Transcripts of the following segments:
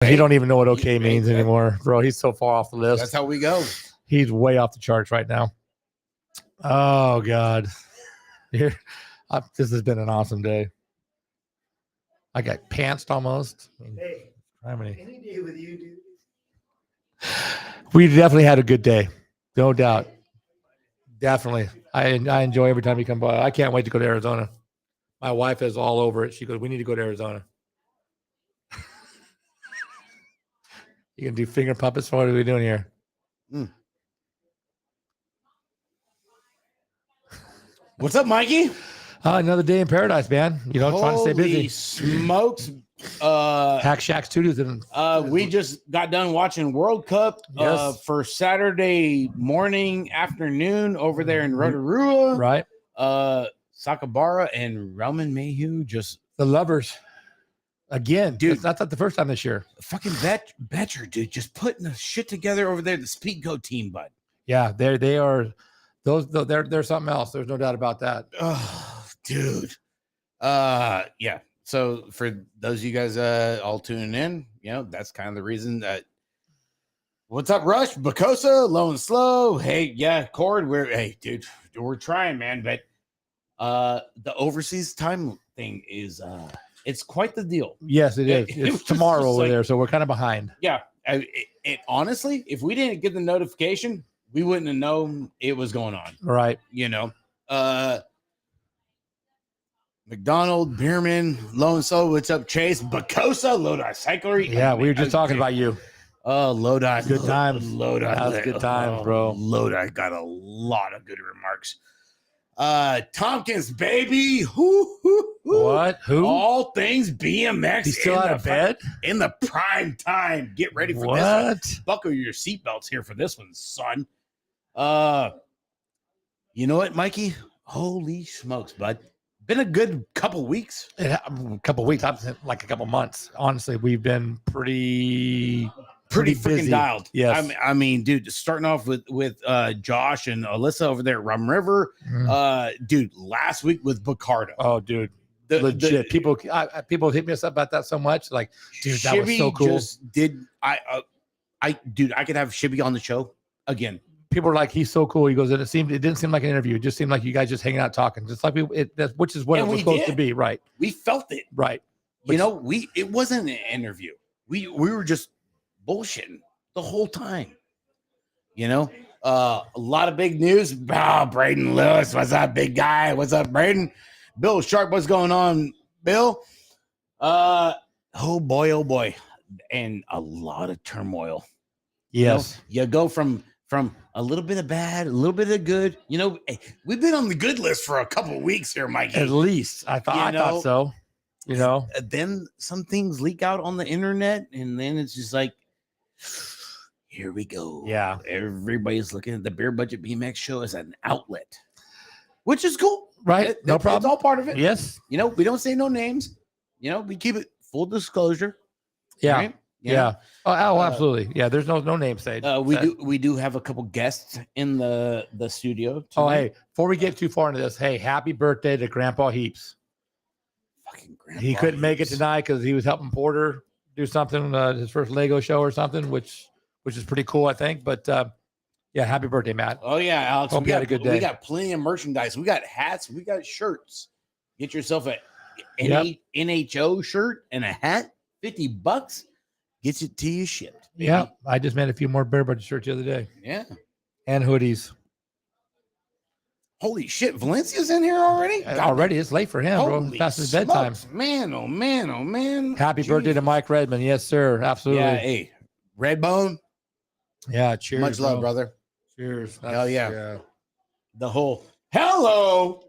He don't even know what okay means anymore, bro. He's so far off the list. That's how we go. He's way off the charts right now. Oh God, this has been an awesome day. I got pantsed almost. Hey, any day with you, dude. We definitely had a good day, no doubt. Definitely, I enjoy every time you come by. I can't wait to go to Arizona. My wife is all over it. She goes, "We need to go to Arizona." You can do finger puppets. What are we doing here? What's up, Mikey? Another day in paradise, man. You know, trying to stay busy. Holy smokes. Hack Shack Studios. We just got done watching World Cup for Saturday morning, afternoon over there in Rotorua. Right. Sakabara and Roman Mayhew, just the lovers. Again, dude, that's not the first time this year. Fucking Betcher, dude, just putting the shit together over there. The Speedco team, bud. Yeah, they are. They're something else. There's no doubt about that. Oh, dude. Yeah. So for those of you guys all tuning in, you know, that's kind of the reason that. What's up, Rush? Bacosa, Low and Slow. Hey, yeah, Cord. Dude, we're trying, man. But the overseas time thing is it's quite the deal. Yes, it is. It's tomorrow over there, so we're kind of behind. Yeah. It honestly, if we didn't get the notification, we wouldn't have known it was going on. Right. You know, McDonald, Bierman, Low and Slow. What's up, Chase? Bacosa, Lodi Cyclery. Yeah, we were just talking about you. Oh, Lodi. Good times. Lodi. That was good times, bro. Lodi got a lot of good remarks. Tompkins, baby. Who? What? Who? All things BMX. He's still out of bed? In the prime time. Get ready for this one. Buckle your seatbelts here for this one, son. You know what, Mikey? Holy smokes, bud. Been a good couple weeks. A couple weeks. I've been like a couple months. Honestly, we've been pretty freaking busy. Dialed. Yes. I mean, dude, starting off with Josh and Alyssa over there at Rum River. Dude, last week with Bacardo. Oh, dude. Legit. People hit me up about that so much. Like, dude, that was so cool. Dude, I could have Shibby on the show again. People are like, he's so cool. He goes, it didn't seem like an interview. It just seemed like you guys just hanging out talking, just like which is what it was supposed to be, right? We felt it, right? You know, it wasn't an interview. We were just bullshitting the whole time. You know, a lot of big news. Braden Lewis, what's up, big guy? What's up, Braden? Bill Sharp, what's going on, Bill? Oh boy, and a lot of turmoil. Yes, you go from a little bit of bad, a little bit of good. You know, we've been on the good list for a couple of weeks here, Mikey. At least I thought so. You know, then some things leak out on the internet, and then it's just like, here we go. Yeah, everybody's looking at the Beer Budget BMX show as an outlet, which is cool, right? No problem. It's all part of it. Yes. You know, we don't say no names. You know, we keep it full disclosure. Yeah. Right? Yeah. Oh, absolutely. Yeah. There's no name said. We do have a couple guests in the studio tonight. Oh, hey, before we get too far into this, hey, happy birthday to Grandpa Heaps. Fucking Grandpa. He couldn't make it tonight because he was helping Porter do something, his first Lego show or something, which is pretty cool, I think. But yeah, happy birthday, Matt. Oh yeah, Alex. Hope you had a good day. We got plenty of merchandise. We got hats. We got shirts. Get yourself a NHO shirt and a hat. $50. Gets it to you shipped. Yeah, I just made a few more Bear Budget shirts the other day. Yeah, and hoodies. Holy shit, Valencia's in here already? Already, it's late for him, bro. Past his bedtime. Man, oh man, oh man. Happy birthday to Mike Redmond. Yes, sir. Absolutely. Yeah, hey, Redbone. Yeah, cheers. Much love, brother. Cheers. Hell yeah. The whole hello.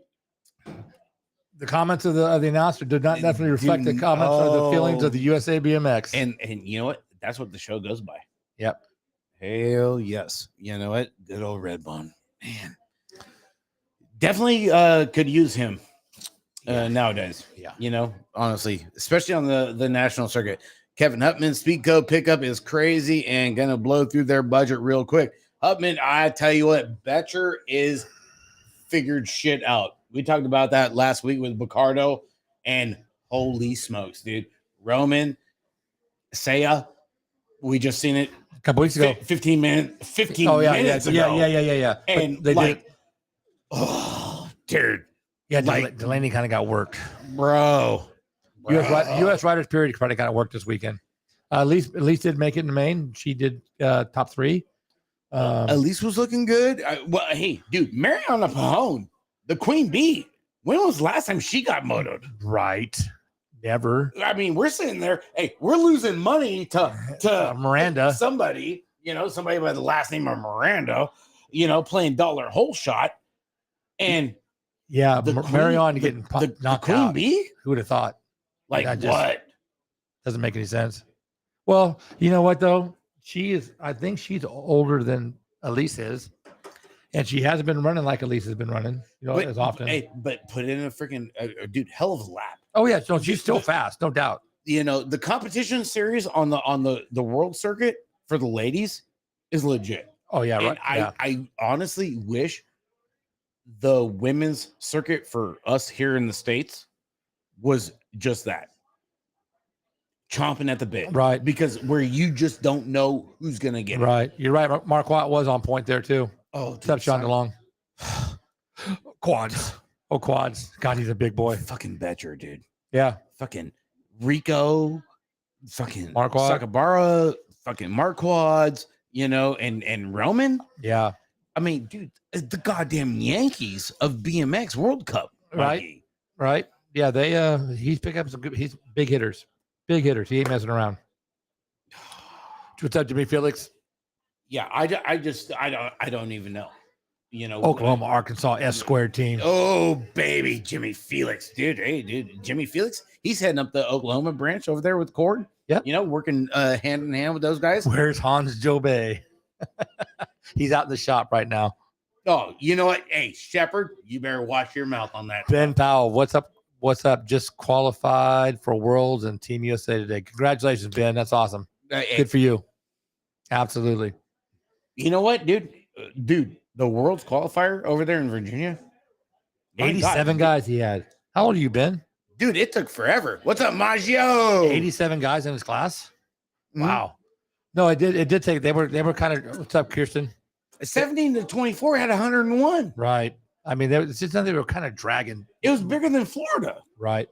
The comments of the announcer did not definitely reflect the comments or the feelings of the USA BMX. And you know what? That's what the show goes by. Yep. Hell yes. You know what? Good old Redbone. Man. Definitely could use him nowadays. Yeah. You know, honestly, especially on the national circuit. Kevin Hutman, Speedco pickup is crazy and gonna blow through their budget real quick. Hutman, I tell you what, Betcher is figured shit out. We talked about that last week with Bacardo, and holy smokes, dude. Roman, Saya, We just seen it a couple weeks ago. 15 minutes. 15 Oh yeah, minutes yeah, ago. yeah. But And they like, did. oh, dude, Yeah, like- Delaney kind of got worked. bro. U.S. Riders period probably got worked this weekend. Elise did make it in the main. She did top 3. Elise was looking good. Well, hey, dude, Mariana Pajón, the queen bee. When was the last time she got motoed? Right. Never. I mean, we're sitting there. Hey, we're losing money to Miranda. somebody by the last name of Miranda, playing dollar hole shot, and Yeah, the queen- Marion the- getting the knocked queen out. bee. Who would have thought? Like I just- what? Doesn't make any sense. Well, you know what though? I think she's older than Elise is. And she hasn't been running like Elise has been running, as often. Hey, but put it in a freaking dude, hell of a lap. Oh yeah, so she's still fast, no doubt. The competition series on the world circuit for the ladies is legit. Oh yeah, And right. I honestly wish the women's circuit for us here in the States was just that. Chomping at the bit. Right. Because where you just don't know who's gonna get it. Right. You're right. Mark Watt was on point there too. Oh, What's up, Sean DeLong? Quads. Oh, quads. God, he's a big boy. fucking betcher, dude. Yeah. Fucking Rico, fucking Marquardt. Sakabara, fucking Marquards, and Roman. Yeah. I mean, dude, the goddamn Yankees of BMX World Cup. Right. Mikey. Right. Yeah. He's picking up some good, he's big hitters. Big hitters. He ain't messing around. What's up, Jimmy Felix? Yeah, I don't even know. Oklahoma, Arkansas, S-squared team. Oh, baby, Jimmy Felix. Dude, Jimmy Felix, he's heading up the Oklahoma branch over there with Cord. Yep. Working hand in hand with those guys. Where's Hans Jobay? He's out in the shop right now. Oh, you know what? Hey, Shepard, you better watch your mouth on that. Ben Powell, what's up? What's up? Just qualified for Worlds and Team USA today. Congratulations, Ben. That's awesome. Hey, Good for you. Absolutely. you know what, dude? The world's qualifier over there in Virginia. My 87 God, guys he had. How old are you, Ben? dude, it took forever. What's up, Maggio? 87 guys in his class? Mhm. Wow. No, it did take, they were kind of, what's up, Kirsten? 17 to 24 had 101. Right. I mean, it's just something they were kind of dragging. It was bigger than Florida. Right.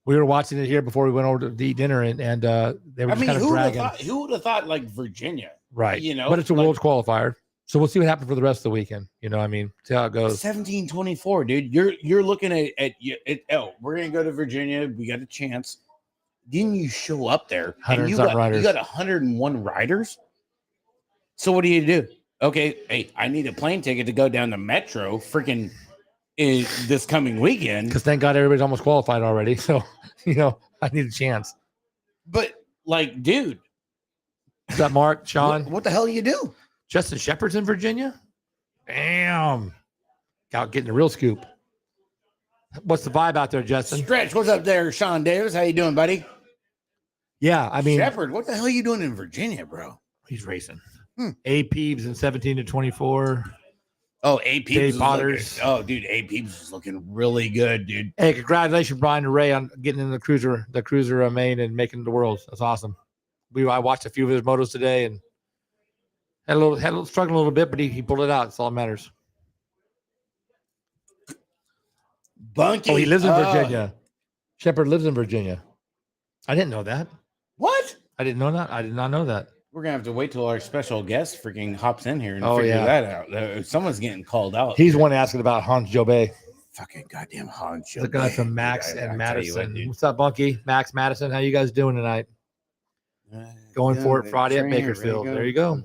We were watching it here before we went over to eat dinner, and they were just kind of dragging. Who would have thought like Virginia? Right. You know, but it's a like- Worlds qualifier. So we'll see what happens for the rest of the weekend. See how it goes. 17-24, dude. You're looking at we're gonna go to Virginia. We got a chance. Didn't you show up there? 100 you something got riders. 101 riders. So what do you do? Okay, hey, I need a plane ticket to go down to Metro freaking this coming weekend. Because thank God everybody's almost qualified already. So, I need a chance. But like, dude, What's up, Mark, Sean? what the hell you do? Justin Shepard's in Virginia? Damn. Out getting the real scoop. What's the vibe out there, Justin? Stretch, what's up there, Sean Davis? How you doing, buddy? Yeah, I mean, Shepard, what the hell are you doing in Virginia, bro? he's racing. Hmm. A Peeves in 17 to 24. Oh, A Peeps. Dave is Potters. looking- Oh, dude, A Peeps is looking really good, dude. Hey, congratulations, Brian and Ray, on getting in the cruiser main and making the worlds. That's awesome. I watched a few of his motos today and had a little struggling a little bit, but he pulled it out. That's all that matters. Bunky. Oh, he lives in Virginia. Shepard lives in Virginia. I didn't know that. What? I didn't know that. I did not know that. We're gonna have to wait till our special guest freaking hops in here and Oh, figure yeah. that out. Someone's getting called out. He's one asking about Hans Jobay. fucking goddamn Hans. Looking at some Max and Madison. What's up, Bunky? Max, Madison, how you guys doing tonight? Going for it Friday at Bakersfield. There you go.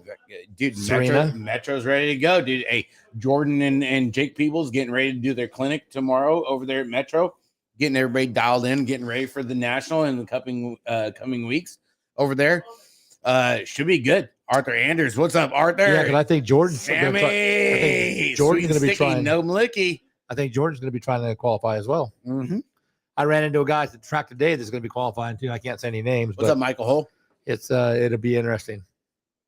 Dude, Serena. Metro's ready to go, dude. Hey, Jordan and Jake Peebles getting ready to do their clinic tomorrow over there at Metro, getting everybody dialed in, getting ready for the national in the coming weeks over there. Should be good. Arthur Anders, what's up, Arthur? Yeah, because I think Jordan's Sammy, Jordan's going to be Sticky, trying. no Malicky. I think Jordan's going to be trying to qualify as well. Mm-hmm. I ran into a guy at the track today that's going to be qualifying too. I can't say any names, What's but up, Michael Hull? it'll be interesting.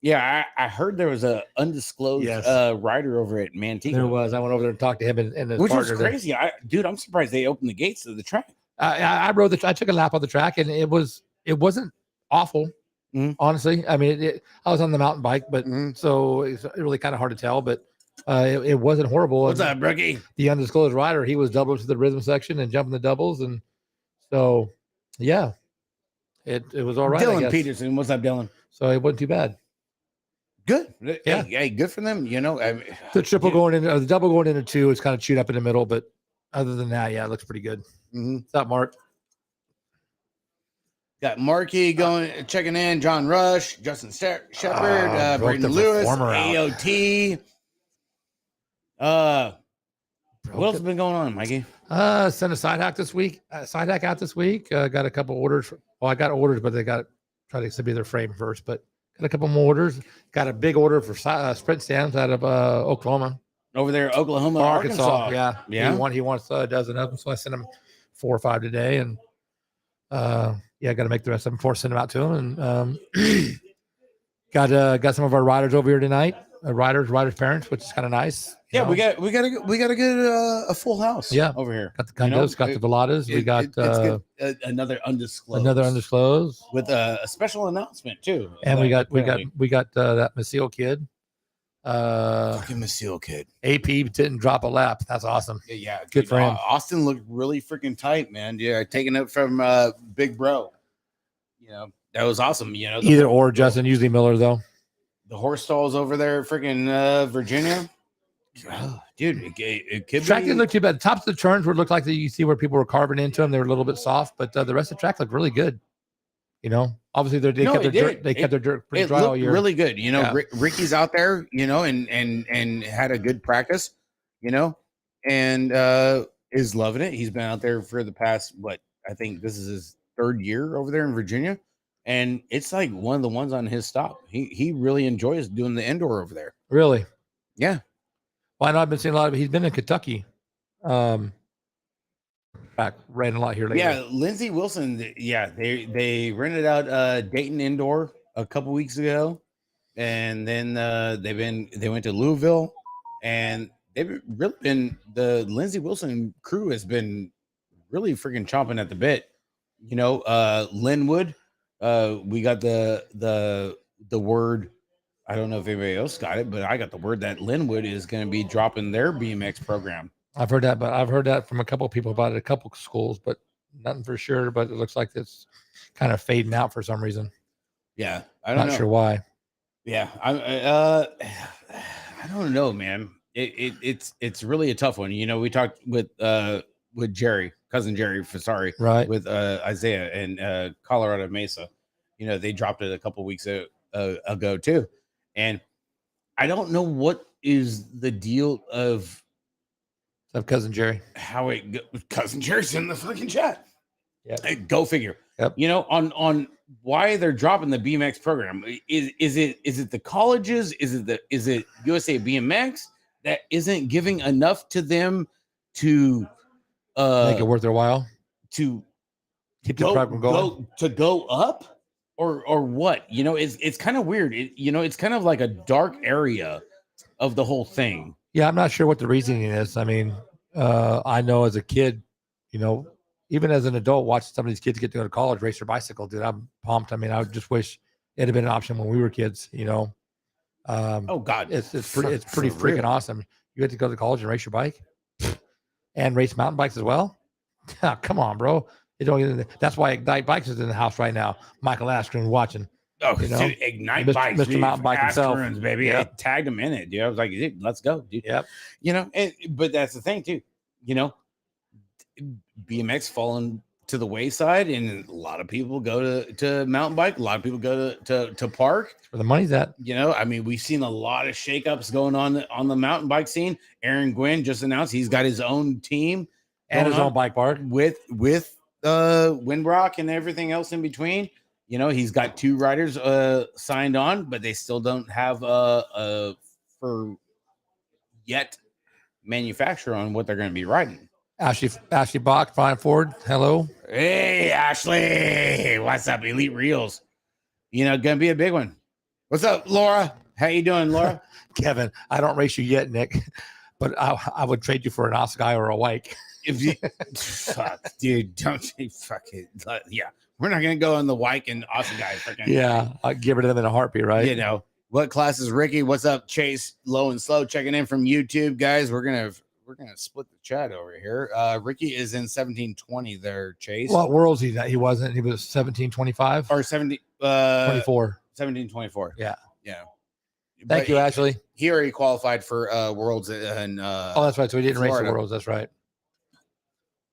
Yeah, I heard there was a undisclosed Yes. rider over at Manteca. There was. I went over there and talked to him and his Which was partner there. crazy. Dude, I'm surprised they opened the gates to the track. I took a lap on the track and it wasn't awful. Honestly, I mean, I was on the mountain bike, but Mhm. so it's really kind of hard to tell. But it wasn't horrible. What's And up, Brookie? the undisclosed rider, he was double to the rhythm section and jumping the doubles, and so yeah, it was all right. I Dylan guess. Peterson. What's up, Dylan? So it wasn't too bad. Good. Yeah. Hey, good for them. You know, I mean, The triple going in, the double going into 2 is kind of chewed up in the middle, but other than that, yeah, it looks pretty good. mhm. What's up, Mark? Got Markey checking in. John Rush, Justin Shepard, broke Braden the Lewis, performer out. AOT. What else has been going on, Mikey? Sent a side hack this week. Side hack out this week. Got a couple orders. Well, I got orders, but they got to try to be their frame first. But got a couple more orders. Got a big order for sprint stands out of Oklahoma, Over there, Oklahoma, Arkansas. Yeah, Yeah. He wants a dozen of them, so I sent him 4 or 5 today, and yeah, got to make the rest of them before I send them out to him. And got some of our riders over here tonight. Riders' parents, which is kind of nice. Yeah, you we know. got to get a full house. Yeah. over here. Got the condos, got the Veladas. We got it's good. Another undisclosed. undisclosed. With a special announcement too. And we got apparently. that Masil kid. Fucking Masil kid. AP didn't drop a lap. That's awesome. Yeah, Good dude, for him. Austin looked really freaking tight, man. Yeah, taking it from Big Bro. You know, that was awesome. You know, Either or, Justin. Usually Miller though. the horse stalls over there, freaking Virginia. Oh, dude, it could Track be. didn't look too bad. The tops of the turns would look like you see where people were carving into them. They were a little bit soft, but the rest of the track looked really good. You know, obviously they No, kept it their dirt. did. They kept their dirt pretty It dry all looked year. really good. You know, Yeah. Ricky's out there, you know, and had a good practice, you know, and is loving it. He's been out there for the past, I think this is his 3rd year over there in Virginia. And it's like one of the ones on his stop. He really enjoys doing the indoor over there. Really? Yeah. Well, I know I've been seeing a lot of. He's been in Kentucky. Back ran a lot here lately. Yeah, Lindsey Wilson. Yeah, they rented out Dayton Indoor a couple weeks ago, and then they went to Louisville, and they've really been the Lindsey Wilson crew has been really freaking chomping at the bit. You know, Linwood. We got the word. I don't know if anybody else got it, but I got the word that Linwood is going to be dropping their BMX program. I've heard that from a couple of people about it, a couple of schools, but nothing for sure. But it looks like it's kind of fading out for some reason. Yeah, I don't know. Not sure why. Yeah, I don't know, man. It's really a tough one. You know, we talked with Jerry, cousin Jerry Fasari, Right. with Isaiah and Colorado Mesa. You know, they dropped it a couple weeks ago too, and I don't know what is the deal of Cousin Jerry. how cousin Jerry's in the fucking chat. Yeah. Hey, go figure. Yep. You know, on why they're dropping the BMX program. Is it the colleges? Is it USA BMX that isn't giving enough to them to Make it worth their while. to Keep the program going. go up or what? You know, it's kind of weird. It's kind of like a dark area of the whole thing. Yeah, I'm not sure what the reasoning is. I mean, I know as a kid, you know, even as an adult, watching some of these kids get to go to college, race their bicycle, dude, I'm pumped. I mean, I would just wish it had been an option when we were kids, you know. Oh God, it's pretty for freaking real. awesome. You get to go to college and race your bike and race mountain bikes as well. Come on, bro. That's why Ignite Bikes is in the house right now. Michael Askren watching. Oh, You know, dude, Ignite Mr. Bikes, Mr. dude, Mountain Bike himself. Askerons, baby. Yep. I tagged him in it, dude. I was like, dude, let's go, dude. Yep. You know, but that's the thing too. You know, BMX falling to the wayside, and a lot of people go to mountain bike. A lot of people go to park. That's where the money's at. You know, I mean, we've seen a lot of shakeups going on the mountain bike scene. Aaron Gwynn just announced he's got his own team And going his own on bike park. with Windrock and everything else in between. You know, he's got 2 riders signed on, but they still don't have for yet manufacturer on what they're going to be riding. Ashley Bach, Fine Ford. Hello. Hey, Ashley, what's up? Elite Reels. You know, gonna be a big one. What's up, Laura? How you doing, Laura? Kevin, I don't race you yet, Nick, but I would trade you for an Oscar or a Wike. If you, fuck, dude, don't say fuck it. Yeah, We're not gonna go on the Wyke and Austin guy. Freaking Yeah, I'll give it to them in a heartbeat, right? You know what class is Ricky? What's up, Chase? Low and slow checking in from YouTube, guys. We're gonna split the chat over here. Ricky is in 1720 there, Chase. What worlds he at? He wasn't. He was 1725 or 70 24. 1724. Yeah. Yeah. Thank you, Ashley. He already qualified for Worlds and Oh, that's right. So he didn't race Florida. the worlds. That's right.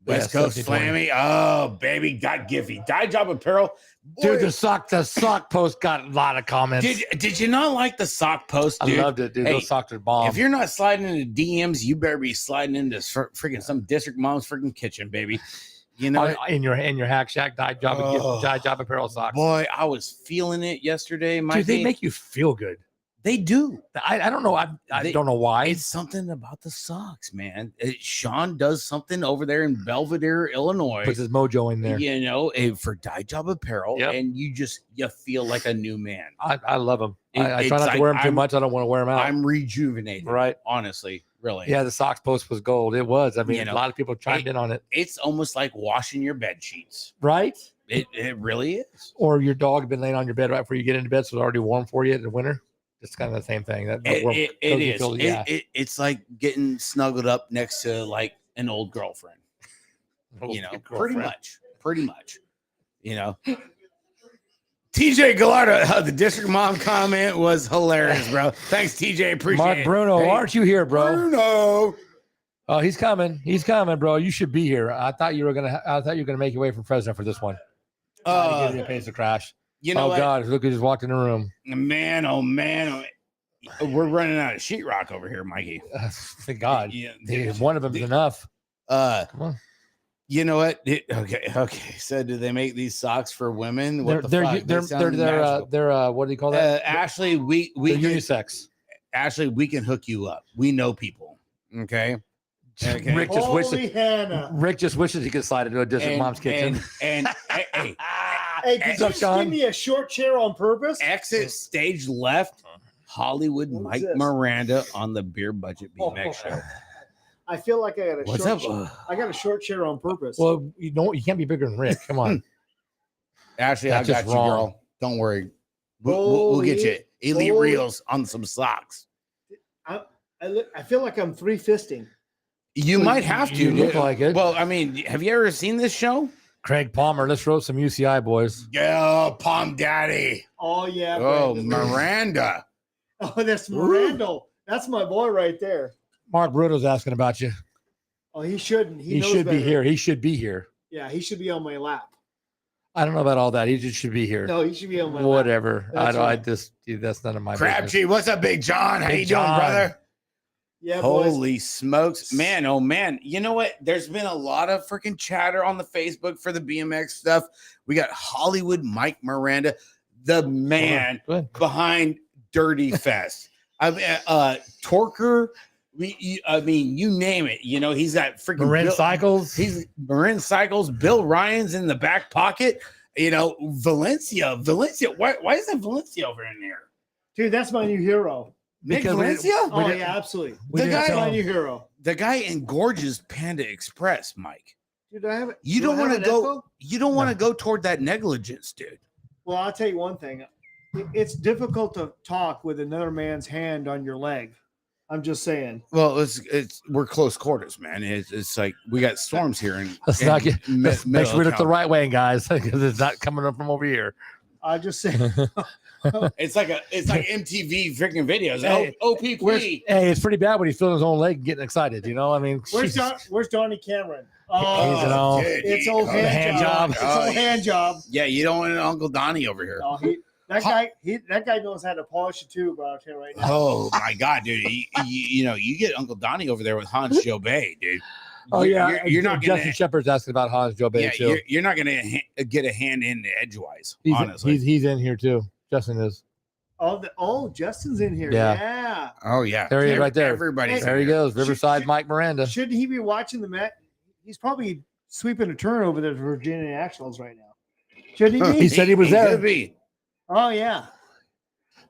West Yeah, Coast 1720. Flammy. Oh, baby, got Giffy. Dye Job Apparel. Dude, Boy, the sock post got a lot of comments. did you not like the sock post, dude? I loved it, dude. Hey, Those socks are bomb. If you're not sliding into DMs, you better be sliding into freaking some district mom's freaking kitchen, baby. You know, in your Hack Shack dye job apparel socks. boy, I was feeling it yesterday. Dude, they make you feel good. They do. I don't know. I don't know why. It's something about the socks, man. Sean does something over there in Belvedere, Illinois. Puts his mojo in there. You know, for Dye Job Apparel, Yep. and you feel like a new man. I love them. I It's try not like to wear them too much. I don't want to wear them out. I'm rejuvenated, Right. honestly, really. Yeah, the socks post was gold. It was. I mean, You know, a lot of people chimed in on it. It's almost like washing your bed sheets. Right? It really is. Or your dog been laying on your bed right before you get into bed, so it's already warm for you in the winter. It's kind of the same thing. It is. Yeah. It's like getting snuggled up next to like an old girlfriend. You know, pretty much. You know. TJ Gallardo, the district mom comment was hilarious, bro. Thanks, TJ. Appreciate Mark it. Bruno, Hey, aren't you here, bro? Bruno. Oh, he's coming. He's coming, bro. You should be here. I thought you were gonna make your way for president for this one. To give you a pace to crash. You know Oh what? God, look who just walked in the room. Man, oh man. We're running out of sheetrock over here, Mikey. Thank God. Yeah, Dude, one of them is enough. Come on. You know what? Okay. So, do they make these socks for women? What They're the fuck? They sound they're magical. what do you call that? Ashley, we They're can, unisex. Ashley, we can hook you up. We know people. Okay. Okay. Rick just Holy wishes. Hannah. Rick just wishes he could slide into a district mom's kitchen. And hey, Hey, did What's you up, just Sean? give me a short chair on purpose? exit stage left. Hollywood What is Mike this? Miranda on the Beer Budget BMX show. I feel like I got a What's short. up? I got a short chair on purpose. Well, you can't be bigger than Rick. Come on. Ashley, That's I got just you, wrong. girl. Don't worry. We'll get you elite Holy- reels on some socks. I feel like I'm three fisting. You Well, might have to. you look dude. like it. Well, I mean, have you ever seen this show? Craig Palmer, let's roast some UCI boys. Yeah, Palm Daddy. Oh yeah. Oh, Brandon. Miranda. Oh, that's Miranda. That's my boy right there. Mark Bruno's asking about you. Oh, he shouldn't. He knows should be better. here. He should be here. Yeah, he should be on my lap. I don't know about all that. He just should be here. No, he should be on my lap. Whatever. That's right. That's none of my business. Crabtree, what's up, Big John? How Big you doing, John. brother? Yeah, boys. Holy smokes, man! Oh man! You know what? There's been a lot of freaking chatter on the Facebook for the BMX stuff. We got Hollywood Mike Miranda, the man Go ahead. behind Dirty Fest. I mean, Torker. I mean, you name it. You know, he's got freaking Marin Bill- Cycles. He's Marin Cycles. Bill Ryan's in the back pocket. You know, Valencia. Why isn't Valencia over in there? Dude, that's my new hero. Nick Because we- Valencia? Oh did- yeah, absolutely. we The didn't guy- That's my tell new him. hero. The guy engorges Panda Express, Mike. Dude, I have it. You do I don't want have to an go. echo? You don't want to go toward that negligence, dude. Well, I'll tell you one thing. It's difficult to talk with another man's hand on your leg. I'm just saying. Well, we're close quarters, man. It's like we got storms here in. Let's in not get. Mi- Let's make sure we Middle look the County. right way, guys, because it's not coming up from over here. I just say. It's like MTV freaking videos. Hey, OPP. Hey, it's pretty bad when he's feeling his own leg and getting excited. You know, I mean, Where's Donnie Cameron? He's an all- dude, It's he- old hand, hand job. job. It's old hand job. Yeah, you don't want an Uncle Donnie over here. Oh, that guy knows how to polish a tube out here right now. Oh my God, dude! You get Uncle Donnie over there with Hans Jobay, dude. Oh yeah, you're not Justin gonna. Shepard's asking about Hans Joe Bay Yeah, too. you're not gonna get a hand in edgewise. He's, Honestly. he's in here too. Justin is. Justin's in here. Yeah. Yeah. Oh yeah, There he is right there. Everybody's There he in there. goes, Riverside should- Mike Miranda. Shouldn't he be watching the match? He's probably sweeping a turn over the Virginia Nationals right now. Shouldn't he He be? said he was He there. could be. Oh yeah.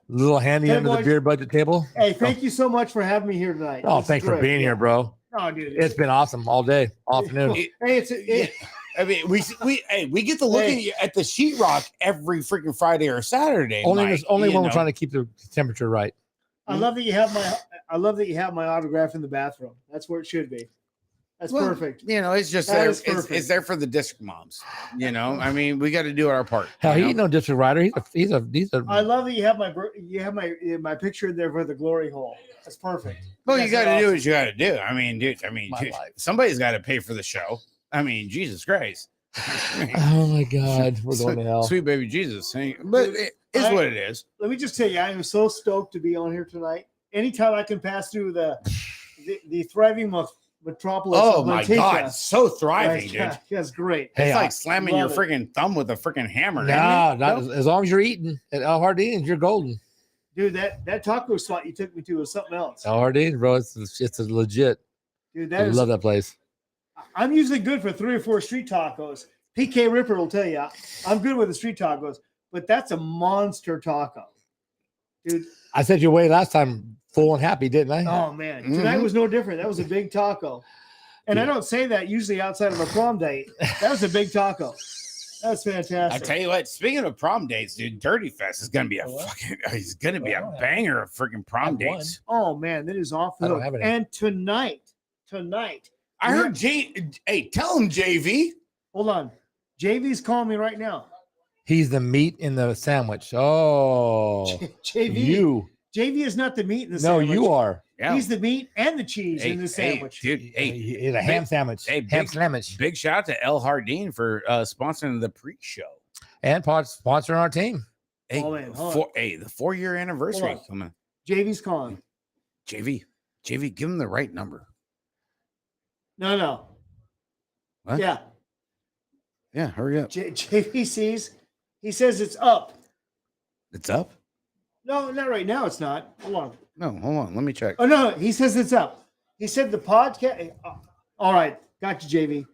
Little handy Hey, under the boys. beer budget table. Hey, thank you so much for having me here tonight. Oh, This is thanks for great. being here, bro. Oh, dude. It's been awesome all day, all afternoon. Hey, I mean, we get to look at the sheetrock every freaking Friday or Saturday. Only Mike, when you we're know. trying to keep the temperature right. I love that you have my autograph in the bathroom. That's where it should be. That's perfect. You know, it's just That there. is perfect. It's there for the district moms. You know, I mean, we got to do our part. Hell, you he ain't know? no district rider. He's a. I love that you have my picture there for the glory hole. That's perfect. Well, you That's got to do awesome. what you got to do. I mean, dude. My life. Somebody's got to pay for the show. I mean, Jesus Christ. Oh my God, we're going to hell. Sweet baby Jesus. But it is what it is. Let me just tell you, I am so stoked to be on here tonight. Anytime I can pass through the thriving metropolis. Oh of my Manteca, God, so thriving, dude. That's great. Hey, It's like slamming your love it. freaking thumb with a freaking hammer. isn't Nah, it? not as long as you're eating at El Jardín, you're golden. Dude, that taco spot you took me to was something else. El Jardín, bro, it's a legit. Dude, I love that place. I'm usually good for 3 or 4 street tacos. PK Ripper will tell you I'm good with the street tacos, but that's a monster taco. Dude, I said you away last time, full and happy, didn't I? oh man, tonight Mhm. was no different. That was a big taco. And I don't say that usually outside of a prom date. That was a big taco. That's fantastic. I tell you what, speaking of prom dates, dude, Dirty Fest is gonna be a What? fucking it's gonna be Oh, a yeah. banger of freaking prom I've won. dates. Oh man, that is off the I don't hook. have any. And tonight, I heard hey, tell him JV. hold on. JV's calling me right now. He's the meat in the sandwich. Oh, JV JV is not the meat in the no, sandwich. you are. Yeah. He's the meat and the cheese in the sandwich. dude. Hey, It's a ham sandwich. hey, ham big- sandwich. big shout out to El Jardín for sponsoring the pre-show. And sponsoring our team. Hey, Oh, man, hold on. the 4-year anniversary Hold on. coming. JV's calling. JV, give him the right number. No. What? Yeah. Yeah, hurry up. JV sees. He says it's up. It's up. No, not right now. It's not. Hold on. No, hold on. Let me check. Oh no, he says it's up. He said the podcast. All right, got you, JV.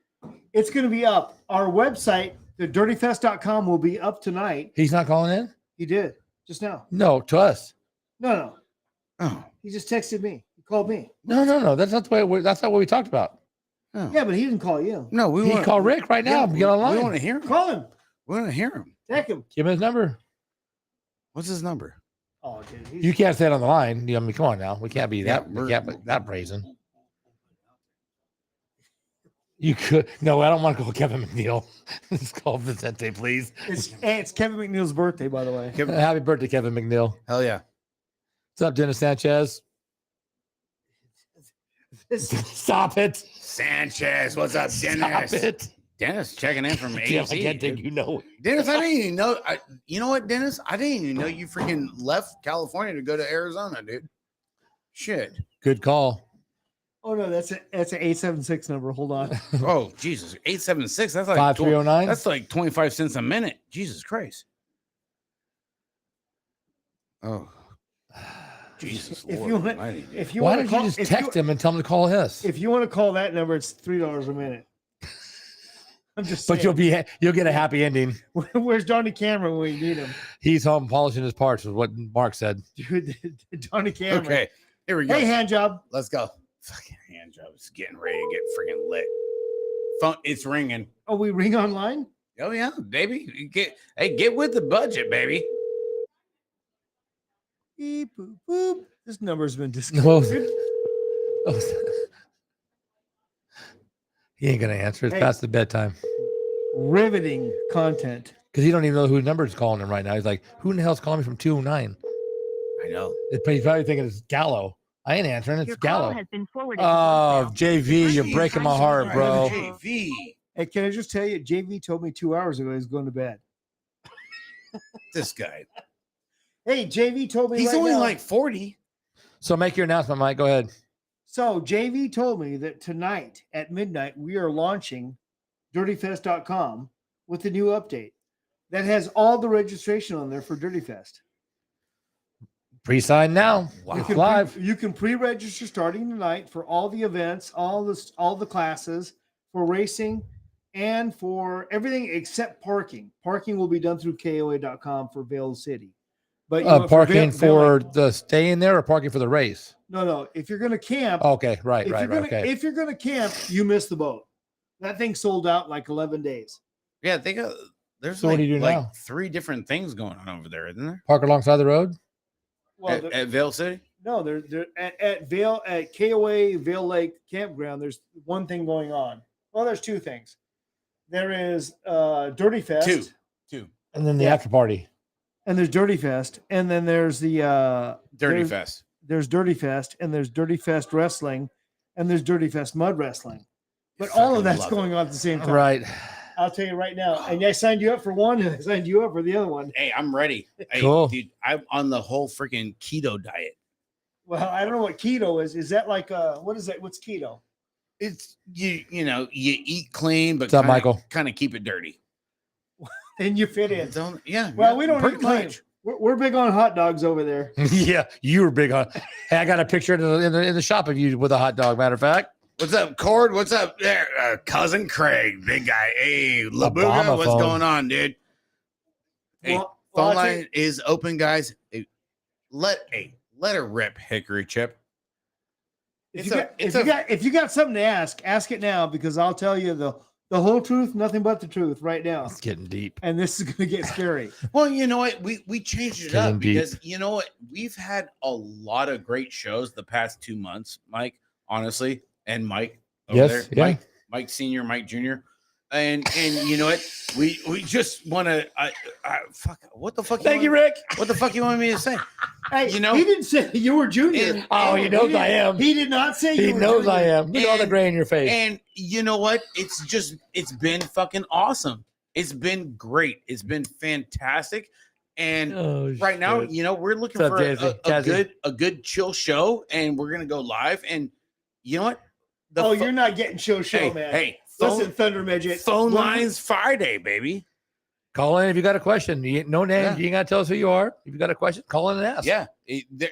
It's going to be up. Our website, thedirtyfest.com, will be up tonight. He's not calling in? He did just now. No, to us. No. Oh, He just texted me. He called me. No. That's not the way. That's not what we talked about. oh. Yeah, but he didn't call you. No, we He want called Rick right now. Yeah, Get online. We want to hear him. Call him. We want to hear him. Text him. Give him his number. What's his number? Oh, dude. He's, You can't say it on the line. I mean, come on now. We can't be that. Yeah, We can't be that brazen. You could. No, I don't want to call Kevin McNeil. Let's call Vicente, please. it's Kevin McNeil's birthday, by the way. Happy birthday, Kevin McNeil. Hell yeah. What's up, Dennis Sanchez? Stop it. Sanchez, what's up, Stop Dennis? it. Dennis checking in from Damn, I AZ. can't think dude. you know. Dennis, I didn't even know. You know what, Dennis? I didn't even know you freaking left California to go to Arizona, dude. Shit. Good call. Oh no, that's an 876 number. Hold on. Oh, Jesus. 876. That's like 5309. that's like 25 cents a minute. Jesus Christ. Oh. Jesus If Lord you want- almighty, dude. If you Why want don't to call, you just if text him and tell him to call us? If you want to call that number, it's $3 a minute. I'm just But saying. you'll get a happy ending. Where's Donnie Cameron when you need him? He's home polishing his parts, is what Mark said. Dude, Donnie Cameron. Okay. Here we go. Hey, hand job. Let's go. Fucking hand job is getting ready to get freaking lit. Phone, it's ringing. Oh, we ring online? Oh yeah, baby. Get with the budget, baby. Beep, boop, boop. This number's been No. disconnected. He ain't gonna answer. It's Hey. past the bedtime Riveting content. because he don't even know who number is calling him right now. He's like, "Who in the hell's calling me from 209?" I know. He's probably thinking it's Gallo. I ain't answering. It's Your call Gallo. has been forwarded. to Oh, voicemail. JV, you're breaking my heart, bro. JV. Hey, can I just tell you, JV told me 2 hours ago he's going to bed. This guy. Hey, JV told me He's right only now- like 40. So make your announcement, Mike. Go ahead. So JV told me that tonight at midnight we are launching dirtyfest.com with a new update that has all the registration on there for Dirty Fest. Pre-sign now. Wow. It's live. You can pre-register starting tonight for all the events, all the classes, for racing, and for everything except parking. Parking will be done through KOA.com for Vail City. But Parking for the stay in there or parking for the race? no. If you're going to camp, Okay, right. if you're going to camp, you miss the boat. That thing sold out in like 11 days. Yeah, they got. There's So what do you do like now? 3 different things going on over there, isn't there? Park alongside the road. Well, At Vale City. no, they're at KOA Vale Lake Campground. There's one thing going on. Well, there's 2 things. There is Dirty Fest. Two. And then the Yeah. after party. And there's Dirty Fest, and then there's the Dirty there's- Fest. There's Dirty Fest, and there's Dirty Fest Wrestling, and there's Dirty Fest Mud Wrestling. But all of Fucking that's love going it. on at the same time. Right. I'll tell you right now. And I signed you up for one, and I signed you up for the other one. Hey, I'm ready. Hey, Cool. dude, I'm on the whole freaking keto diet. Well, I don't know what keto is. Is that like what is that? What's keto? It's you know, you eat clean, but What's up, Michael? kind of keep it dirty. And you fit in. It's on- yeah. Well, yeah, we don't pretty eat clean. much. We're big on hot dogs over there. Yeah, you were big on. Hey, I got a picture in the shop of you with a hot dog. Matter of fact, What's up, Cord? What's up there? Cousin Craig, big guy. Hey, Labuga, Obama what's phone. going on, dude? Hey, Well, phone I'll tell you- line is open, guys. Hey, let her rip, Hickory Chip. If It's you, a- got, it's if, you a- got, if you got something to ask it now, because I'll tell you the whole truth, nothing but the truth right now. it's getting deep. And this is going to get scary. Well, you know what? We changed it Getting up deep. because you know what? We've had a lot of great shows the past 2 months, Mike, honestly, and Mike over Yes, there. yeah. Mike Senior, Mike Junior. And you know what? We just want to fuck what the fuck Thank you, want- Rick. What the fuck you want me to say? Hey, You know- he didn't say you were junior. And- Oh, he knows I am. He did not say He you were knows junior. I am. Look at all the And- gray in your face. And you know what? It's been fucking awesome. It's been great. It's been fantastic. And Oh, right now, shit. you know, we're looking What's up, for Jazzy? Jazzy? a good chill show, and we're gonna go live. And you know what? The Oh, pho- you're not getting show, hey, man. hey, Listen, phone, Thunder Midget. phone When- lines Friday, baby. Call in if you got a question. No name. Yeah. You ain't got to tell us who you are. If you got a question, call in and ask. Yeah,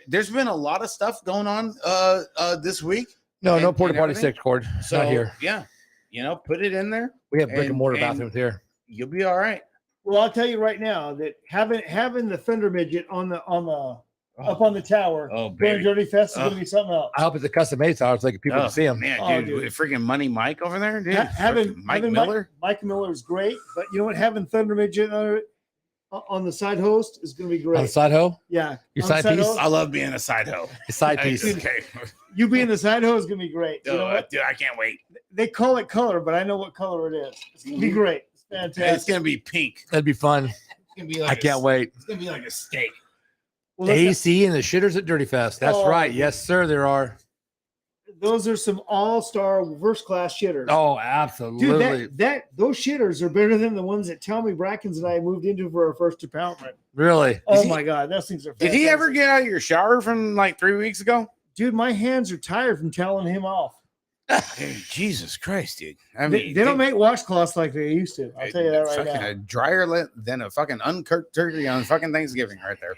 there's been a lot of stuff going on this week. No, no And- porta and potty everything. six cord. So Not here. yeah, you know, put it in there. We have brick and and- mortar and- bathrooms here. You'll be all right. Well, I'll tell you right now that having the Thunder Midget on the up on the tower Oh, during baby. Dirty Fest is Oh. going to be something else. I hope it's a custom made tower so like people can see them. Man, Oh, dude, dude. with freaking Money Mike over there, dude. Having Freaking Mike having Miller. Mike Miller is great, but you know what? Having Thunder Midget on the side host is going to be On the great. side hoe, Yeah, Your on the side piece? host, I love being a side hoe. the side Hey, piece. okay. you being the side host is going to be great. You know Oh, what? dude, I can't wait. They call it color, but I know what color it is. It's going to be great. It's fantastic. It's gonna be pink. That'd be fun. It's gonna be I can't wait. It's gonna be like a steak. Well, The listen, AC and the shitters at Dirty Fest. That's Oh, right. Yes, sir. There are. those are some all-star first-class shitters. Oh, Dude, absolutely. those shitters are better than the ones that Tommy Brackens and I moved into for our first impoundment. Really. Oh he- my god, those things are. Did he ever fantastic. get out of your shower from like 3 weeks ago? Dude, my hands are tired from telling him off. Dude, Jesus Christ, dude. I They don't make washcloths like they used to. I'll tell you that right fucking now. a drier than a fucking uncooked turkey on fucking Thanksgiving right there.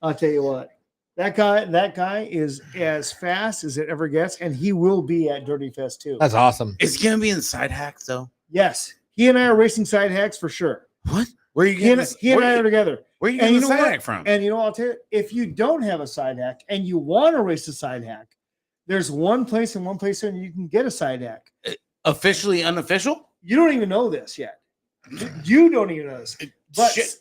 I'll tell you what. That guy is as fast as it ever gets, and he will be at Dirty Fest too. That's awesome. It's gonna be in side hacks though. Yes, he and I are racing side hacks for sure. What? Where are you He getting and, this? he and where I you- are together. where are you And getting you the know side what? hack from? And you know, I'll tell you, if you don't have a side hack and you want to race a side hack, there's one place and one place and you can get a side hack. Officially unofficial? You don't even know this yet. You don't even know this. But Shit.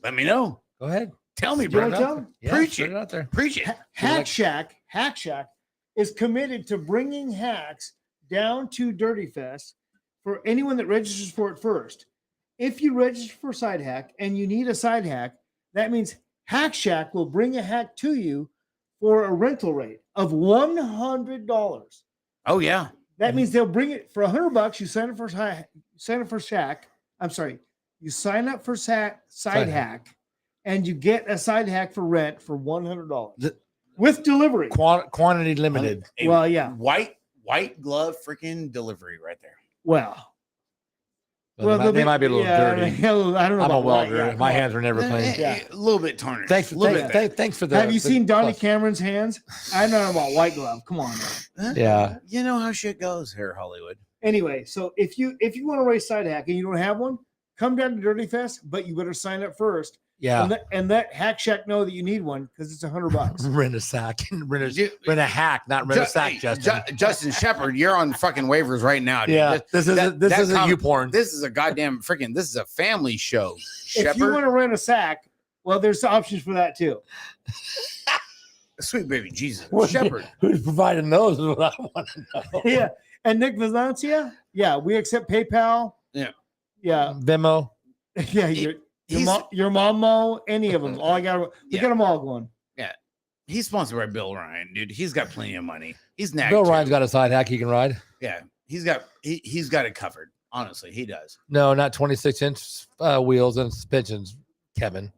Let me know. Go ahead. Tell me, Do you want bro. to tell them? Yeah, Preach put it. it out there. Preach it. Hack Shack is committed to bringing hacks down to Dirty Fest for anyone that registers for it first. If you register for side hack and you need a side hack, that means Hack Shack will bring a hack to you for a rental rate of $100. Oh yeah. That means they'll bring it for $100. You sign up for Shack. I'm sorry. You sign up for side Side hack, and you get a side hack for rent for $100 The- with delivery. Quantity limited. A Well, yeah. White glove freaking delivery right there. Well, They might be a little dirty. I don't know. I'm a about welder. white, yeah, my come on. hands were never clean. Yeah. A little bit tarnished. Thanks, a little bit bad. thanks for the. Have you the seen Donnie plus. Cameron's hands? I know about white glove. Come on. Man. Yeah. You know how shit goes here, Hollywood. Anyway, so if you want to race side hack and you don't have one, come down to Dirty Fest, but you better sign up first Yeah. And let Hack Shack know that you need one because it's $100. Rent a sack. Rent a hack, not rent a sack, Justin. Justin Shepard, you're on fucking waivers right now. Dude. Yeah. This isn't you porn. This is a goddamn freaking. This is a family show. If you want to rent a sack, well, there's options for that too. Sweet baby Jesus, Shepard. Who's providing those is what I want to know. Yeah. And Nick Valencia, yeah, we accept PayPal. Yeah. Yeah. Venmo. Yeah. Your Momo, any of them. We got them all going. Yeah. He's sponsored by Bill Ryan, dude. He's got plenty of money. He's Bill Ryan's got a side hack he can ride. Yeah. He's got it covered. Honestly, he does. No, not 26-inch wheels and suspensions, Kevin.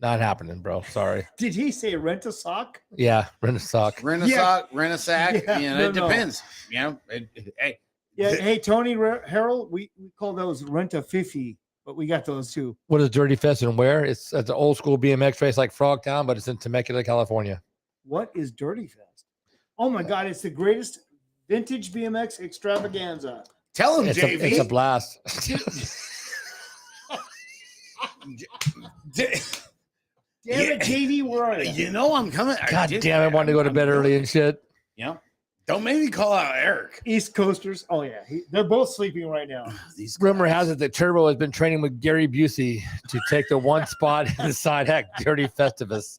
Not happening, bro. Sorry. Did he say rent a sock? Yeah, rent a sock. Rent a sock, rent a sack. Yeah, It depends. You know, hey. Yeah. Hey, Tony Harold, we call those rent a fifi, but we got those too. What is Dirty Fest and where? It's an old school BMX race like Frogtown, but it's in Temecula, California. What is Dirty Fest? Oh my God, it's the greatest vintage BMX extravaganza. Tell him, It's JV. it's a blast. Damn it, JV, where are you? You know I'm coming. God damn, I wanted to go to bed early and shit. You know, don't make me call out Eric. East Coasters. Oh yeah, they're both sleeping right now. These Rumor guys. has it that Turbo has been training with Gary Busey to take the one spot in the side hack Dirty Festivus.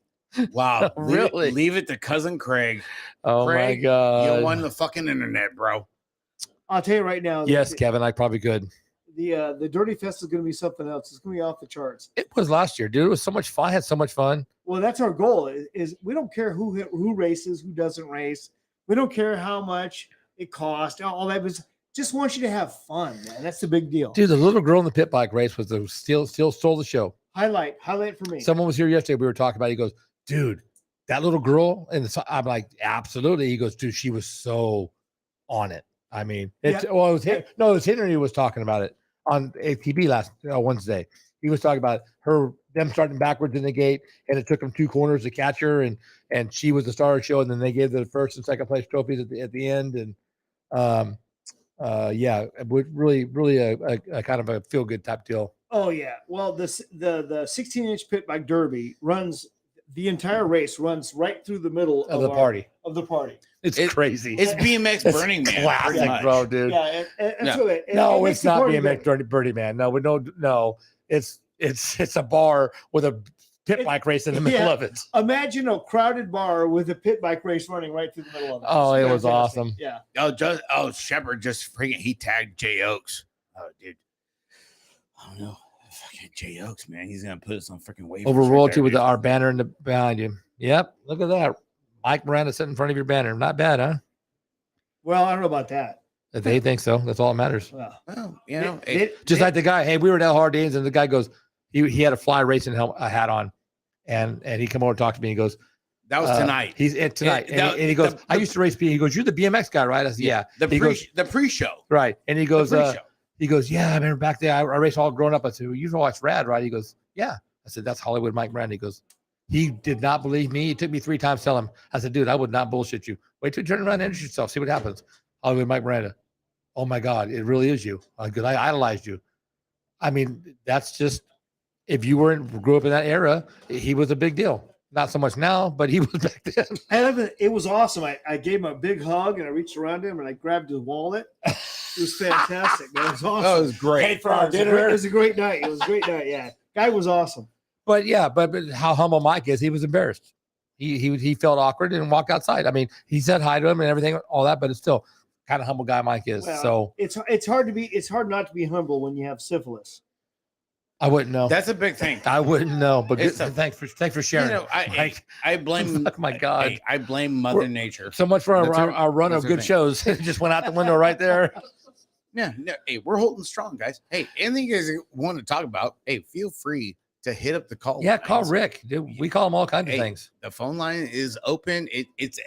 Wow, Really? Leave it to cousin Craig. Oh Craig, my God. You won the fucking internet, bro. I'll tell you right now. Yes, Kevin, I probably could. The Dirty Fest is going to be something else. It's going to be off the charts. It was last year, dude. It was so much fun. I had so much fun. Well, that's our goal. Is we don't care who races, who doesn't race. We don't care how much it costs. All that was just want you to have fun, man. That's the big deal. Dude, the little girl in the pit bike race was the still stole the show. Highlight for me. Someone was here yesterday. We were talking about it. He goes, dude, that little girl. And I'm like, absolutely. He goes, dude, she was so on it. I mean, it was him. No, it was Henry who was talking about it on ATB last Wednesday. He was talking about them starting backwards in the gate, and it took them 2 corners to catch her, and she was the star of the show, and then they gave the first and second place trophies at the end, and it would really a kind of a feel good type deal. Oh yeah. Well, the 16-inch pit bike derby runs the entire race right through the middle of the party. It's crazy. It's BMX Burning Man. Classic, bro, dude. Yeah, It's not BMX Burning Man. No. It's a bar with a pit bike race in the middle of it. Imagine a crowded bar with a pit bike race running right through the middle of it. Oh, it was awesome. Yeah. Shepard just freaking he tagged Jay Oaks. Oh, dude. I don't know. Fucking Jay Oaks, man. He's gonna put us on freaking waivers. Over royalty with our banner behind you. Yep. Look at that. Mike Miranda sitting in front of your banner. Not bad, huh? Well, I don't know about that. If they think so, that's all that matters. Well, you know, like the guy. Hey, we were at El Jardines, and the guy goes, he had a fly racing a hat on, and he come over and talked to me. He goes, that was tonight. He's tonight, and he goes, I used to race B. He goes, you're the BMX guy, right? I said, yeah. The pre-show, right? And he goes, yeah, I remember back there. I raced all grown up. I said, well, you watch Rad, right? He goes, yeah. I said, that's Hollywood Mike Miranda. He goes, he did not believe me. It took me 3 times to tell him. I said, dude, I would not bullshit you. Wait till you turn around and introduce yourself. See what happens. Hollywood Mike Miranda. Oh my God, it really is you. Because I idolized you. I mean, that's just, if you grew up in that era, he was a big deal. Not so much now, but he was back then. It was awesome. I gave him a big hug and I reached around him and I grabbed his wallet. It was fantastic. Man. It was awesome. That was great. Paid for our dinner. It was a great night. Yeah. Guy was awesome. But how humble Mike is, he was embarrassed. He felt awkward and walked outside. I mean, he said hi to him and everything, all that, but it's still kind of humble guy Mike is. Well, so it's hard not to be humble when you have syphilis. I wouldn't know. That's a big thing. I wouldn't know. But thanks for sharing. You know, I blame. Oh my God. I blame Mother Nature. So much for our run of good shows. It just went out the window right there. Yeah. No, hey, we're holding strong, guys. Hey, anything you guys want to talk about? Hey, feel free to hit up the call. Yeah, call Rick. Dude, we call him all kinds of things. The phone line is open. It's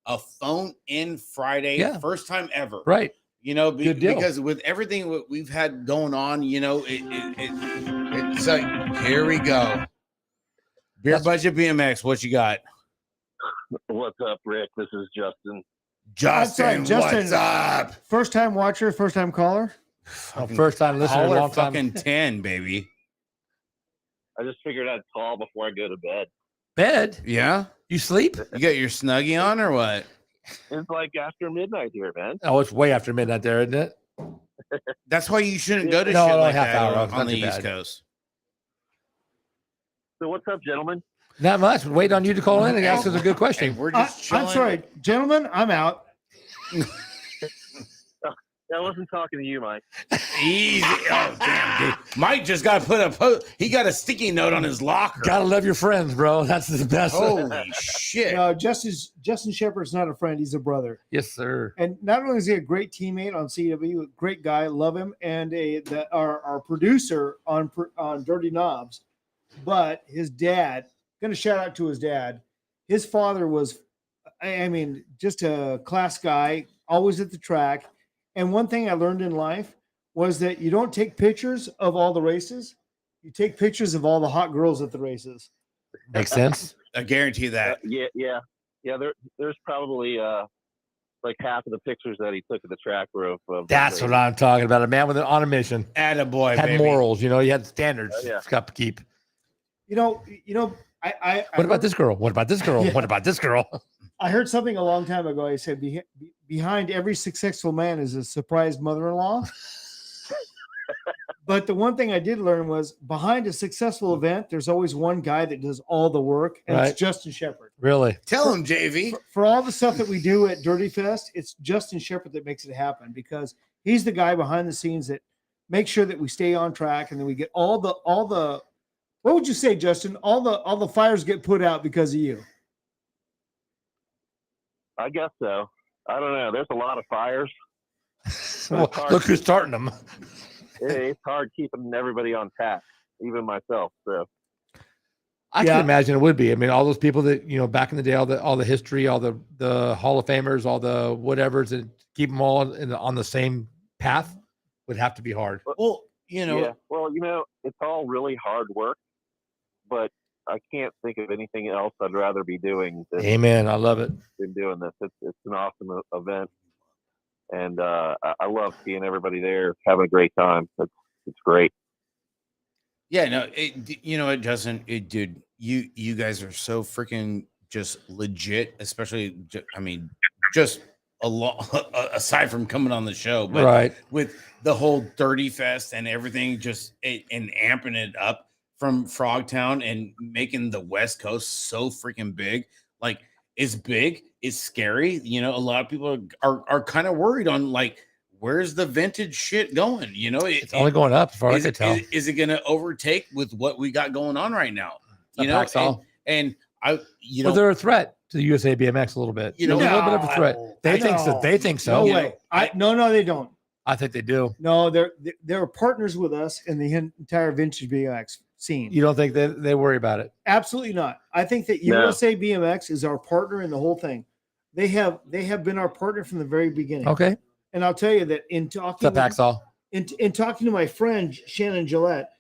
a phone in Friday, first time ever. Right. You know, because with everything we've had going on, you know, it's like, here we go. Beer Budget BMX, what you got? What's up, Rick? This is Justin. Justin, what's up? First time watcher, first time caller. First time listener, long time. Fucking 10, baby. I just figured I'd call before I go to bed. Bed? Yeah. You sleep? You got your Snuggie on or what? It's like after midnight here, man. Oh, it's way after midnight there, isn't it? That's why you shouldn't go to No, shit no, like half that hour. on, It's on not the too East bad. Coast. So what's up, gentlemen? Not much. Wait on you to call in and ask us a good Hey, question. we're just chilling. I'm sorry, gentlemen. I'm out. I wasn't talking to you, Mike. Easy. Oh, damn, dude. Mike just got to put he got a sticky note on his locker. Gotta love your friends, bro. That's the best. Holy shit. No, Justin Shepard's not a friend. He's a brother. Yes, sir. And not only is he a great teammate on CW, a great guy, love him, and our producer on Dirty Knobs, but his dad, going to shout out to his dad. His father was, I mean, just a class guy, always at the track. And one thing I learned in life was that you don't take pictures of all the races. You take pictures of all the hot girls at the races. Makes sense. I guarantee that. Yeah. There's probably like half of the pictures that he took at the track were of That's what I'm talking about. A man with on a mission. Attaboy, Had baby. morals, you know, he had standards. Oh, yeah. It's got to keep. You know, I What about this girl? What about this girl? Yeah. What about this girl? I heard something a long time ago. I said, behind every successful man is a surprise mother-in-law. But the one thing I did learn was behind a successful event, there's always one guy that does all the work, and Right. it's Justin Shepard. Really? Tell him, JV. For all the stuff that we do at Dirty Fest, it's Justin Shepard that makes it happen because he's the guy behind the scenes that makes sure that we stay on track and then we get all the what would you say, Justin? All the fires get put out because of you. I guess so. I don't know. There's a lot of fires. Well, look who's starting them. It's hard keeping everybody on task, even myself. So I Yeah. can imagine it would be. I mean, all those people that, you know, back in the day, all the history, all the Hall of Famers, all the whatevers, and keep them all on the same path would have to be hard. Well, you know, yeah. Well, it's all really hard work, but I can't think of anything else I'd rather be doing Amen. I love it. than doing this. It's an awesome event, and I love seeing everybody there having a great time. It's great. yeah, no, you know, it doesn't, dude, you guys are so freaking just legit, especially, I mean, just a lot aside from coming on the show, but Right. with the whole Dirty Fest and everything, just and amping it up from Frogtown and making the West Coast so freaking big. Like, it's big, it's scary. You know, a lot of people are kind of worried on like, where's the vintage shit going? You know, It's only going up as far as I is, can tell. is it going to overtake with what we got going on right now? You A know, Paxall. and I, you Well, know, they're a threat to the USA BMX a little bit. You know- a little bit of a threat. They think so. No. They think so. No You way. know, No, they don't. I think they do. No, they're partners with us in the entire vintage BMX scene. You don't think they worry about it? Absolutely not. I think that No. USA BMX is our partner in the whole thing. They have been our partner from the very beginning. Okay. And I'll tell you that in It's a talking Paxall. in talking to my friend Shannon Gillette,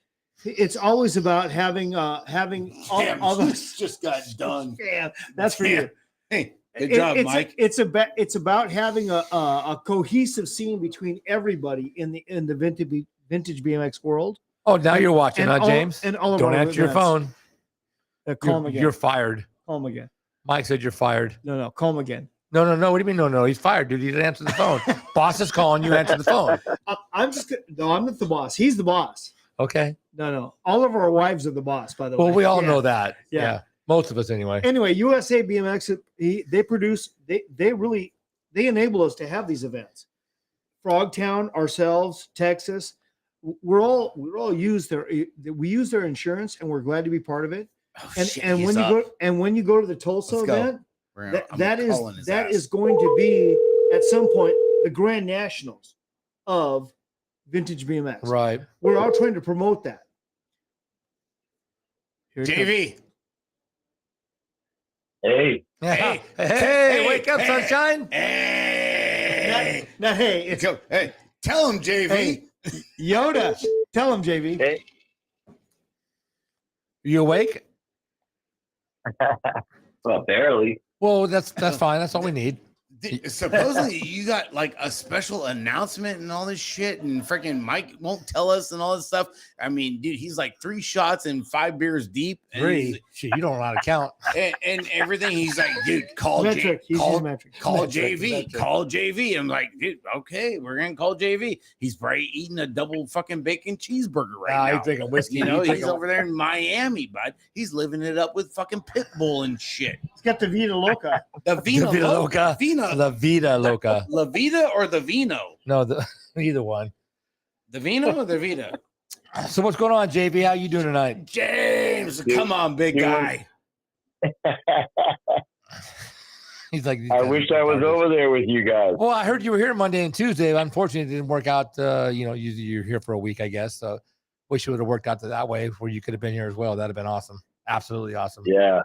it's always about having all those. just got done. Yeah, that's for Damn. you. Hey, good job, Mike. It's about having a cohesive scene between everybody in the vintage BMX world. Oh, now you're watching, And huh, all- James? and all of Don't our answer your events. phone. Call him again. You're fired. Call him again. Mike said you're fired. No, call him again. No. What do you mean? No. He's fired, dude. He didn't answer the phone. Boss is calling. You answer the phone. I'm not the boss. He's the boss. Okay. No. All of our wives are the boss, by the way. Well, we all Yeah. know that. Yeah. Yeah. Most of us, anyway. Anyway, USA BMX, they enable us to have these events. Frogtown, ourselves, Texas, we use their insurance, and we're glad to be part of it. Oh, And shit, and he's when up. you go to the Tulsa Let's go. event, I'm that calling his ass. is going to be at some point the Grand Nationals of vintage BMX. Right. We're all trying to promote that. Here it comes. JV. Hey, Hey, wake up, hey, sunshine. Hey, Now, hey, it's hey, tell him, JV. Hey. Yoda. Tell him, JV. hey. You awake? Well, barely. Well, that's fine. That's all we need. Supposedly you got like a special announcement and all this shit, and freaking Mike won't tell us and all this stuff. I mean, dude, he's like 3 shots and 5 beers deep. And 3. Shit, you don't know how to count. and everything. He's like, dude, call Metric. He's call, using metric. call Metric, JV, metric. call JV. I'm like, dude, okay, we're gonna call JV. He's probably eating a double fucking bacon cheeseburger right now. He's drinking whiskey. You know, He's he's drinking- over there in Miami, bud. He's living it up with fucking Pitbull and shit. He's got the Vita Loca. The Vino Vida Loca. Vino, La Vida Loca. La Vida or the Vino? No, either one. The Vino or the Vita? So what's going on, JB? How you doing tonight? James, come on, big guy. He's like, I wish I was over there with you guys. Well, I heard you were here Monday and Tuesday. Unfortunately, it didn't work out. Usually you're here for a week, I guess. So wish it would have worked out that way where you could have been here as well. That'd have been awesome. Absolutely awesome. Yeah.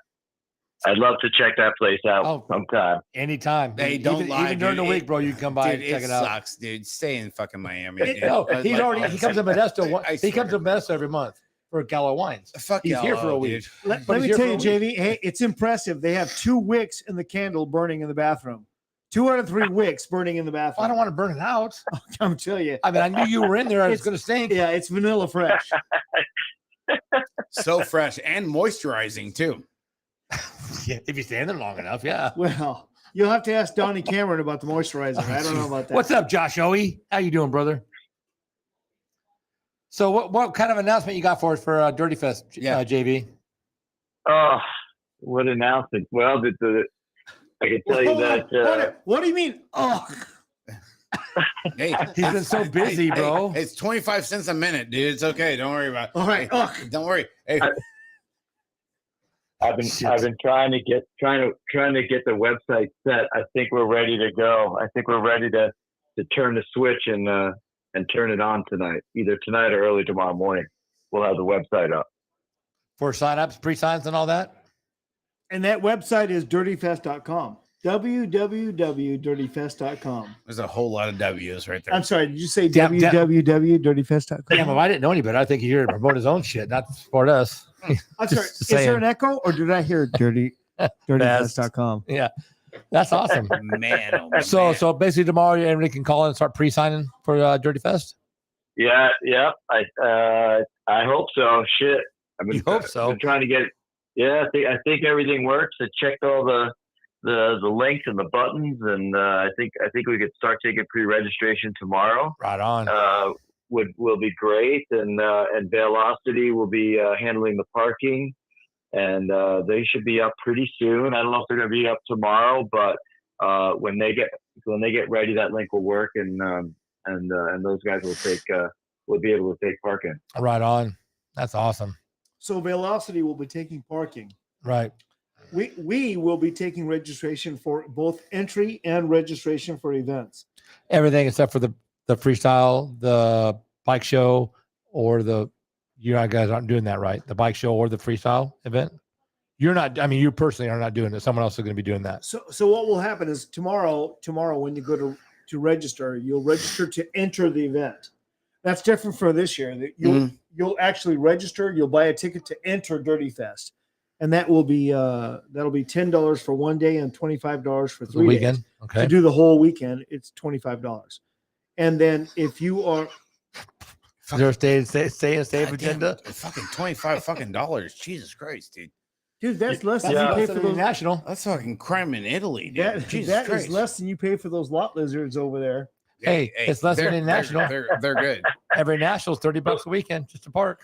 I'd love to check that place out Oh. sometime. Anytime. Hey, don't even, lie, even during dude. the week, bro, you can come by Dude, and check it it out. sucks, dude. Stay in fucking Miami. Dude. No, he's Like, already. He comes to Modesto. I He comes swear. to Modesto every month for Gallo Wines. Fuck He's here for a y'all, week. dude. Let But me he's tell here you, for a week. JV, hey, it's impressive. They have 2 wicks in the candle burning in the bathroom. 2 out of 3 wicks burning in the bathroom. I don't want to burn it out. I'm telling you. I mean, I knew you were in there. It's It's- going to stink. Yeah, it's vanilla fresh. So fresh and moisturizing too. Yeah, if you stand there long enough, yeah. Well, you'll have to ask Donnie Cameron about the moisturizer. I don't know about that. What's up, Josh Owie? How you doing, brother? So, what kind of announcement you got for us for Dirty Fest, Yeah. JV? Oh, what announcement. Well, I can tell you Hold on, that. hold on. What do you mean? Oh, Hey, He's been so busy, bro. It's 25 cents a minute, dude. It's okay. Don't worry about it. all right. Oh, Don't worry. Hey, I've been trying to get the website set. I think we're ready to go. I think we're ready to turn the switch and turn it on tonight. Either tonight or early tomorrow morning. We'll have the website up. For signups, pre-signs, and all that. and that website is dirtyfest.com. www.dirtyfest.com. there's a whole lot of W's right there. I'm sorry, did you say Damn, damn. www.dirtyfest.com? Damn, well, I didn't know any better. I think you're here to promote his own shit, not support us. I'm sorry, Just is there saying. an echo or did I hear dirtyfest.com? Yeah, that's awesome. Man, oh man. So basically tomorrow, everybody can call in and start pre-signing for Dirty Fest. Yeah. I hope so. Shit. You hope so. I've been trying to get it. Yeah, I think everything works. I checked all the links and the buttons, and I think we could start taking pre-registration tomorrow. Right on. Will be great, and Velocity will be handling the parking, and they should be up pretty soon. I don't know if they're going to be up tomorrow, but when they get ready, that link will work, and those guys will be able to take parking. Right on. That's awesome. So Velocity will be taking parking. Right. We will be taking registration for both entry and registration for events. Everything except for the freestyle, the bike show, or you guys aren't doing that, right? The bike show or the freestyle event. You're not. I mean, you personally are not doing it. Someone else is going to be doing that. So what will happen is tomorrow when you go to register, you'll register to enter the event. That's different for this year. That you'll actually register. You'll buy a ticket to enter Dirty Fest, and that'll be $10 for one day and $25 for The 3 weekend. days. Okay. To do the whole weekend, it's $25. And then if you are Is there a stay and save God agenda? damn, fucking $25 fucking dollars. Jesus Christ, dude. dude, that's less than Yeah. you pay for those. National. That's fucking crime in Italy, dude. That Jesus Christ. is less than you pay for those lot lizards over there. Hey, it's less than they're- international. They're good. Every national's $30 a weekend just to park.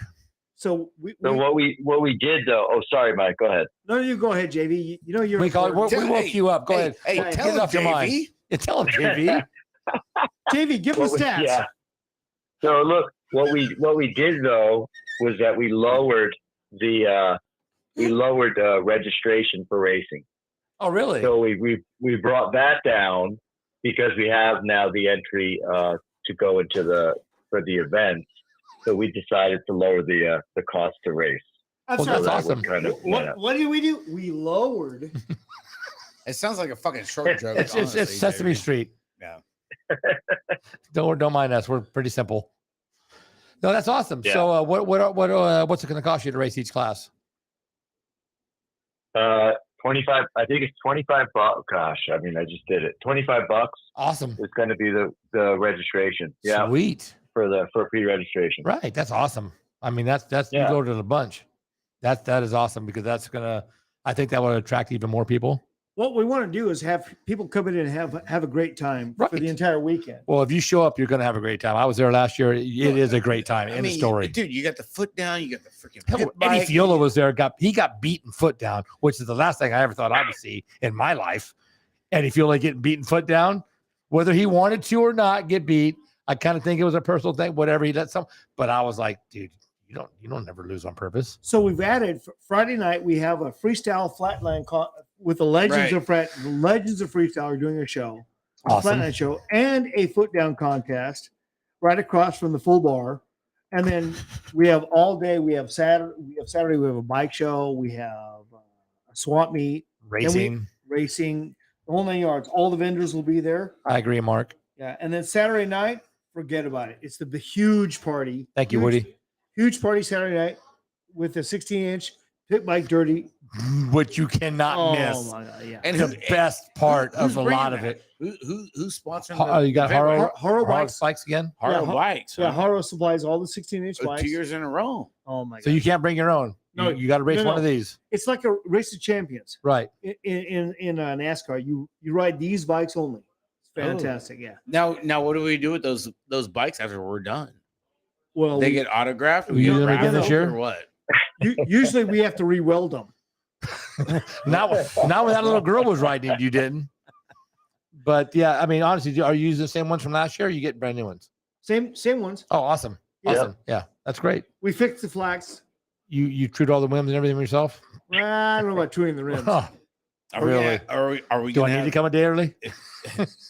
So So what we did though. Oh, sorry, Mike. Go ahead. no, you go ahead, JV. You know you're We important. woke you up. Go ahead. Hey, Get tell it him, off your mind. JV. You tell him, JV. JV, give them What we- stats. yeah. So look, what we did though was that we lowered registration for racing. Oh, really? So we brought that down because we have now the entry to go into for the events. So we decided to lower the cost to race. I'm Well, sorry. that's that awesome. would kind of, What did we do? We lowered. It sounds like a fucking short joke. It's honestly, Sesame JV. Street. Yeah. Don't mind us. We're pretty simple. No, that's awesome. Yeah. So what's it going to cost you to race each class? 25. I think it's $25. Gosh, I mean, I just did it. $25 Awesome. is going to be the registration. Yeah, Sweet. for pre-registration. Right. That's awesome. I mean, that's you Yeah. loaded a bunch. That is awesome because that's gonna. I think that would attract even more people. What we want to do is have people come in and have a great time for the Right. entire weekend. Well, if you show up, you're gonna have a great time. I was there last year. It is a great time. I End of mean, story. dude, you got the foot down, you got the freaking Hell, pit Eddie bike. Fiola was there. He got beaten foot down, which is the last thing I ever thought I would see in my life. Eddie Fiola getting beaten foot down, whether he wanted to or not, get beat. I kind of think it was a personal thing. Whatever, he let some. But I was like, dude, you don't never lose on purpose. So we've added Friday night. We have a freestyle flatline with the Legends of Freestyle are doing a show, Awesome. flatline show, and a foot down contest right across from the full bar. And then we have all day. We have Saturday. We have a bike show. We have a swap meet, Racing. racing, the whole 9 yards. All the vendors will be there. I agree, Mark. Yeah, and then Saturday night, forget about it. It's the huge party. Thank you, Huge- Woody. Huge party Saturday night with a 16-inch pit bike dirty. Which you cannot miss. My God, yeah. And The best part who's of a bringing lot of that? it. Who's sponsoring? You got event? Haro Bikes. Bikes again. Haro Yeah, Bikes. Yeah, huh? Haro supplies all the 16-inch bikes. 2 years in a row. Oh my God! So you can't bring your own. No, you got to race no, one no. of these. It's like a race of champions Right. in NASCAR. You ride these bikes only. It's Oh. fantastic. Yeah. Now, what do we do with those bikes after we're done? Well, They get autographed. We do them again raffled this year? or what? usually we have to re-weld them. Not when that little girl was riding, you didn't. But yeah, I mean, honestly, are you using the same ones from last year? Or you get brand new ones? Same ones. Oh, awesome. Yeah. Awesome. Yeah, that's great. We fixed the flax. You trued all the rims and everything yourself? I don't know about tuning the rims. Oh, really? Are we Do I gonna need have, to come a day early?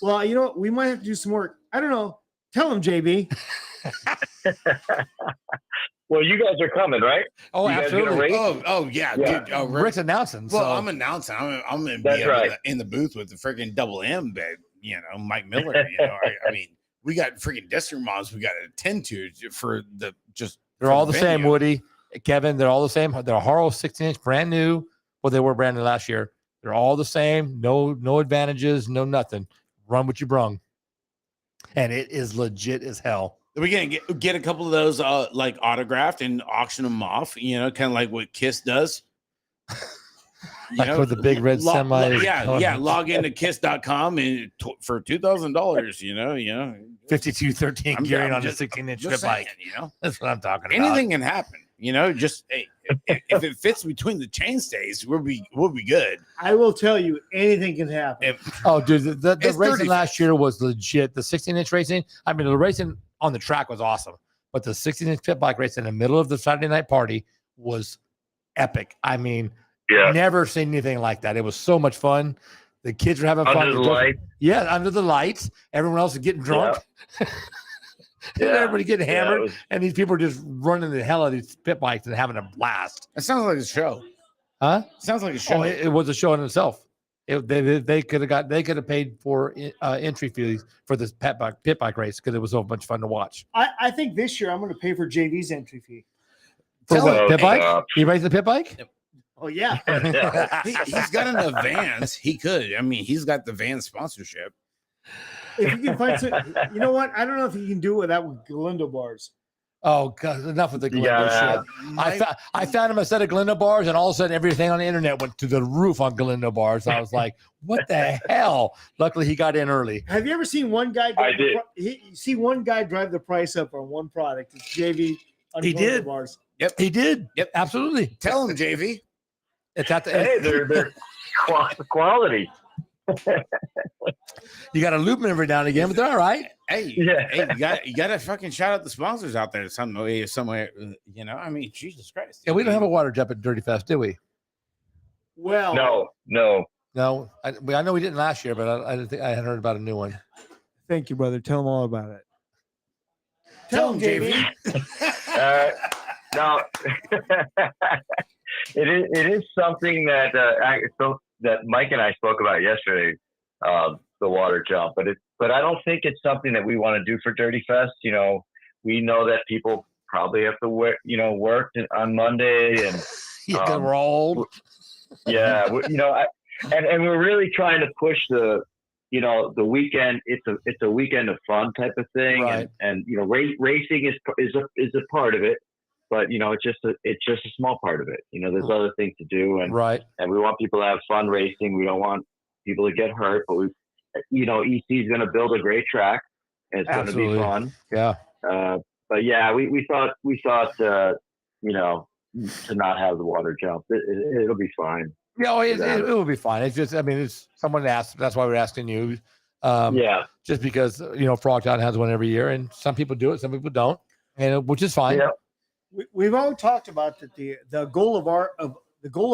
Well, you know what? We might have to do some work. I don't know. Tell them, JB. Well, you guys are coming, right? Oh, You guys gonna absolutely. race? Oh yeah, Yeah. dude. Oh, Rick's announcing. well, so. I'm announcing. I'm gonna be That's up right. in the booth with the freaking double M, babe. You know, Mike Miller. You know, I mean, we got freaking district moms we got to attend to for the just. They're for all the same, venue. Woody, Kevin. They're all the same. They're Haro 16-inch, brand new. Well, they were brand new last year. They're all the same. No advantages. No nothing. Run what you brung, and it is legit as hell. We're gonna get a couple of those like autographed and auction them off. You know, kind of like what Kiss does. You Like with the big red semi is Yeah, going- yeah. Log into kiss.com and for $2,000. You know. 5213 I'm- gearing I'm on just- the 16-inch Just trip bike. saying, you know, That's what I'm talking about. anything can happen. You know, just hey, if it fits between the chainstays, we'll be good. I will tell you, anything can happen. If, Oh, dude, the It's racing 30 last year was legit. The 16-inch racing, I mean, the racing on the track was awesome, but the 16-inch pit bike race in the middle of the Saturday night party was epic. I mean, Yeah. never seen anything like that. It was so much fun. The kids were having fun. Under the light. Yeah, under the lights. Everyone else is getting drunk. Yeah. Everybody getting Yeah, hammered, it was- and these people are just running the hell out of these pit bikes and having a blast. it sounds like a show. Huh? Sounds like a show. Oh, it was a show in itself. They could have paid for entry fees for this pit bike race because it was so much fun to watch. I think this year I'm going to pay for JV's entry fee. For Tell what? him. Pit bike? Stop. You race the pit bike? Oh yeah. He's got enough vans. He could. I mean, he's got the van sponsorship. If you can find some, you know what? I don't know if you can do it that with Galindo bars. Oh God! Enough with the Glendo Yeah. shit. I found him a set of Glendo bars, and all of a sudden, everything on the internet went to the roof on Glendo bars. I was like, "What the hell?" Luckily, he got in early. Have you ever seen one guy? I Drive did. You see one guy drive the price up on one product. It's JV. on He Galindo did. bars. He did. Yep. Absolutely. Tell him, JV. It's at the. Hey, they're quality. You got to loop them every now and again, but they're all right. Hey, Yeah. hey, you got to fucking shout out the sponsors out there some way, somewhere. You know, I mean, Jesus Christ. Yeah, we don't have a water jump at Dirty Fest, do we? Well, No. No, I know we didn't last year, but I didn't think I had heard about a new one. thank you, brother. Tell them all about it. Tell him, JV. Now, it is something that that Mike and I spoke about yesterday, the water jump. But I don't think it's something that we want to do for Dirty Fest. You know, we know that people probably have to work on Monday, and Yeah, 'cause we're all old. Yeah, and we're really trying to push the weekend. It's a weekend of fun type of thing, Right. and racing is a part of it, but it's just a small part of it. There's other things to do, and Right. and we want people to have fun racing. We don't want people to get hurt, but EC is going to build a great track, and it's going to be Absolutely. fun. Yeah. But yeah, we thought to not have the water jump. It'll be fine. Yeah, it will be fine. It's just, I mean, it's someone asked. That's why we're asking you. Yeah. Just because Frogtown has one every year, and some people do it, some people don't, and which is fine. Yeah. We've all talked about that. The goal of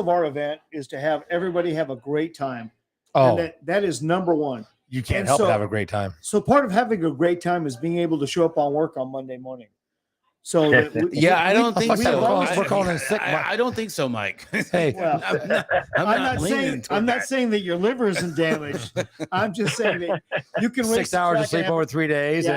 our event is to have everybody have a great time. Oh, And that is number one. you can't and help so- but have a great time. So part of having a great time is being able to show up on work on Monday morning. So that I don't think We're so. calling in sick, Mike. I don't think so, Mike. Hey, Well, I'm not saying that your liver isn't damaged. I'm just saying that you can 6 hours of sleep over 3 days, Yeah.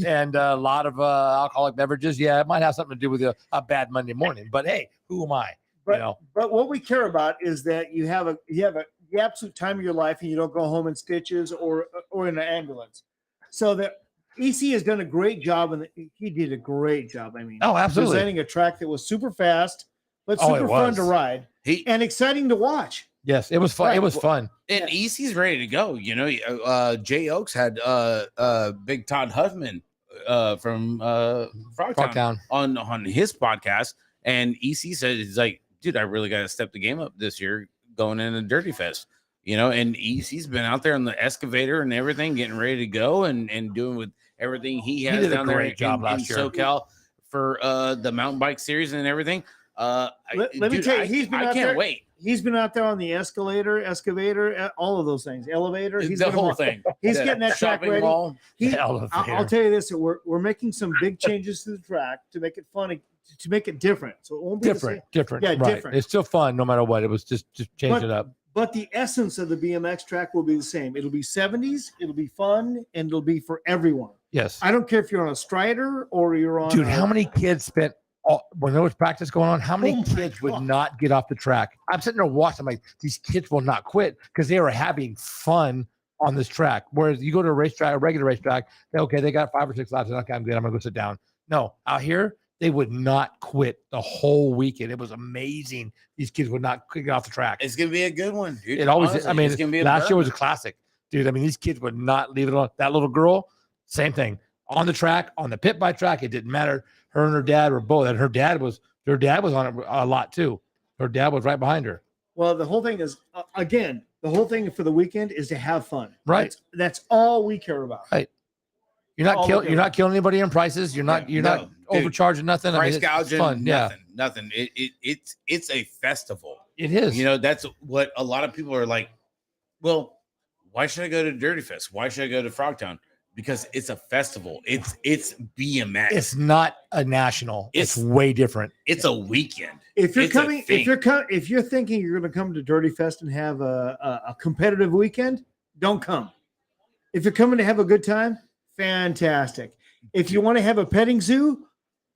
and a lot of alcoholic beverages. Yeah, it might have something to do with a bad Monday morning. But hey, who am I? But what we care about is that you have the absolute time of your life, and you don't go home in stitches or in an ambulance. So that EC has done a great job, and he did a great job. I mean, Oh, absolutely. presenting a track that was super fast, but Oh, it super fun was. to ride and exciting to watch. Yes, it was fun. Right. It was fun. And EC's ready to go. Jay Oaks had Big Todd Huffman from Frogtown Frogtown. on his podcast, and EC said he's like, dude, I really got to step the game up this year going into Dirty Fest. And EC's been out there on the excavator and everything, getting ready to go and doing with everything he has did a down there great job in last year. SoCal for the mountain bike series and everything. Let me tell you, I can't wait. He's been out there on the excavator, all of those things, elevator. He's The been whole around. thing. He's The getting that track shopping ready. mall. I'll tell you this: that we're making some big changes to the track to make it fun, to make it different. So it won't be the same. different. Yeah, right. different. It's still fun no matter what. It was just change But- it up. But the essence of the BMX track will be the same. It'll be 70s. It'll be fun, and it'll be for everyone. Yes. I don't care if you're on a Strider or you're on. Dude, how many kids spent when there was practice going on? How many Oh my kids would God. not get off the track? I'm sitting there watching. I'm like, these kids will not quit because they were having fun on this track. Whereas you go to a racetrack, a regular racetrack, they got 5 or 6 laps. Okay, I'm good. I'm gonna go sit down. No, out here they would not quit the whole weekend. It was amazing. These kids would not get off the track. It's gonna be a good one, dude. It always. Honestly, I mean, it's gonna be a last year was a burner. classic, dude. I mean, these kids would not leave it alone. That little girl, same thing on the track, on the pit by track. It didn't matter. Her and her dad were both, and her dad was on it a lot too. Her dad was right behind her. Well, the whole thing is again, the whole thing for the weekend is to have fun. Right. That's all we care about. Right. You're not killing. You're not killing anybody in prices. You're not. You're not dude. overcharging nothing. Price it's gouging, fun. nothing. It's a festival. Yeah, it is. That's what a lot of people are like. Well, why should I go to Dirty Fest? Why should I go to Frogtown? Because it's a festival. It's BMX. It's not a national. It's It's- way different. It's a weekend. If you're It's a coming, thing. if you're thinking you're going to come to Dirty Fest and have a competitive weekend, don't come. If you're coming to have a good time, fantastic. If you want to have a petting zoo,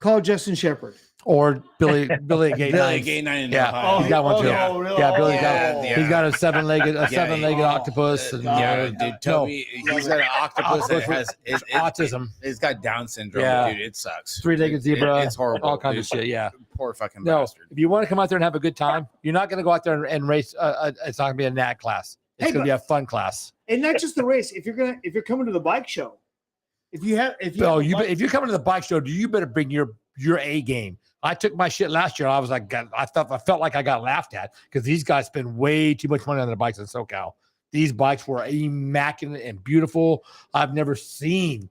call Justin Shepard. Or Billy at Gate Billy 9. Gay 9 in Yeah. Ohio. He's got one too. Oh, really? Yeah, Billy's Oh, got. yeah. He's got a seven-legged Oh, octopus. And, Yeah, dude, Toby, he's got an octopus that Octopus has autism. It's got Down syndrome, Yeah. dude. It sucks. Three-legged zebra. It's horrible. All kinds dude. of shit. Yeah. Poor fucking No, bastard. if you want to come out there and have a good time, you're not going to go out there and race. It's not going to be a nag class. It's Hey, going to be a fun class. And not just the race. If you're coming to the bike show, if you're coming to the bike show, you better bring your A game. I took my shit last year. I was like, I felt like I got laughed at because these guys spend way too much money on their bikes in SoCal. These bikes were immaculate and beautiful. I've never seen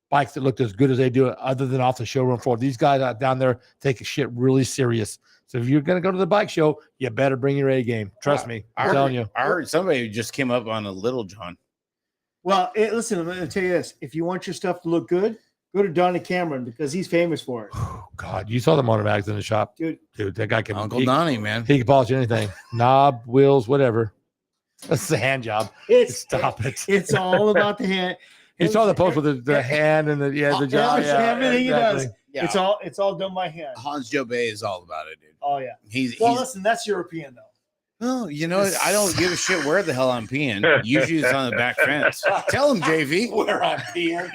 bikes that looked as good as they do, other than off the showroom floor. These guys out down there take a shit really serious. So if you're going to go to the bike show, you better bring your A game. Trust me. I'm telling you. I heard somebody just came up on a Little John. well, listen, I'm going to tell you this: if you want your stuff to look good, go to Donnie Cameron because he's famous for it, God, you saw the motor bags in the shop. dude. Dude, that guy can Uncle Donnie, man. He can polish anything. Knob, wheels, whatever. That's the hand job. Stop it. It's all about the hand. You saw the post with the hand and the jaw. Everything he does. Yeah. It's all done by hand. Hans Jobé is all about it, dude. Oh yeah. He's Well, listen, that's European though. Oh, you know, I don't give a shit where the hell I'm peeing. Usually it's on the back fence. Tell him, JV. Where I'm peeing.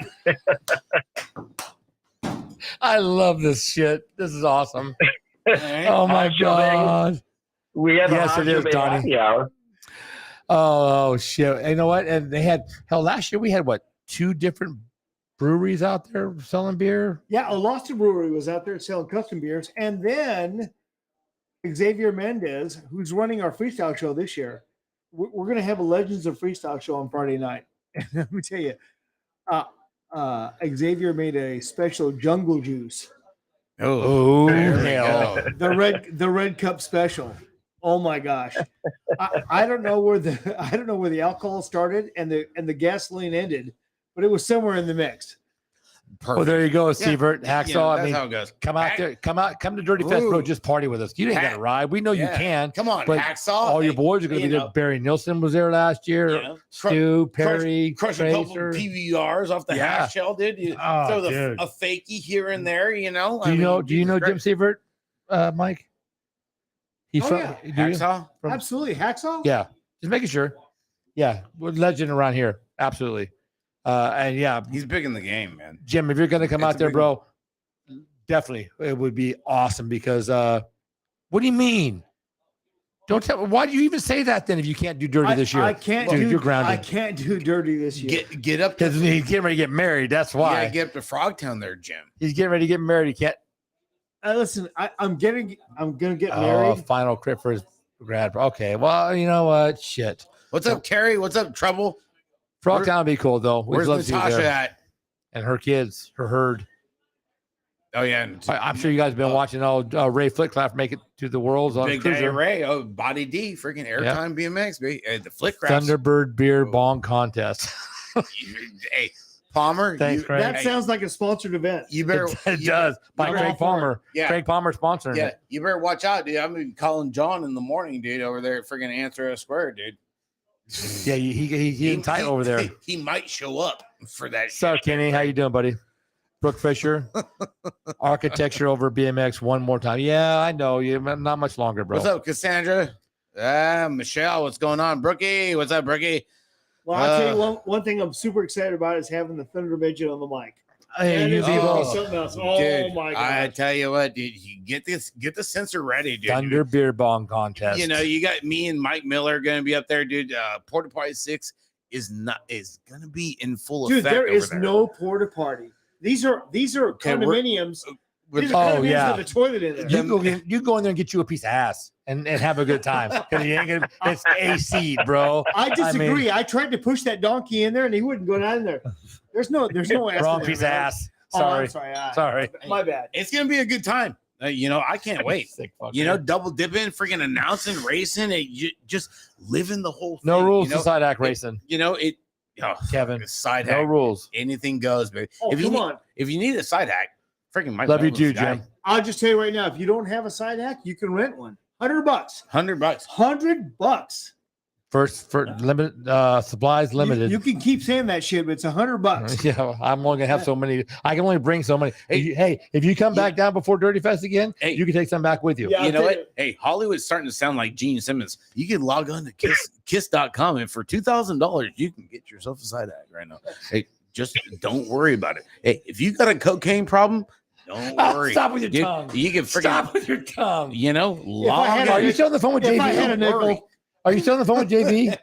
I love this shit. This is awesome. Oh my Hot Show Bay. god. We have Yes, a Hot it Show is, Bay Donnie. happy hour. Oh shit. And you know what? And they had last year we had what, 2 different breweries out there selling beer? Yeah, a Lost Brewery was out there selling custom beers, and then Xavier Mendez, who's running our freestyle show this year, we're going to have a Legends of Freestyle show on Friday night. And let me tell you, Xavier made a special jungle juice, Oh there we hell. go. the red cup special. Oh my gosh, I don't know where the alcohol started and the gasoline ended, but it was somewhere in the mix. Perfect. Well, there you go, Yeah. Sievert, Hacksaw. You know, I that's mean, how it goes. come out there, come to Dirty Fest, bro. Ooh. Just party with us. You ain't got to Hack- ride. We know you Yeah. can. Come on, But Hacksaw. All your boys are going to you be know, there. Barry Nilsson was there last year. you know, Stu, Perry, crush a couple Tracer. PVRs off the Yeah. half shell, dude. You Oh, throw dude. a fakie here and there, you know. Do you know Jesus Jim Sievert, Mike? He's Oh, from yeah. do you? Hacksaw? From- Absolutely, Hacksaw. Yeah, just making sure. Yeah, we're legend around here. Absolutely. And yeah, He's big in the game, man. Jim, if you're going to come It's out a there, big bro, definitely it would be awesome because what do you mean? Don't tell. Why do you even say that then if you can't do dirty this year? I can't Dude, do. you're grounded. I can't do dirty this year. Get up to Because he's getting ready to get married. That's you why gotta get up to Frogtown there, Jim. he's getting ready to get married. He can't. Listen, I'm gonna get Oh, married. final crit for his grad. Okay, well, you know what? Shit. What's up, Carrie? What's up, Trouble? Frogtown would be cool though. We'd Where's love to see you Natasha there. at? And her kids, her herd. Oh yeah, and I'm sure you guys have been watching all Ray Flickclaff make it to the Worlds on Big Daddy Cruiser. Ray. Oh, Body D, freaking airtime BMX, baby. The flick crafts. Thunderbird beer Oh. bong contest. Hey, Palmer. Thanks, Craig. That sounds like a sponsored event. You better. It you does. By better- Craig Palmer. Yeah. Craig Palmer sponsoring Yeah, it. you better watch out, dude. I'm gonna be calling John in the morning, dude, over there at freaking Answer a Square, dude. Yeah, he in tight over there. He might show up for that. So shit. Kenny, how you doing, buddy? Brooke Fisher, architecture over BMX one more time. Yeah, I know you. Not much longer, bro. What's up, Cassandra? Michelle, what's going on? Brookie, what's up, Brookie? Well, I'll tell you one thing I'm super excited about is having the Thunder Midget on the mic. Hey, That you is gonna be people, something else. Oh Dude, my I god! tell you what, dude, you get the sensor ready, dude. Thunder beer bong contest. You know, you got me and Mike Miller going to be up there, dude. Porta Potty 6 is going to be in full Dude, effect. there over is there. no porta party. These are Okay, we're- condominiums. With- These are Oh, condominiums yeah. with a toilet in there. you go in there and get you a piece of ass and have a good time. 'Cause you ain't gonna, it's AC, bro. I disagree. mean- I tried to push that donkey in there and he wouldn't go down in there. There's no ass. Wrong in there, piece of man. ass. Oh, I'm Sorry. sorry. Sorry. My bad. It's going to be a good time. You know, I can't wait. Sick fucker. You know, double dipping, freaking announcing, racing, just living the whole thing. no rules You know, to side act racing, you know it. Oh, Kevin. side No hack. rules. Anything goes, baby. Oh, if you come need, on. if you need a side hack, freaking Mike. Love you Mullins too, guy. Jim. I'll just tell you right now, if you don't have a side hack, you can rent one. $100. $100. $100. First for limited supplies limited. You can keep saying that shit, but it's $100. Yeah, I'm only gonna have so many. I can only bring so many. Hey, if you come back down before Dirty Fest again, Hey. you can take some back with you. Yeah. You know I'll tell what? Hey, Hollywood's starting to sound like Gene Simmons. You can log on to kiss.com and for $2,000, you can get yourself a side hack right now. Hey, just don't worry about it. Hey, if you got a cocaine problem, don't worry. Stop with your Dude, tongue. you can freaking, Stop with your tongue. you know, log had Are a- you still on the phone with If I had a JV? nickel, worry. Are you still on the phone with JV?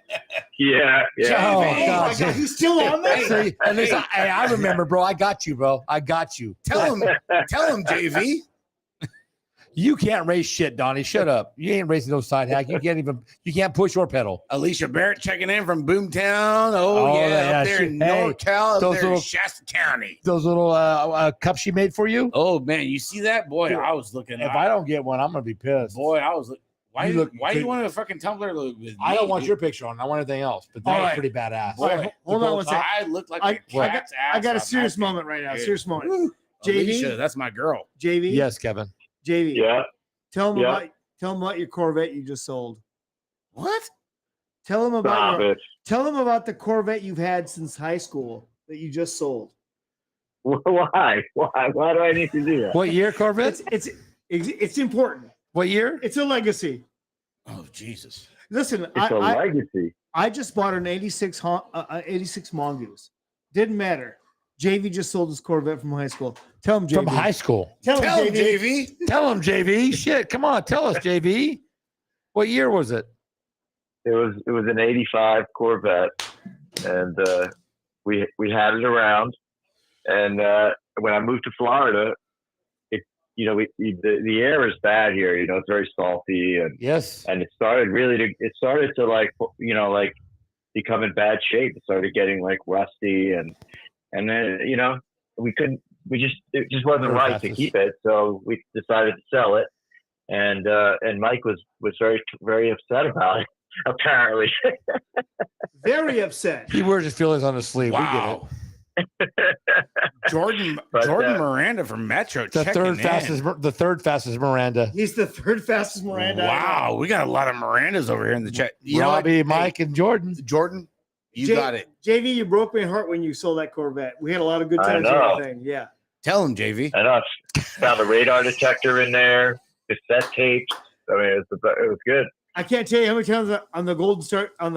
Yeah. Oh, Hey, God. my God, he's still on there. See, and listen, hey, I remember, bro. I got you, bro. I got you. tell him, JV. You can't race shit, Donnie. Shut up. You ain't racing no side hack. You can't push or pedal. Alicia Barrett checking in from Boomtown. Oh, Oh, yeah, yeah, up there in hey, NorCal, up those there in little- Shasta County. Those little cups she made for you. Oh man, you see that? Boy, Dude, I was looking. If I don't get one, I'm gonna be pissed. boy, I was. Why? You look Why you good. want a fucking tumbler with me? I don't want dude? your picture on. I want everything else. But All that's right. pretty badass. Boy, All right, hold on one second. I look like I- a cat's ass. I got a on serious that moment right now. Dude. Serious moment. thing. Alicia, JV, that's my girl. JV, Yes, Kevin. JV. Yeah. Tell him Yeah. about your Corvette you just sold. What? Tell him Stop it. tell him about the Corvette you've had since high school that you just sold. Why? Why? Why do I need to do that? What year, Corvette? It's important. What year? It's a legacy. Oh Jesus! Listen, It's a legacy. I just bought an 86 Mongoose. Didn't matter. JV just sold his Corvette from high school. Tell him, JV. From high school. Tell him, JV. JV. Tell him, JV. Shit, come on, tell us, JV. What year was it? It was an '85 Corvette, and we had it around. And when I moved to Florida, the air is bad here. You know, it's very salty, and Yes. it started to like become in bad shape. It started getting like rusty, and then it just wasn't right to keep it, so we decided to sell it. And Mike was very, very upset about it. Apparently, Very upset. He wears his feelings on his sleeve. Wow. Jordan But, Miranda from Metro. We get it. The third fastest Miranda. He's the third fastest Miranda. I know. Wow, we got a lot of Mirandas over here in the chat. You know what? Robbie, Hey, Mike, and Jordan. Jordan, you J- got it. JV, you broke my heart when you sold that Corvette. We had a lot of good I times know. on that thing. Yeah. Tell him, JV. and I found a radar detector in there, cassette tapes. I mean, it was good. I can't tell you how many times on the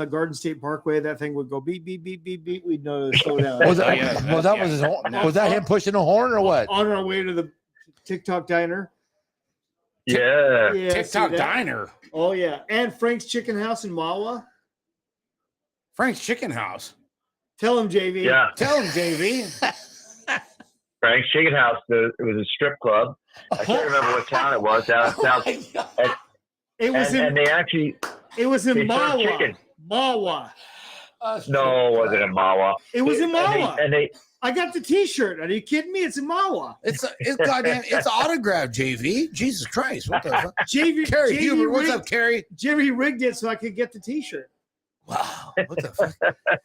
Garden State Parkway that thing would go beep beep beep beep beep. We'd know to slow down. Was that, yeah. was his horn? Was that him pushing a horn or what? On our way to the TikTok diner. Yeah. Yeah, TikTok see that? Diner. Oh yeah, and Frank's Chicken House in Mawa. Frank's Chicken House. Tell him, JV. Yeah. Tell him, JV. Frank's Chicken House. It was a strip club. I can't remember what town it was. Down south. It was And they actually in they served Mawa. chicken. Mawa. No, it wasn't in Mawa. It was in Mawa. And they I got the T-shirt. Are you kidding me? It's in Mawa. It's goddamn. It's autographed, JV. Jesus Christ! What the fuck? JV, Carrie JV Huber, what's rigged- up, Carrie? Jerry rigged it so I could get the T-shirt. Wow. What the fuck?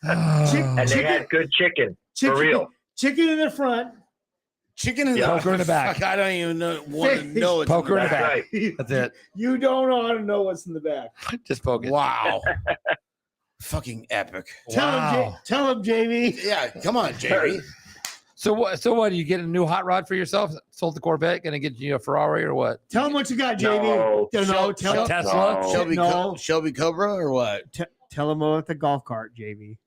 and they Chicken- had good chicken. Chicken, real. Chicken in the front. Chicken in the Poker in the back. Fuck, I don't even want to know it's Poker in in the the back. back. Right. That's it. You don't want to know what's in the back. Just poke it. Wow. Fucking epic. Wow. Tell him, JV. Yeah, come on, JV. So what? So what? You get a new hot rod for yourself? Sold the Corvette, gonna get you a Ferrari or what? Tell him what you got, JV. No. Tell Tesla. No. Shelby Cobra or what? tell him about the golf cart, JV.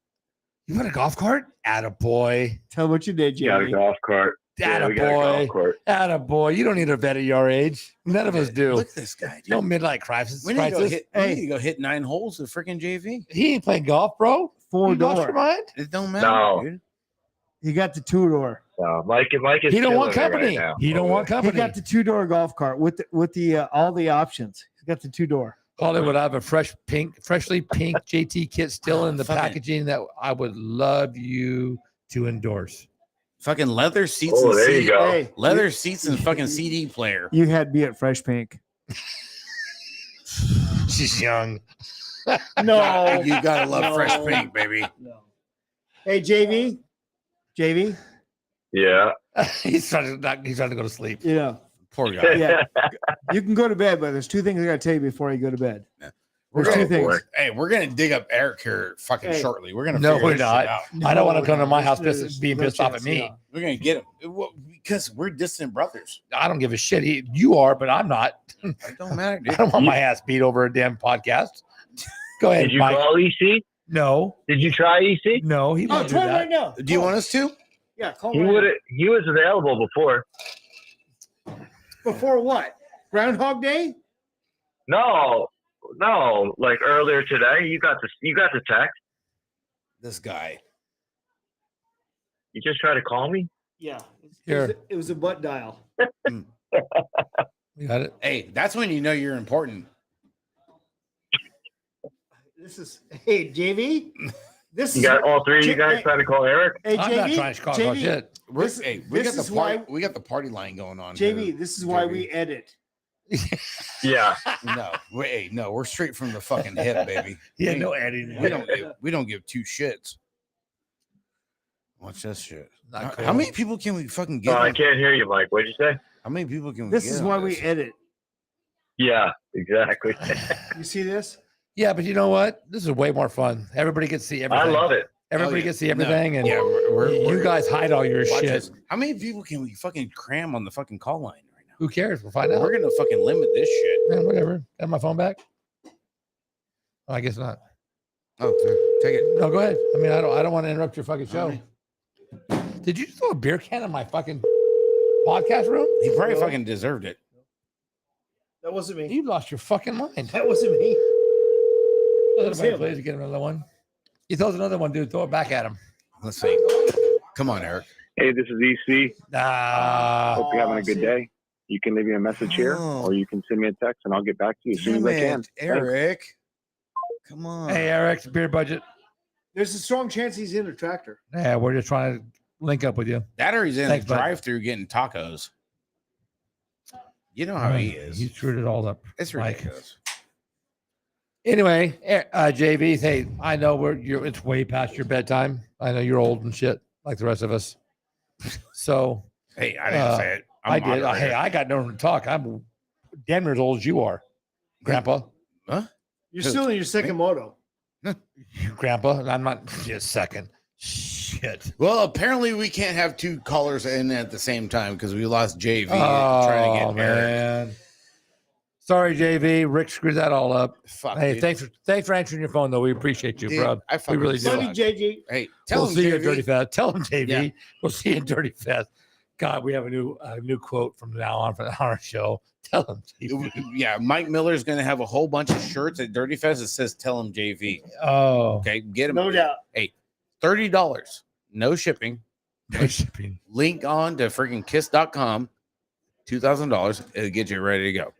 You got a golf cart? Attaboy. Tell him what you did, Got a JV. golf cart. Yeah, we got a Attaboy. golf cart. Attaboy. You don't need a vet at your age. None of us do. Look at this guy. Dude. No midlife crisis. We need to go hit. Hey. We need to go hit 9 holes with freaking JV. He ain't playing golf, bro. Four You lost your door. mind? It don't matter. No. Dude. He got the 2-door. No, Mike is He don't want killing it company. right now. He don't want He company. got the 2-door golf cart with the all the options. He got the 2-door. Hollywood, I have a freshly pink JT kit still in the Fucking- packaging that I would love you to endorse. Fucking leather seats. Oh, and there you CD. go. Hey, Leather seats and fucking CD player. you had me at Fresh Pink. She's young. No, You gotta love No. fresh pink, baby. no. Hey, JV. Yeah. he's trying to go to sleep. Yeah, Poor guy. yeah. You can go to bed, but there's 2 things I got to tell you before you go to bed. We're There's 2 gonna, things. boy. hey, we're gonna dig up Eric here fucking Hey. shortly. We're gonna No, figure we're this shit not. out. I don't want to come to my house There's being no pissed off at chance, me. yeah. We're gonna get him because we're distant brothers. I don't give a shit. You are, but I'm not. It don't matter, I dude. don't want my ass beat over a damn podcast. Go ahead, Did you Mike. call EC? No, Did you try EC? no, he Oh, won't do tell him that. right now. Do you want us to? Yeah, call He him right would. now. He was available before. Before what? Groundhog Day? No, like earlier today. You got the text. This guy. You just tried to call me. Yeah. Here. It was a butt dial. You got it. Hey, that's when you know you're important. This is hey JV. This You is got all three of you J- guys hey. trying to call Eric. hey I'm JV. not trying to call JV, shit. We This- got this the is party. why- We got the party line going on. JV, here, this is why JV. we edit. Yeah. No, we're straight from the fucking hip, baby. Yeah, We- no editing. We don't give 2 shits. Watch that shit. Not How, cool. how many people can we fucking No, get? I on- can't hear you, Mike. What'd you say? How many people can we This get is on why we this? edit. Yeah, exactly. You see this? Yeah, but you know what? This is way more fun. Everybody gets to see I everything. love it. Everybody Oh, yeah. gets to see No. everything, and Yeah, you guys hide all your watch shit. this. How many people can we fucking cram on the fucking call line right now? Who cares? We'll find out. We're gonna fucking limit this shit. Man, whatever. Got my phone back. I guess not. Oh, take it. No, go ahead. I mean, I don't want to interrupt your fucking show. Did you throw a beer can in my fucking podcast room? He probably fucking deserved it. That wasn't me. You lost your fucking mind. That wasn't me. Please get him another one. He throws another one, dude. Throw it back at him. Let's see. Come on, Eric. Hey, this is EC. Ah, Hope you're having a good day. You can leave me a message here, or you can send me a text, and I'll get back to you as soon as I can. Eric. Come on. hey, Eric's beer budget. There's a strong chance he's in a tractor. Yeah, we're just trying to link up with you. That or he's in Thanks, the bud. drive-through getting tacos. You know how he is. He screwed it all up. It's Mike. ridiculous. Anyway, JV, hey, I know it's way past your bedtime. I know you're old and shit like the rest of us. So Hey, I didn't say it. I did. Hey, I got no room to talk. I'm damn near as old as you are, Grandpa. Huh? You're still in your second moto. Grandpa, I'm not just second. Shit. Well, apparently we can't have two callers in at the same time because we lost JV Oh, trying to get Eric. man. Sorry, JV. Rick screwed that all up. Fuck, Hey, dude. thanks for answering your phone, though. We appreciate you, Dude, bro. I fucking really do. suck. Love you, JG. Hey, tell We'll him, see you at JV. Dirty Fest. Tell him, JV. Yeah. We'll see you at Dirty Fest. God, we have a new quote from now on for our show. Tell him, JV. Yeah, Mike Miller's going to have a whole bunch of shirts at Dirty Fest that says "Tell him JV." Oh, Okay, get him. No doubt. $30, no shipping. no shipping. Link on to freaking kiss.com. $2,000. It'll get you ready to go.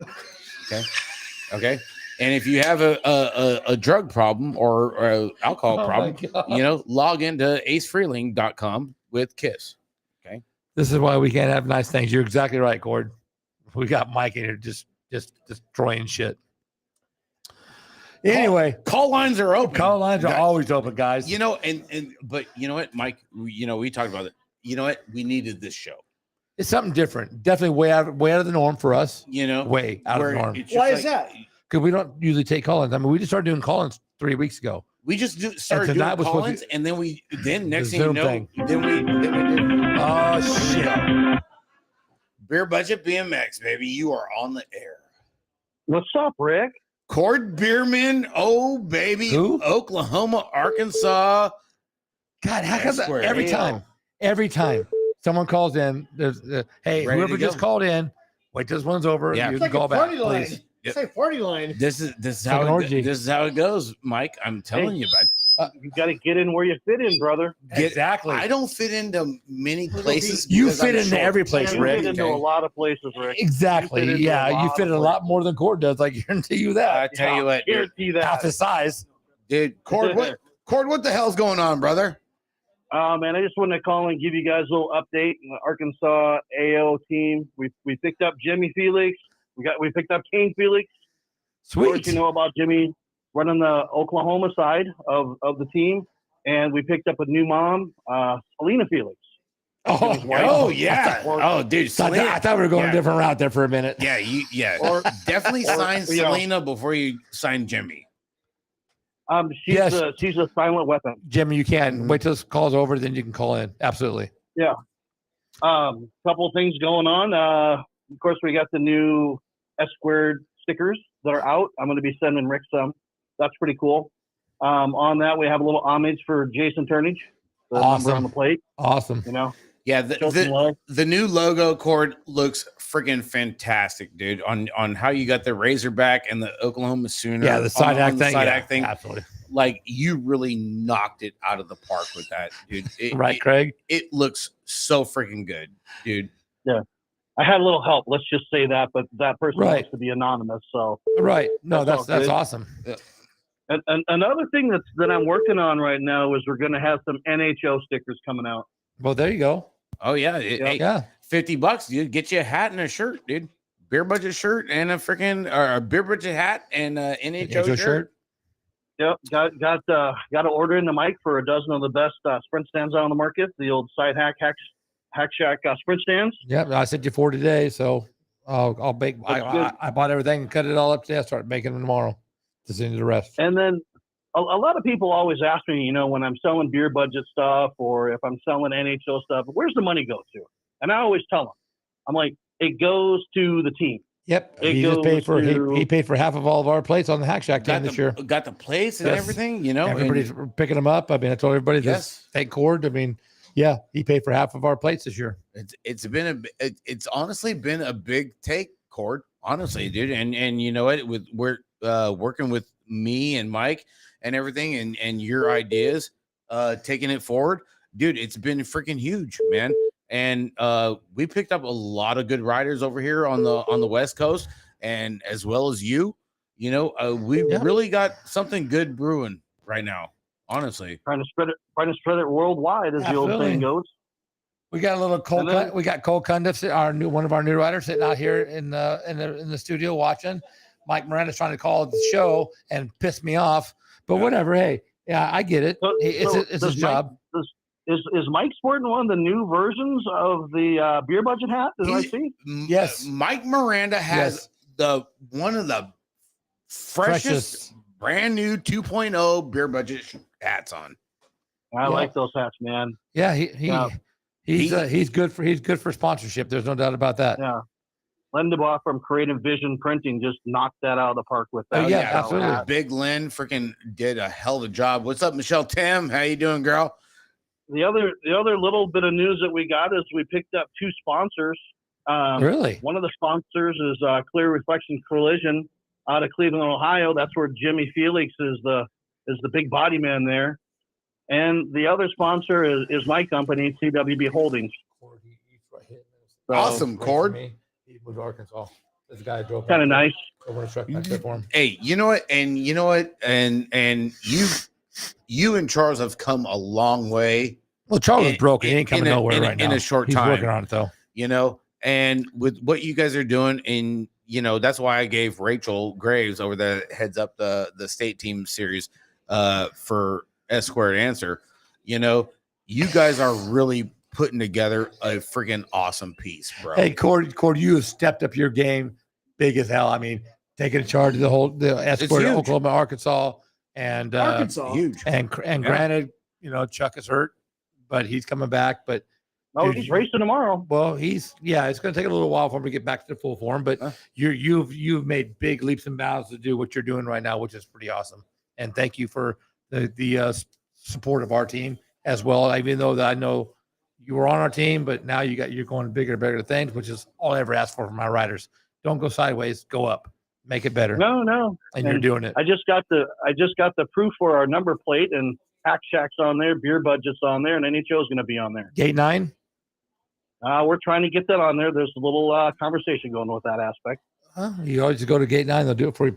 Okay. And if you have a drug problem or a alcohol problem, log into acefreeling.com with Kiss. This is why we can't have nice things. You're exactly right, Gord. We got Mike in here just destroying shit. Anyway, Call lines are open. call lines are always open, guys. But you know what, Mike? We talked about it. You know what? We needed this show. It's something different. Definitely way out of the norm for us. Way out of where the norm. it's just Why like- is that? Because we don't usually take call-ins. I mean, we just started doing call-ins 3 weeks ago. We just started doing tonight was supposed call-ins, and then next The thing you Zoom know, thing. then we did. Oh shit! Beer Budget BMX, baby, you are on the air. What's up, Rick? Cord Beerman, oh baby, Who? Oklahoma, Arkansas. God, how come Square. every time someone calls in, there's hey, Ready whoever to just go. called in, wait till this one's over. Yeah. You It's can like a call back, party line. please. It's like a party line. This is like an how orgy. this is how it goes, Mike. I'm telling you, bud. You got to get in where you fit in, brother. Exactly. I don't fit into many places. You because fit I'm into short. every place, You Rick. fit into a lot of places, Rick. Exactly. You fit into Yeah, a you lot fit of in a lot more than Cord does. I guarantee you I that. tell you what, dude. Guarantee that. Half the size. Dude, Cord, what the hell's going on, brother? Man, I just wanted to call and give you guys a little update. The Arkansas AO team. We picked up Jimmy Felix. We picked up Kane Felix. Of course, Sweet. you know about Jimmy running the Oklahoma side of the team, and we picked up a new mom, Selena Felix. Oh yeah. Oh, dude. I thought we were going yeah. a different route there for a minute. Yeah. Or- Definitely sign you know. Selena before you sign Jimmy. She's Yes. she's a silent weapon. Jimmy, you can Mhm. wait till this call's over, then you can call in. Absolutely. Couple things going on. Of course, we got the new S squared stickers that are out. I'm going to be sending Rick some. That's pretty cool. On that, we have a little homage for Jason Turnage, the number Awesome. on the plate. Awesome. You know, Yeah, show some love. the new logo Cord looks freaking fantastic, dude. On how you got the Razorback and the Oklahoma Sooner. Yeah, the side on act the thing. Side Yeah, act thing. absolutely. Like you really knocked it out of the park with that, dude. Right, Craig? It looks so freaking good, dude. I had a little help. Let's just say that, but that person Right. wants to be anonymous. So, Right. No, That's all that's good. awesome. and another thing that I'm working on right now is we're going to have some NHL stickers coming out. Well, there you go. Oh yeah, hey, Yeah. $50, dude. Get you a hat and a shirt, dude. Beer Budget shirt and a freaking or a Beer Budget hat and a NHL Into a shirt. Yep, got to order in the mic for a dozen of the best sprint stands out on the market. The old side hack shack sprint stands. Yep. I sent you 4 today, so I'll bake. That's good. I bought everything and cut it all up today. I'll start making them tomorrow to send you the rest. And then a lot of people always ask me, you know, when I'm selling Beer Budget stuff or if I'm selling NHL stuff, where's the money go to? And I always tell them, I'm like, it goes to the team. Yep. It He just paid goes for to- he paid for half of all of our plates on the Hack Shack team this year. Got the place and Yes. everything, you know. Everybody's picking them up. I mean, I told everybody this. Yes. Thank Cord. I mean, yeah, he paid for half of our plates this year. It's honestly been a big take, Cord. Honestly, dude, and you know what? We're working with me and Mike and everything, and your ideas, taking it forward, dude. It's been freaking huge, man. And we picked up a lot of good riders over here on the West Coast, and as well as you know, we really got something good brewing right now. Honestly, trying to spread it worldwide, as the old saying goes. We got a little Cole. We got Cole Cundiff, one of our new riders, sitting out here in the studio watching. Mike Miranda's trying to call the show and piss me off, but whatever. Hey, yeah, I get it. It's his job. Is Mike sporting one of the new versions of the beer budget hat? Did I see? Yes. Mike Miranda has one of the freshest brand new 2.0 beer budget hats on. I like those hats, man. Yeah, he's good for sponsorship. There's no doubt about that. Yeah. Len DeBoff from Creative Vision Printing just knocked that out of the park with that. Oh, yeah, absolutely. Big Lynn freaking did a hell of a job. What's up, Michelle Tim? How you doing, girl? The other little bit of news that we got is we picked up 2 sponsors. Really? One of the sponsors is Clear Reflection Collision out of Cleveland, Ohio. That's where Jimmy Felix is the big body man there. And the other sponsor is my company, CWB Holdings. So, awesome, Cord. He moved to Arkansas. This guy drove. Kind of nice. Hey, you know what? And you and Charles have come a long way. Well, Charles is broken. He ain't coming nowhere right now. In a short time. He's working on it though. You know, and with what you guys are doing, and you know, that's why I gave Rachel Graves over the heads up the state team series for S Squared Answer. You know, you guys are really putting together a freaking awesome piece, bro. Hey, Cord, you have stepped up your game big as hell. I mean, taking charge of the S Squared Oklahoma, Arkansas, and Arkansas, huge. And granted, you know, Chuck is hurt, but he's coming back. But he's racing tomorrow. Well, it's going to take a little while for him to get back to the full form. But you've made big leaps and bounds to do what you're doing right now, which is pretty awesome. And thank you for the support of our team as well. Even though that I know you were on our team, but now you're going bigger and bigger things, which is all I ever ask for from my riders. Don't go sideways, go up, make it better. No. And you're doing it. I just got the proof for our number plate, and Hack Shack's on there, Beer Budget's on there, and NHO is going to be on there. Gate 9. We're trying to get that on there. There's a little conversation going with that aspect. You always go to Gate 9; they'll do it for you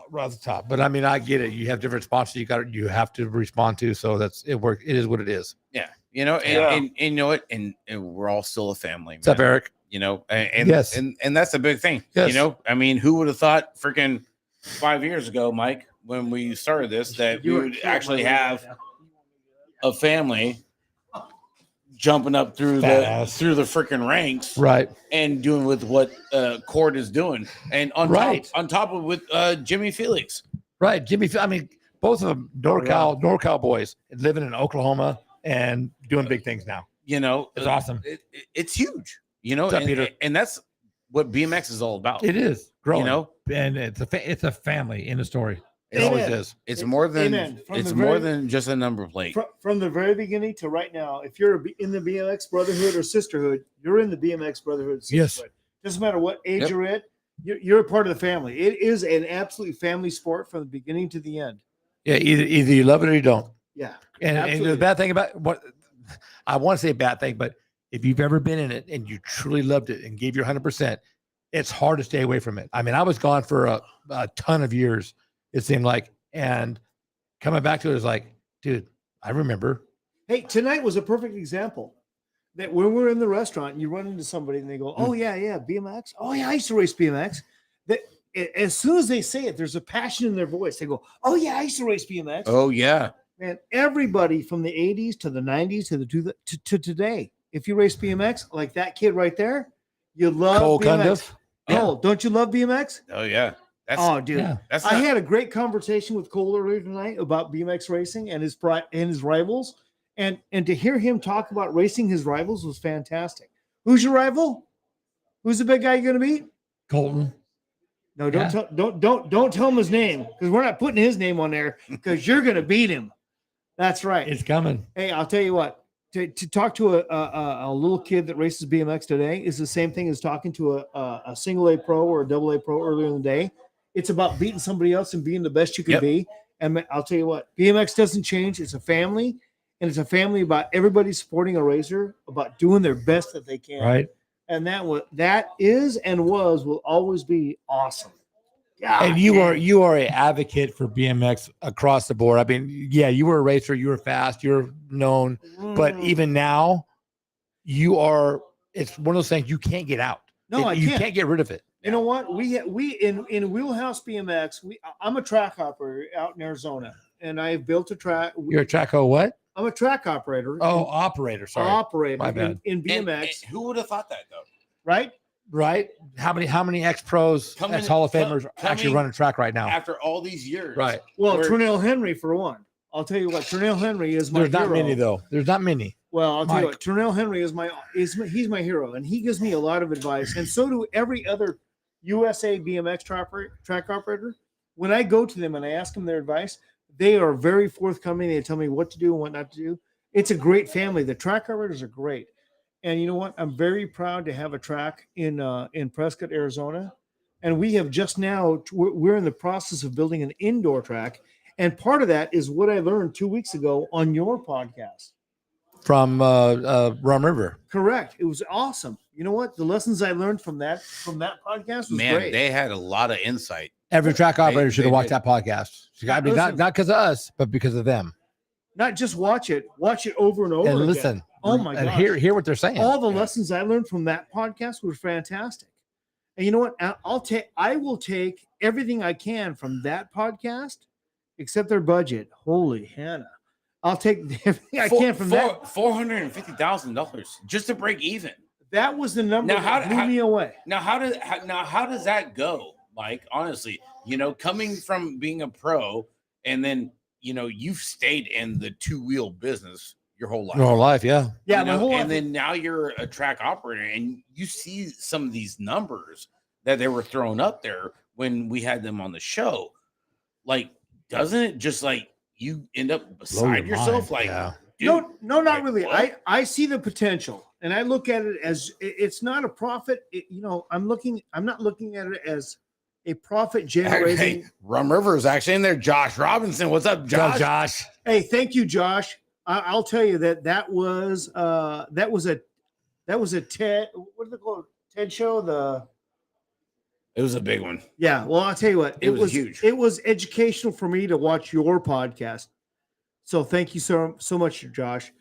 right at the top. But I mean, I get it. You have different sponsors you have to respond to. So it works. It is what it is. Yeah, you know, and you know what, and we're all still a family. What's up, Eric? You know, and yes, and that's a big thing. Yes. You know, I mean, who would have thought, freaking 5 years ago, Mike, when we started this, that we would actually have a family jumping up through the freaking ranks, right, and doing with what Cord is doing, and on top of with Jimmy Felix, right, Jimmy. I mean, both of them NorCal boys living in Oklahoma and doing big things now. You know, it's awesome. It's huge. You know, What's up, and that's what BMX is all about. It is growing, you know, and it's a family in the story. It always is. It's more than more than just a number plate. From the very beginning to right now, if you're in the BMX brotherhood or sisterhood, you're in the BMX brotherhood. Yes. Doesn't matter what age you're at, you're a part of the family. It is an absolutely family sport from the beginning to the end. Yeah, either you love it or you don't. Yeah. And the bad thing about what I want to say a bad thing, but if you've ever been in it and you truly loved it and gave your 100%, it's hard to stay away from it. I mean, I was gone for a ton of years, it seemed like, and coming back to it is like, dude, I remember. Hey, tonight was a perfect example that when we're in the restaurant and you run into somebody and they go, oh, yeah, BMX. Oh, yeah, I used to race BMX. That as soon as they say it, there's a passion in their voice. They go, oh, yeah, I used to race BMX. Oh, yeah. Man, everybody from the 80s to the 90s to today, if you race BMX, like that kid right there, you love Cole BMX. Cundiff. Oh, don't you love BMX? Oh, yeah. Dude. Yeah. I had a great conversation with Cole earlier tonight about BMX racing and his rivals. And to hear him talk about racing his rivals was fantastic. Who's your rival? Who's the big guy you're going to beat? Colton. No, don't Yeah. tell don't tell him his name because we're not putting his name on there because you're gonna beat him. That's right. It's coming. Hey, I'll tell you what. To talk to a little kid that races BMX today is the same thing as talking to a single A pro or a double A pro earlier in the day. It's about beating somebody else and being the best you can Yep. be. And I'll tell you what, BMX doesn't change. It's a family, and it's a family about everybody supporting a racer, about doing their best that they can. Right. And that is and will always be awesome. God, And you man. are an advocate for BMX across the board. I mean, yeah, you were a racer, you were fast, you're known, but even now, you are. It's one of those things you can't get out. No, I you can't. can't get rid of it. You know what? We in Wheelhouse BMX. I'm a track operator out in Arizona, and I've built a track. You're a track what? I'm a track operator. Operator. Sorry, operator My bad. in BMX, And who would have thought that though? right? right? How many ex pros, Coming- ex Hall of Famers coming- actually running track right now? After all these years, Right. Well, Where- Turnell Henry for one. I'll tell you what. Turnell Henry is my There's not hero. many though. There's not many. Well, I'll tell you Mike. what. Turnell Henry is he's my hero, and he gives me a lot of advice, and so do every other USA BMX track operator. When I go to them and I ask them their advice, they are very forthcoming. They tell me what to do and what not to do. It's a great family. The track operators are great. And you know what? I'm very proud to have a track in Prescott, Arizona. And we have just now, we're in the process of building an indoor track. And part of that is what I learned 2 weeks ago on your podcast. From Rum River. Correct. It was awesome. You know what? The lessons I learned from that podcast was man, great. they had a lot of insight. Every track operator should they have watched did. that podcast. I mean, Listen. not because of us, but because of them. Not just watch it over and over And again. listen. Oh my and gosh. hear what they're saying. All the lessons I learned from that podcast were fantastic. And you know what? I will take everything I can from that podcast, except their budget. Holy Hannah. I'll take everything I can from that. $450,000 just to break even. That was the number Now, that blew me away. Now, how does that go, Mike? Honestly, coming from being a pro, and then you've stayed in the two-wheel business your whole life. Your whole life, yeah. Yeah, my whole life. and then now you're a track operator, and you see some of these numbers that they were throwing up there when we had them on the show. Like, doesn't it just like you end up Blow beside your yourself? mind, Like, yeah. dude, No, not like, really. what? I see the potential, and I look at it as it's not a profit. I'm not looking at it as a profit generating. Hey, Rum River is actually in there. Josh Robinson, what's up, Josh? Josh. Hey, thank you, Josh. I'll tell you that was a TED. What do they call it? TED show. It was a big one. Yeah. Well, I'll tell you what. It was huge. It was educational for me to watch your podcast. So thank you so much, Josh.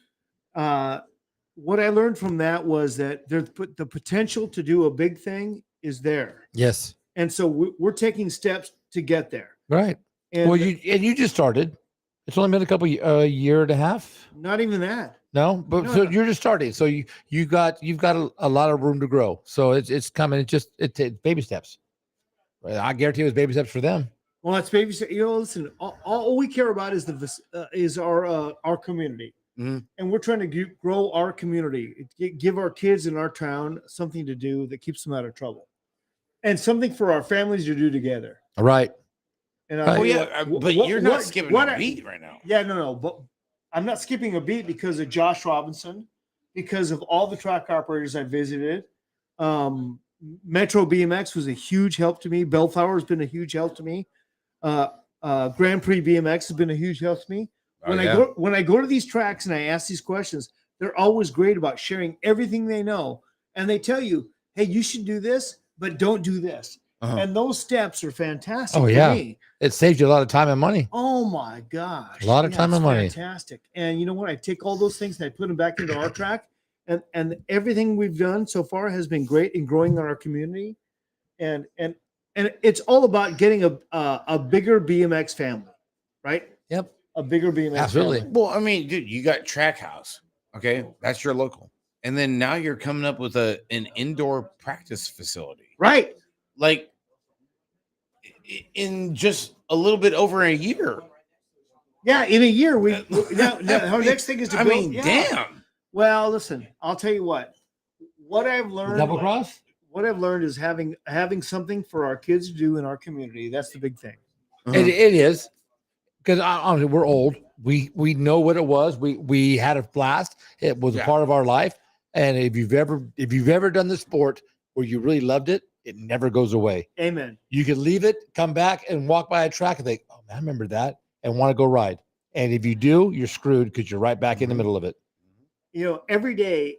What I learned from that was that the potential to do a big thing is there, Yes. and so we're taking steps to get there. Right. And Well, you just started. It's only been a year and a half. not even that. No, but No, so no. you're just starting. So you've got a lot of room to grow. So it's coming. It's baby steps. I guarantee it was baby steps for them. Well, that's baby. Listen. All we care about is our community, Mhm. and we're trying to grow our community, give our kids in our town something to do that keeps them out of trouble, and something for our families to do together. All right. And Right. I'll Oh tell you yeah, what- but what- you're not what- skipping what a I- beat right now. Yeah, no, but I'm not skipping a beat because of Josh Robinson, because of all the track operators I visited. Metro BMX was a huge help to me. Bellflower has been a huge help to me. Grand Prix BMX has been a huge help to me. Oh, When I go to these tracks and I ask these questions, they're always great about sharing everything they know, and they tell you, "Hey, you should do this, but don't do this." Uh-huh. And those steps are fantastic. Oh, for yeah. me. It saves you a lot of time and money. Oh my gosh. A lot of time it's and money. Fantastic. And you know what? I take all those things and I put them back into our track. And everything we've done so far has been great in growing our community. And it's all about getting a bigger BMX family, right? Yep. A bigger BMX Absolutely. family. Well, I mean, dude, you got Trackhouse. Okay, that's your local, and then now you're coming up with an indoor practice facility. Right. Like in just a little bit over a year. Yeah, in a year now our next thing is to I build. mean, yeah. damn. Well, listen, I'll tell you what I've learned. Double cross? what I've learned is having something for our kids to do in our community. That's the big thing. It is, because honestly, we're old. We know what it was. We had a blast. It was a part of our life. And if you've ever done the sport where you really loved it, it never goes away. Amen. You can leave it, come back, and walk by a track and think, "Oh man, I remember that," and want to go ride. And if you do, you're screwed because you're right back in the middle of it. You know, every day,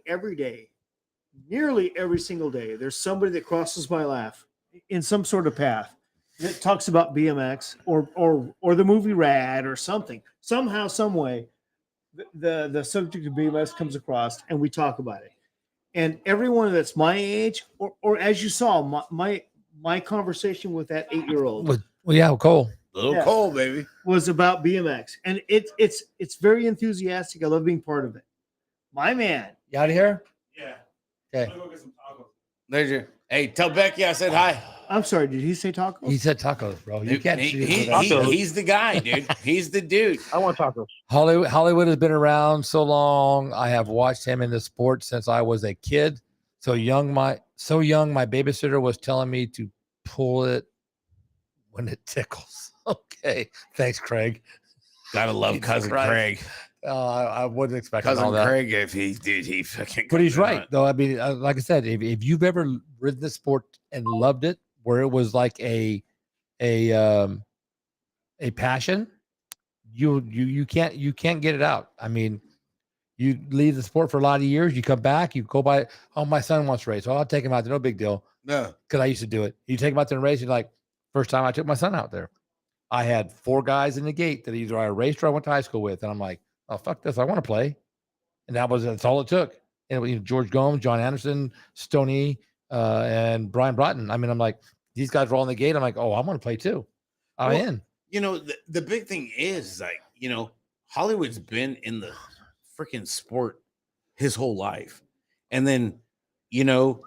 nearly every single day, there's somebody that crosses my path in some sort of path that talks about BMX or the movie Rad or something. Somehow, some way, the subject of BMX comes across and we talk about it. And everyone that's my age, or as you saw, my conversation with that 8-year-old Well, yeah, Cole. Little Cole, baby. was about BMX, and it's very enthusiastic. I love being part of it. My man, You out of here? Yeah. Okay. I'm gonna go get some tacos. There's your. Hey, tell Becky I said hi. I'm sorry, did he say tacos? He said tacos, bro. You can't. He's the guy, dude. He's the dude. I want tacos. Hollywood has been around so long. I have watched him in the sport since I was a kid. So young, my babysitter was telling me to pull it when it tickles. Okay, thanks, Craig. Gotta love Jesus cousin Christ. Craig. I wasn't expecting Cousin all that. Craig, if he fucking. But he's comes right, out. though. I mean, like I said, if you've ever ridden the sport and loved it, where it was like a passion, you can't get it out. I mean, you leave the sport for a lot of years, you come back, you go by. Oh, my son wants to race, so I'll take him out there. No big deal, No. because I used to do it. You take him out there and race. You're like, first time I took my son out there, I had 4 guys in the gate that either I raced or I went to high school with, and I'm like, oh fuck this, I want to play, and that's all it took. And it was George Gomes, John Anderson, Stoney, and Brian Broughton. I mean, I'm like, these guys were all in the gate. I'm like, oh, I want to play too. I'm Well, in. You know, the big thing is like, you know, Hollywood's been in the freaking sport his whole life. And then, you know,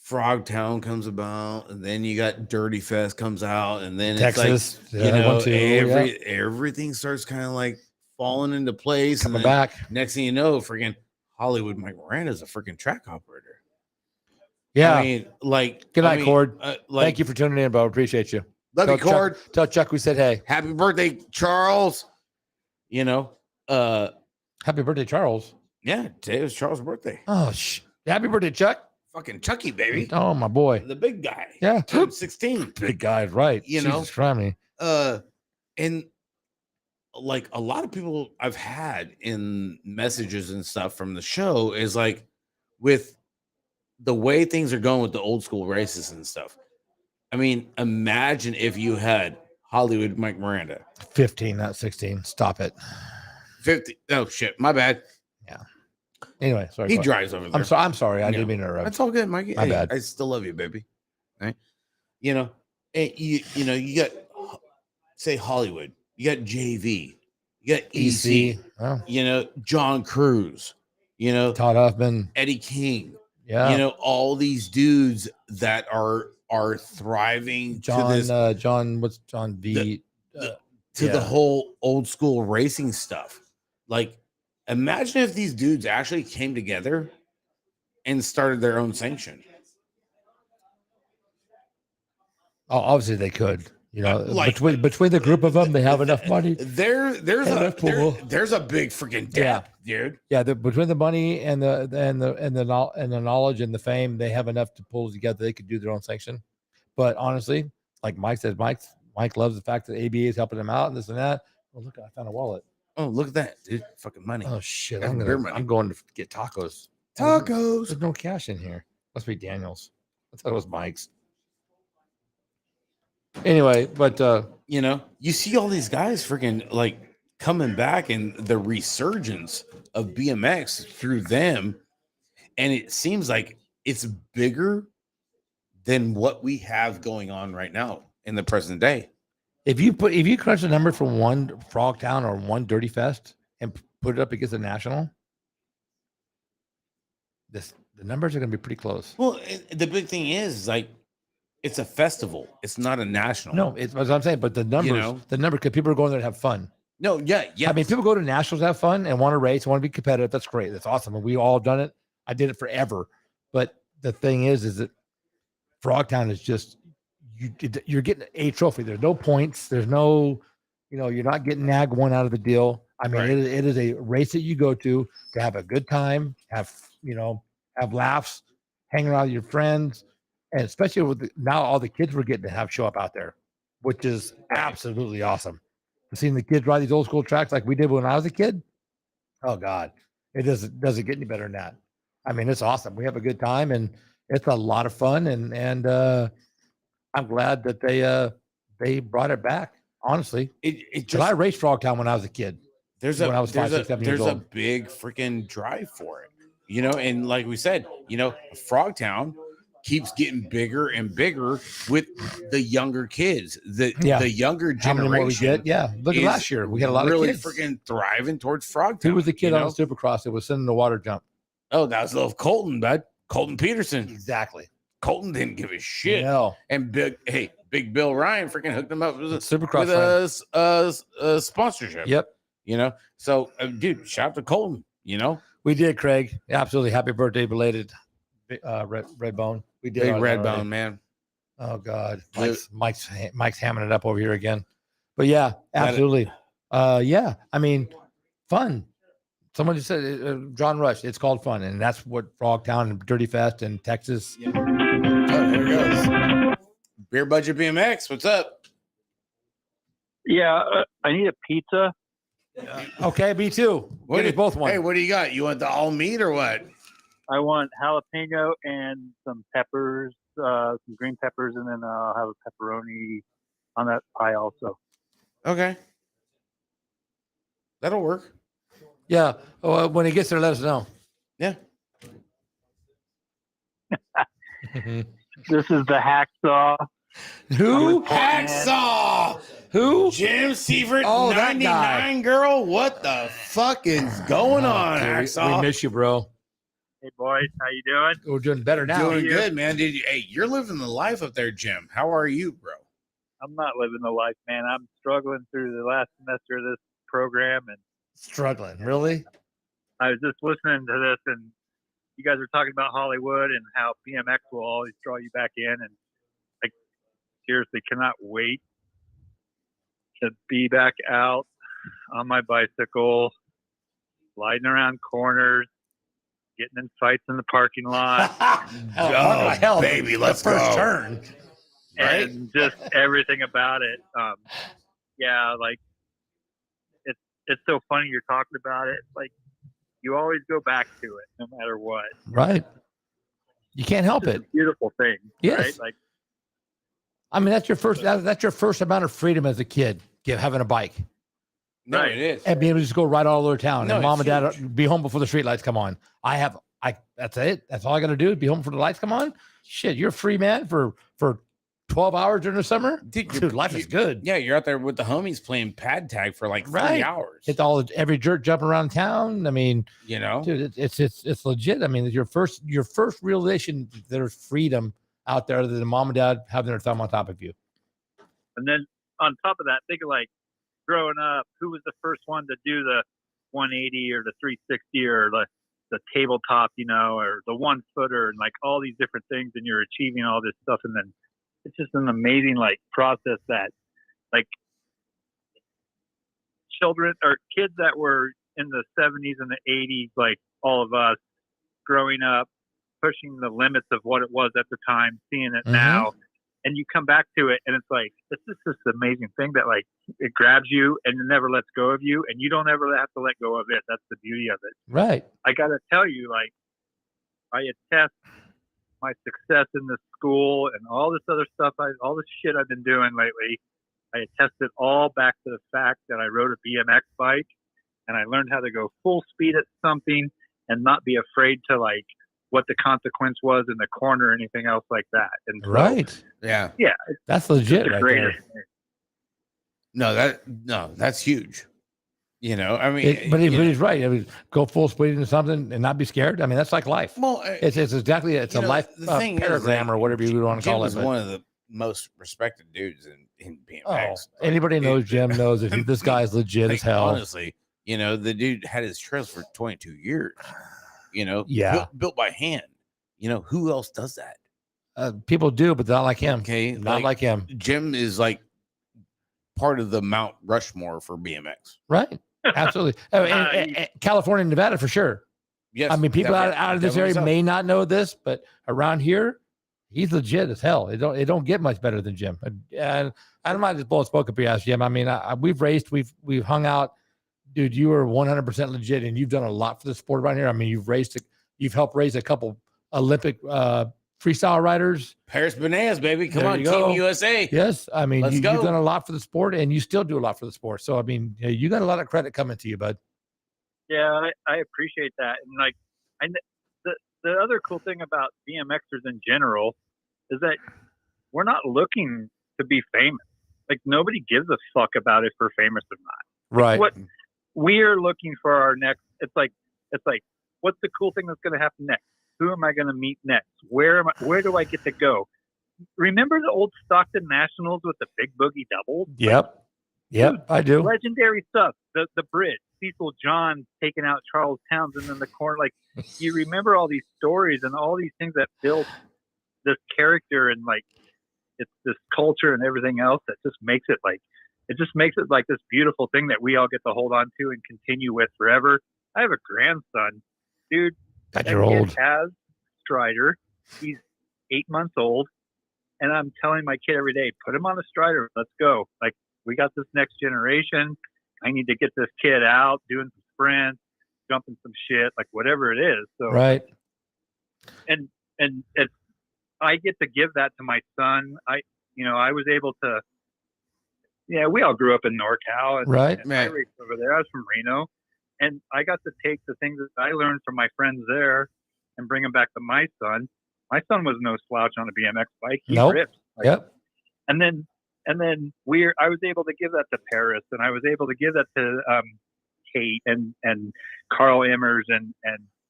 Frogtown comes about, and then you got Dirty Fest comes out, and then Texas, it's like, you know, one, two, everything starts kind of like falling into place. coming and then back. next thing you know, freaking Hollywood Mike Miranda is a freaking track operator. Yeah. I mean, like, Good night, Cord. Like, Thank you for tuning in, bro. Appreciate you. love you, Tell Cord. Chuck, tell Chuck we said hey. Happy birthday, Charles. You know, Happy birthday, Charles. yeah, today was Charles' birthday. Oh, happy birthday, Chuck. Fucking Chucky, baby. Oh, my boy. The big guy. Yeah. Turned 16. Big guys, right? You know? Jesus Christ, me. And like a lot of people I've had in messages and stuff from the show is like, with the way things are going with the old school races and stuff. I mean, imagine if you had Hollywood Mike Miranda. 15, not 16. Stop it. 50. Oh shit, my bad. Anyway, sorry. He go ahead. drives over there. I'm sorry. I Yeah. didn't mean to interrupt. That's all good, Mikey. My Hey, bad. I still love you, baby. Right? You know, and you know, you got, say, Hollywood, you got JV, you got EC, Oh, you know, John Cruz, you know, Todd Huffman. Eddie King, Yeah. you know, all these dudes that are thriving John, to this what's John V? to yeah. the whole old school racing stuff. Like, imagine if these dudes actually came together and started their own sanction. Oh, obviously they could. You know, Like- between the group of them, they have enough money. There's Hey, that's cool. there's a big freaking gap, dude. Yeah, between the money and the knowledge and the fame, they have enough to pull together. They could do their own sanction. But honestly, like Mike said, Mike loves the fact that ABA is helping him out and this and that. Oh, look, I found a wallet. Oh, look at that, dude! Fucking money. Oh shit! That's beer money. I'm going to get tacos. Tacos. There's no cash in here. Must be Daniel's. I thought it was Mike's. Anyway, but You know, you see all these guys freaking like coming back and the resurgence of BMX through them, and it seems like it's bigger than what we have going on right now in the present day. if you crunch the number from one Frogtown or one Dirty Fest and put it up against a national, the numbers are going to be pretty close. Well, the big thing is like, it's a festival. It's not a national. No, it's what I'm saying, but the numbers, know? because people are going there to have fun. No, yeah. I mean, people go to nationals to have fun and want to race, want to be competitive. That's great. That's awesome. And we all done it. I did it forever. But the thing is that Frogtown is just you're getting a trophy. There's no points. There's no, you're not getting nag one out of the deal. I mean, Right. it is a race that you go to have a good time, have laughs, hang around with your friends, and especially with now all the kids we're getting to have show up out there, which is absolutely awesome. Seeing the kids ride these old school tracks like we did when I was a kid. Oh God, it doesn't get any better than that. I mean, it's awesome. We have a good time and it's a lot of fun. And I'm glad that they brought it back. Honestly, it because I just raced Frogtown when I was a kid. there's when I a was 5, 6, 7 years there's a old. big freaking drive for it, and like we said, Frogtown keeps getting bigger and bigger with the younger kids, the younger How many more we generation. get? Yeah, look at is last year. We had a lot really of kids. freaking thriving towards Frogtown. Who was the kid on the Supercross that was sending the water jump? Oh, that was little Colton, bud. Colton Peterson. Exactly. Colton didn't give a shit. No. And big Bill Ryan freaking hooked him up with Supercross a sponsorship. Yep. So dude, shout out to Colton. We did, Craig. Absolutely. Happy birthday, belated, Red Bone. We did. Big ours Red already. Bone, man. Oh God, Mike's hamming it up over here again. But yeah, absolutely. Yeah, I mean, fun. Someone just said, John Rush. It's called fun, and that's what Frogtown and Dirty Fest and Texas. Oh, there it goes. Beer Budget BMX. What's up? Yeah, I need a pizza. Okay, me too. Get us both one. Hey, what do you got? You want the all meat or what? I want jalapeno and some peppers, some green peppers, and then I'll have a pepperoni on that pie also. Okay, that'll work. Yeah. When he gets there, let us know. Yeah. This is the hacksaw. Who? Hacksaw. Who? Jim Seifert, Oh, that guy. 99 girl. What the fuck is going on, Okay, Hacksaw? we miss you, bro. Hey boys, how you doing? We're doing better now. Doing good, man. Hey, you're living the life up there, Jim. How are you, bro? I'm not living the life, man. I'm struggling through the last semester of this program, and Struggling, really? I was just listening to this, and you guys are talking about Hollywood and how BMX will always draw you back in, and I seriously cannot wait to be back out on my bicycle, sliding around corners, getting in fights in the parking lot, Oh, baby, let's the first go. turn. Right? and just everything about it. Yeah, like it's so funny you're talking about it. Like you always go back to it, no matter what. Right. You can't help It's it. a beautiful thing. Yes. Right? Like I mean, that's your first. That's your first amount of freedom as a kid. Having a bike No, Right. it is. and being able to just go right all over town. No, and mom and it's dad be home before the street lights come on. That's it. That's all I got to do is be home before the lights come on. Shit, you're a free man for 12 hours during the summer. Dude, life is good. Yeah, you're out there with the homies playing pad tag for like 3 Right. hours. It's every jerk jumping around town. I mean, dude, it's legit. I mean, your first realization there's freedom out there than mom and dad having their thumb on top of you. and then on top of that, think of like growing up, who was the first one to do the 180 or the 360 or the tabletop, or the 1-footer and like all these different things, and you're achieving all this stuff, and then it's just an amazing like process that like children or kids that were in the 70s and the 80s, like all of us growing up, pushing the limits of what it was at the time, seeing it now, and you come back to it, and it's like it's just this amazing thing that like it grabs you and it never lets go of you, and you don't ever have to let go of it. That's the beauty of it. Right. I gotta tell you, like I attest my success in the school and all this other stuff, all this shit I've been doing lately. I attest it all back to the fact that I rode a BMX bike and I learned how to go full speed at something and not be afraid to like what the consequence was in the corner or anything else like that. And so, Right. Yeah. yeah, That's legit it's the right greatest. there. That's huge. I mean, But he's right. I mean, go full speed into something and not be scared. I mean, that's like life. well, It's exactly a life the thing is, paragram like, or whatever you want to Jim call it. was but- one of the most respected dudes in BMX. Oh, Like, anybody knows Jim knows that this guy is legit like, as hell. Honestly, the dude had his trails for 22 years. Yeah. built by hand. Who else does that? People do, but not like him. Okay, Not like him. Jim is like part of the Mount Rushmore for BMX. Right. Absolutely. And California and Nevada for sure. Yes, I mean, people definitely- out of this definitely area so. may not know this, but around here, he's legit as hell. It don't get much better than Jim. And I'm not just blowing smoke up your ass, Jim. I mean, we've raced, we've hung out, dude. You are 100% legit, and you've done a lot for the sport around here. I mean, you've helped raise a couple Olympic freestyle riders. Paris Benes, baby. Come There on, you go. Team USA. Yes, I mean, Let's you've go. done a lot for the sport, and you still do a lot for the sport. So, I mean, you got a lot of credit coming to you, bud. Yeah, I appreciate that. And like, the other cool thing about BMXers in general is that we're not looking to be famous. Like nobody gives a fuck about if we're famous or not. Right. What we're looking for our next. It's like, what's the cool thing that's going to happen next? Who am I going to meet next? Where do I get to go? Remember the old Stockton Nationals with the big boogie doubles? Yep. Yep, I do. Legendary stuff. The bridge, Cecil John taking out Charles Townsend in the corner. Like you remember all these stories and all these things that build this character and like it's this culture and everything else that just makes it like this beautiful thing that we all get to hold on to and continue with forever. I have a grandson, dude. God, That you're kid old. has Strider. He's 8 months old, and I'm telling my kid every day, put him on the Strider. Let's go. Like we got this next generation. I need to get this kid out doing some sprints, jumping some shit, like whatever it is. So Right. and it's I get to give that to my son. I was able to. Yeah, we all grew up in NorCal, and, Right. and I raced over there. I was from Reno, and I got to take the things that I learned from my friends there and bring them back to my son. My son was no slouch on a BMX bike. He Nope. ripped. Like, Yep. And then I was able to give that to Paris, and I was able to give that to Kate and Carl Emmers and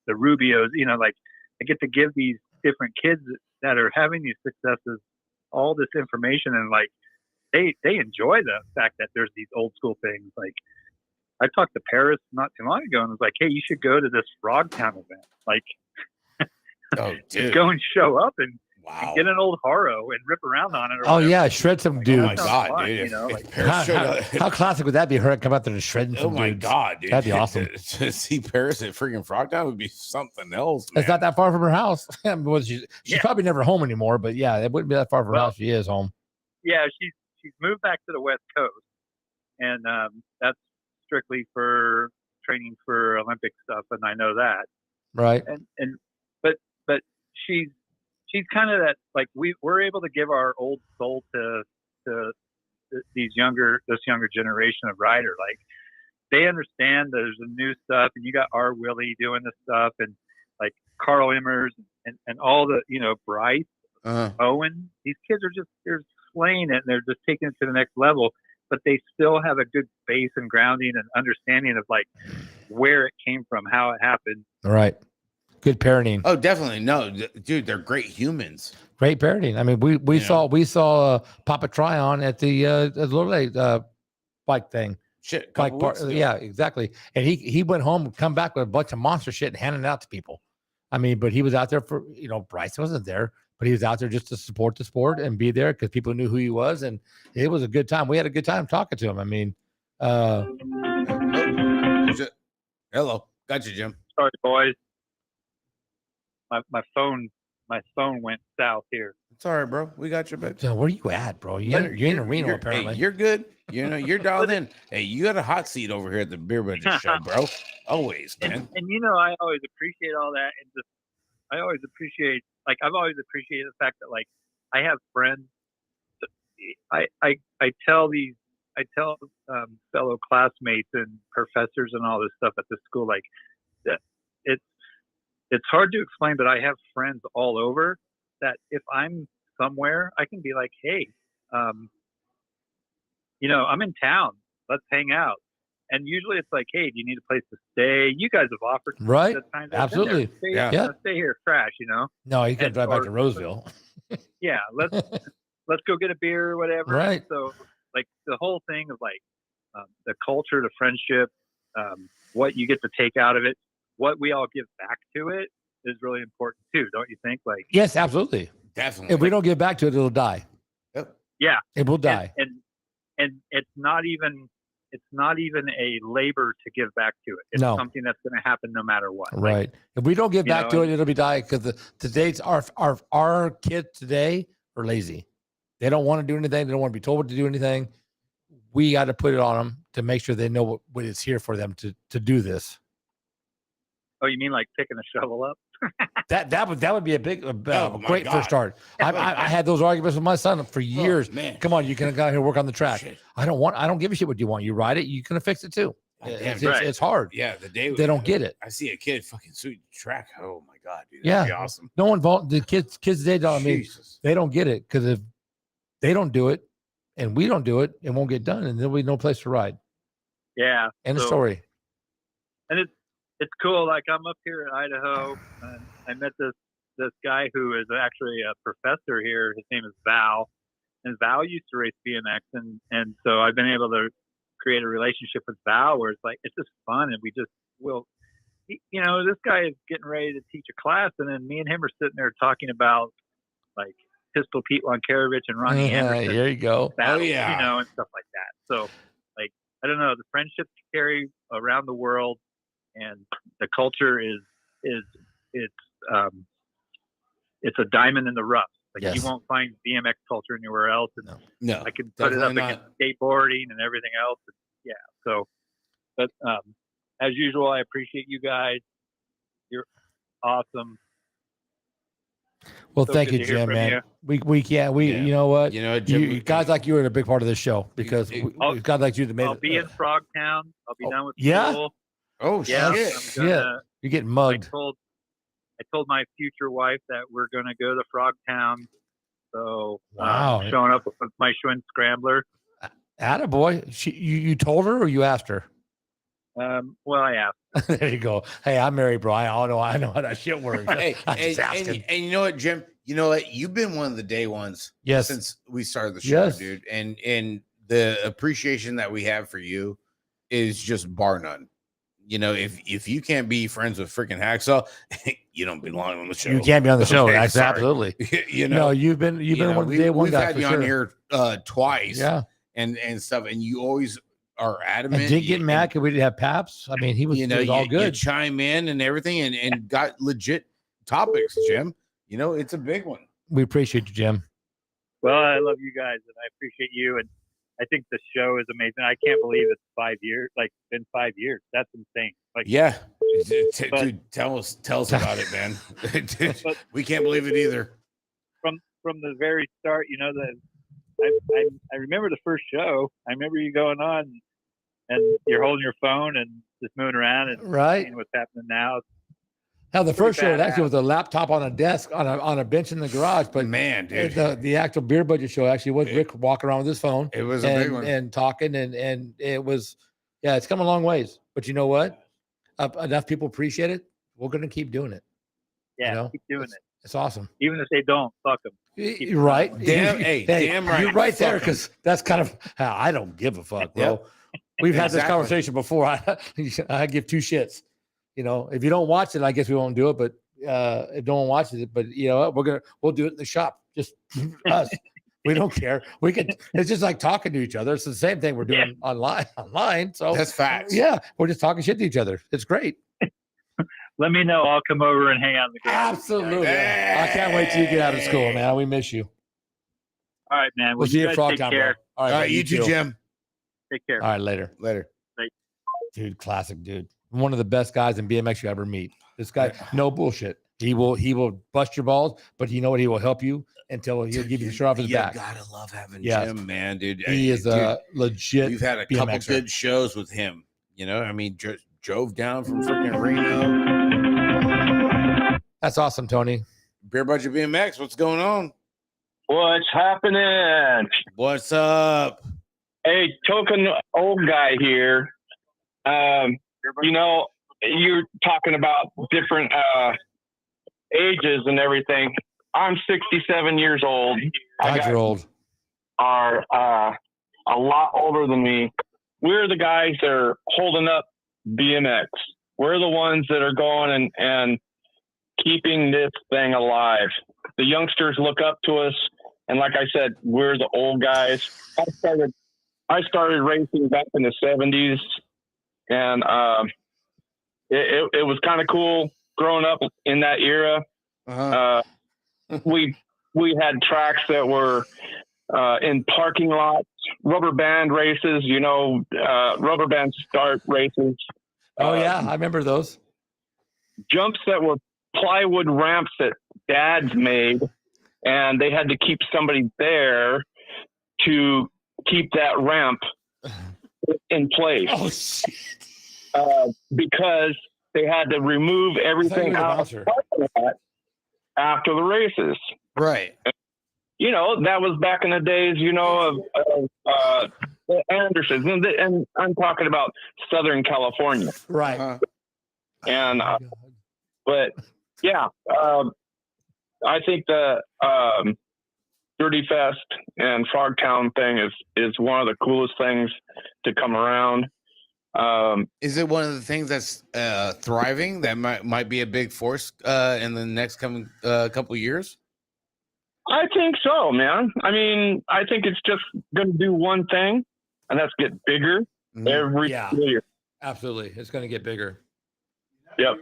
the Rubios. Like I get to give these different kids that are having these successes all this information, and like they enjoy the fact that there's these old school things. Like I talked to Paris not too long ago and was like, hey, you should go to this Frogtown event. Like dude. go and show up and Wow. get an old Haro and rip around on it. Or Oh whatever. yeah, shred some Like, dudes. Oh my sounds god, fun, dude! you know, If like- Paris showed up- How classic would that be? Her come out there and shred some oh my dudes. god, dude! That'd be awesome. To see Paris at freaking Frogtown would be something else. Man. It's not that far from her house. Well, she's Yeah. probably never home anymore, but yeah, it wouldn't be that far from her Well- house. She is home. Yeah, she's moved back to the West Coast, and that's strictly for training for Olympic stuff, and I know that. Right. But she's kind of that, like we're able to give our old soul to this younger generation of rider. Like they understand there's a new stuff, and you got R. Willie doing this stuff, and like Carl Emmers and all the Bryce Owen. These kids are they're slaying it, and they're just taking it to the next level. But they still have a good base and grounding and understanding of like where it came from, how it happened. Right. Good parenting. Oh, definitely. No, dude, they're great humans. Great parenting. I mean, we Yeah. saw Papa Tryon at the Little bike thing. Shit, Bike couple part. weeks ago. Yeah, exactly. And he went home, come back with a bunch of monster shit and handing it out to people. I mean, but he was out there for Bryce wasn't there, but he was out there just to support the sport and be there because people knew who he was, and it was a good time. We had a good time talking to him. I mean, Hello, got you, Jim. Sorry, boys. My phone went south here. It's all right, bro. We got you, babe. so where you at, bro? You're in Reno, apparently. Hey, you're good. You're dialed in. Hey, you got a hot seat over here at the Beer Budget Show, bro. Always, man. And I always appreciate all that, and just I always appreciate, like I've always appreciated the fact that like I have friends. I tell fellow classmates and professors and all this stuff at the school, like that it's hard to explain, but I have friends all over that if I'm somewhere, I can be like, hey, I'm in town. Let's hang out. And usually it's like, hey, do you need a place to stay? You guys have offered some Right. at times. I've been there. Absolutely. Stay, Yeah. Stay here, trash, No, you can And- drive back or- to Roseville. Yeah, let's go get a beer or whatever. Right. So like the whole thing of like the culture, the friendship, what you get to take out of it, what we all give back to it is really important too, don't you think? Like Yes, absolutely. Definitely. If we don't get back to it, it'll die. Yep. Yeah. It will die. And it's not even a labor to give back to it. It's No. something that's going to happen no matter what. Like, Right. If we don't get you back know, to it, it'll be die because today's our kids today are lazy. They don't want to do anything. They don't want to be told what to do anything. We got to put it on them to make sure they know what is here for them to do this. oh, you mean like picking a shovel up? That would be a big Oh, my great God. first start. I had those arguments with my son for years. Oh, man. Come on, you can go out here and work on the track. Shit. I don't give a shit what you want. You ride it, you can fix it too. God damn, It's, right. it's hard. Yeah, the day They don't get it. I see a kid fucking sweet track. Oh my God, dude. Yeah. That'd be awesome. No one the kids today don't. I mean, Jesus. they don't get it because if they don't do it and we don't do it, it won't get done, and there'll be no place to ride. Yeah. End of so- story. And it's cool. Like I'm up here in Idaho, and I met this guy who is actually a professor here. His name is Val, and Val used to race BMX, and so I've been able to create a relationship with Val where it's like it's just fun, and we just will. You know, this guy is getting ready to teach a class, and then me and him are sitting there talking about like Pistol Pete Wankarevich and Ronnie Anderson. There you go. Battles, yeah. you know, and stuff like that. So, like, I don't know, the friendships carry around the world, and the culture is it's a diamond in the rough. Like Yes. you won't find BMX culture anywhere else, and No. I can put it up definitely against skateboarding and everything else. And yeah, so, but as usual, I appreciate you guys. You're awesome. Well, So thank good you, to hear Jim, from man. you. We can't. Yeah. You know what? You know, Jim, You guys like you are a big part of this show because I'll- guys like you that made I'll it. be in Frogtown. I'll be Oh, done with yeah? school. Oh Yeah, shit. I'm gonna. You're getting I mugged. told my future wife that we're gonna go to Frogtown. So Wow. showing up with my Schwinn Scrambler. Attaboy. You told her or you asked her? Well, I asked. There you go. Hey, I'm married, bro. I know how that shit works. Hey, I'm just asking. and you know what, Jim? You know what? You've been one of the day ones Yes. since we started the show, Yes. dude. And the appreciation that we have for you is just bar none. You know, if you can't be friends with freaking Hacksaw, you don't belong on the show. You can't be on the show. Okay, That's sorry. absolutely. You No, know, you've been one of the day one we've guys had for you sure. on here twice, Yeah. and stuff, and you always are adamant. And didn't get and, mad because we didn't have Paps. I mean, he was, you know, he was all you good. chime in and everything, and got legit topics, Jim. You know, it's a big one. We appreciate you, Jim. Well, I love you guys, and I appreciate you. And I think the show is amazing. I can't believe it's 5 years. Like, it's been 5 years. That's insane. Like, Yeah, But- dude, tell us about it, man. But- We can't believe it either. from the very start, you know, I remember the first show. I remember you going on, and you're holding your phone and just moving around and Right. seeing what's happening now. Hell, the first show it badass. actually was a laptop on a desk on a bench in the garage. But Man, dude, the actual beer budget show actually was Rick walking around with his phone it was a big and, one. and talking and it was, yeah, it's come a long ways. But you know what? Enough people appreciate it. We're gonna keep doing it. Yeah, know, keep doing it. It's awesome. Even if they don't, fuck them. You're right. Damn, hey, damn right. You're right there Fuck 'em. because that's kind of how I don't give a fuck, bro. Yep. We've had this Exactly. conversation before. I give two shits. You know, if you don't watch it, I guess we won't do it. But if no one watches it, but you know what, we'll do it in the shop. Just us. We don't care. We can. It's just like talking to each other. It's the same thing we're doing online. So That's facts. yeah, we're just talking shit to each other. It's great. Let me know. I'll come over and hang out in the garage. Absolutely. I can't wait till you get out of school, man. We miss you. All right, man. We'll Well, see you you at guys take Frogtown, bro. care. All All right, man, you too, Jim. Take care. All right, later. Later. Dude, classic dude. One of the best guys in BMX you ever meet. This guy, no bullshit. He will bust your balls, but you know what? He will help you until he'll give you the shirt off his You back. gotta love having Yeah. Jim, man, dude. He is Dude, a legit. We've had a couple BMXer. good shows with him. You know, I mean, drove down from freaking Reno. That's awesome, Tony. Beer Budget BMX, what's going on? What's happening? What's up? Hey, token old guy here. You know, you're talking about different ages and everything. I'm 67 years old. God, you're old. Are a lot older than me. We're the guys that are holding up BMX. We're the ones that are going and keeping this thing alive. the youngsters look up to us. And like I said, we're the old guys. I started racing back in the 70s, and it was kind of cool growing up in that era. Uh-huh. We had tracks that were in parking lots, rubber band races, rubber band start races. Oh yeah, I remember those. Jumps that were plywood ramps that dads made, and they had to keep somebody there to keep that ramp in place. Oh shit! Because they had to remove everything out of the parking lot after the races. Right. That was back in the days, of the Andersons, and I'm talking about Southern California. Right. Uh-huh. And but yeah, I think the Dirty Fest and Frogtown thing is one of the coolest things to come around. Is it one of the things that's thriving that might be a big force in the next coming couple of years? I think so, man. I mean, I think it's just going to do one thing, and that's get bigger every year. Absolutely. It's going to get bigger. Yep.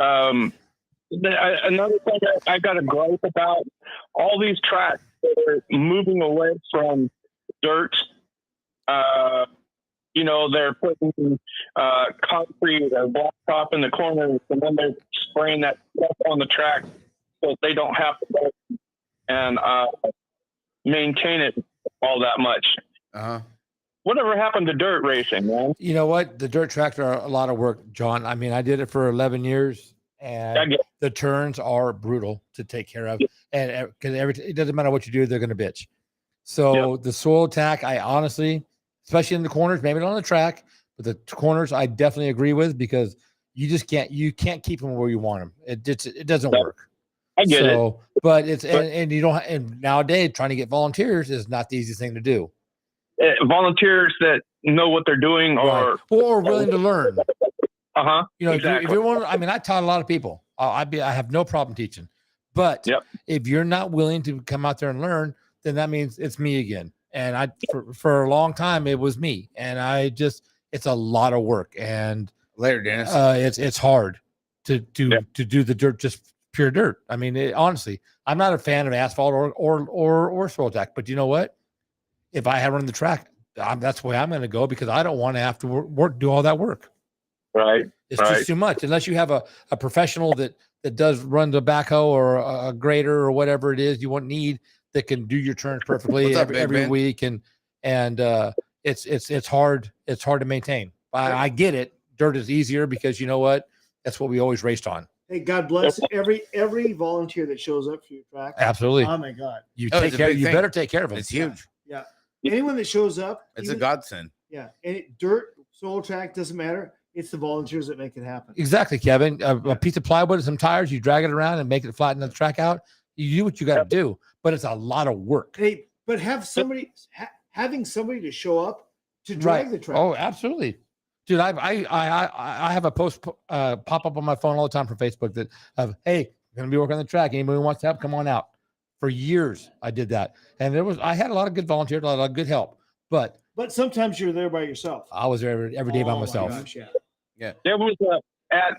Another thing that I got a gripe about, all these tracks that are moving away from dirt. They're putting concrete or blacktop in the corners, and then they're spraying that stuff on the track so they don't have to go and maintain it all that much. Uh-huh. Whatever happened to dirt racing, man? You know what? The dirt tracks are a lot of work, John. I mean, I did it for 11 years, and the turns are brutal to take care of. And because it doesn't matter what you do, they're going to bitch. So the soil attack, I honestly, especially in the corners, maybe not on the track, but the corners, I definitely agree with, because you can't keep them where you want them. It doesn't work. I get it. But and you don't, and nowadays trying to get volunteers is not the easiest thing to do. Volunteers that know what they're doing or willing to learn. Exactly. If you're one, I mean, I taught a lot of people. I have no problem teaching, but if you're not willing to come out there and learn, then that means it's me again. And for a long time, it was me, and it's a lot of work. And later, Dennis, it's hard to do the dirt, just pure dirt. I mean, honestly, I'm not a fan of asphalt or soil attack, but you know what? If I had run the track, that's the way I'm going to go, because I don't want to have to do all that work. Right. It's just too much. Unless you have a professional that does run the backhoe or a grader or whatever it is you need that can do your turns perfectly every week. And it's hard. It's hard to maintain. I get it. Dirt is easier because you know what? That's what we always raced on. Hey, God bless every volunteer that shows up for your track. Absolutely. Oh my God. You better take care of them. It's huge. Yeah. Anyone that shows up, it's a godsend. Yeah. And dirt, soil track, doesn't matter. It's the volunteers that make it happen. Exactly, Kevin. A piece of plywood and some tires, you drag it around and make it flatten the track out. You do what you got to do, but it's a lot of work. Hey, but having somebody to show up to drag the track. Oh, absolutely. Dude, I have a post pop up on my phone all the time from Facebook that hey, I'm gonna be working on the track. Anybody who wants to help, come on out. For years, I did that, and I had a lot of good volunteers, a lot of good help. But sometimes you're there by yourself. I was there every day by myself. Gosh, yeah. There was at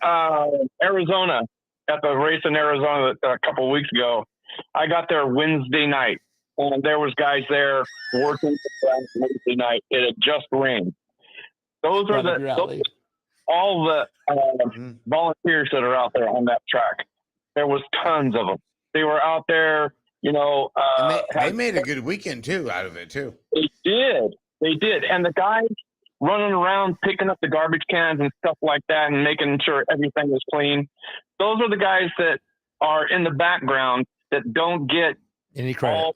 Arizona, at the race in Arizona a couple of weeks ago. I got there Wednesday night, and there was guys there working Wednesday night. It had just rained. Those are all the volunteers that are out there on that track. There was tons of them. They were out there, and they made a good weekend too out of it too. They did. And the guys running around picking up the garbage cans and stuff like that and making sure everything was clean. Those are the guys that are in the background that don't get any credit. All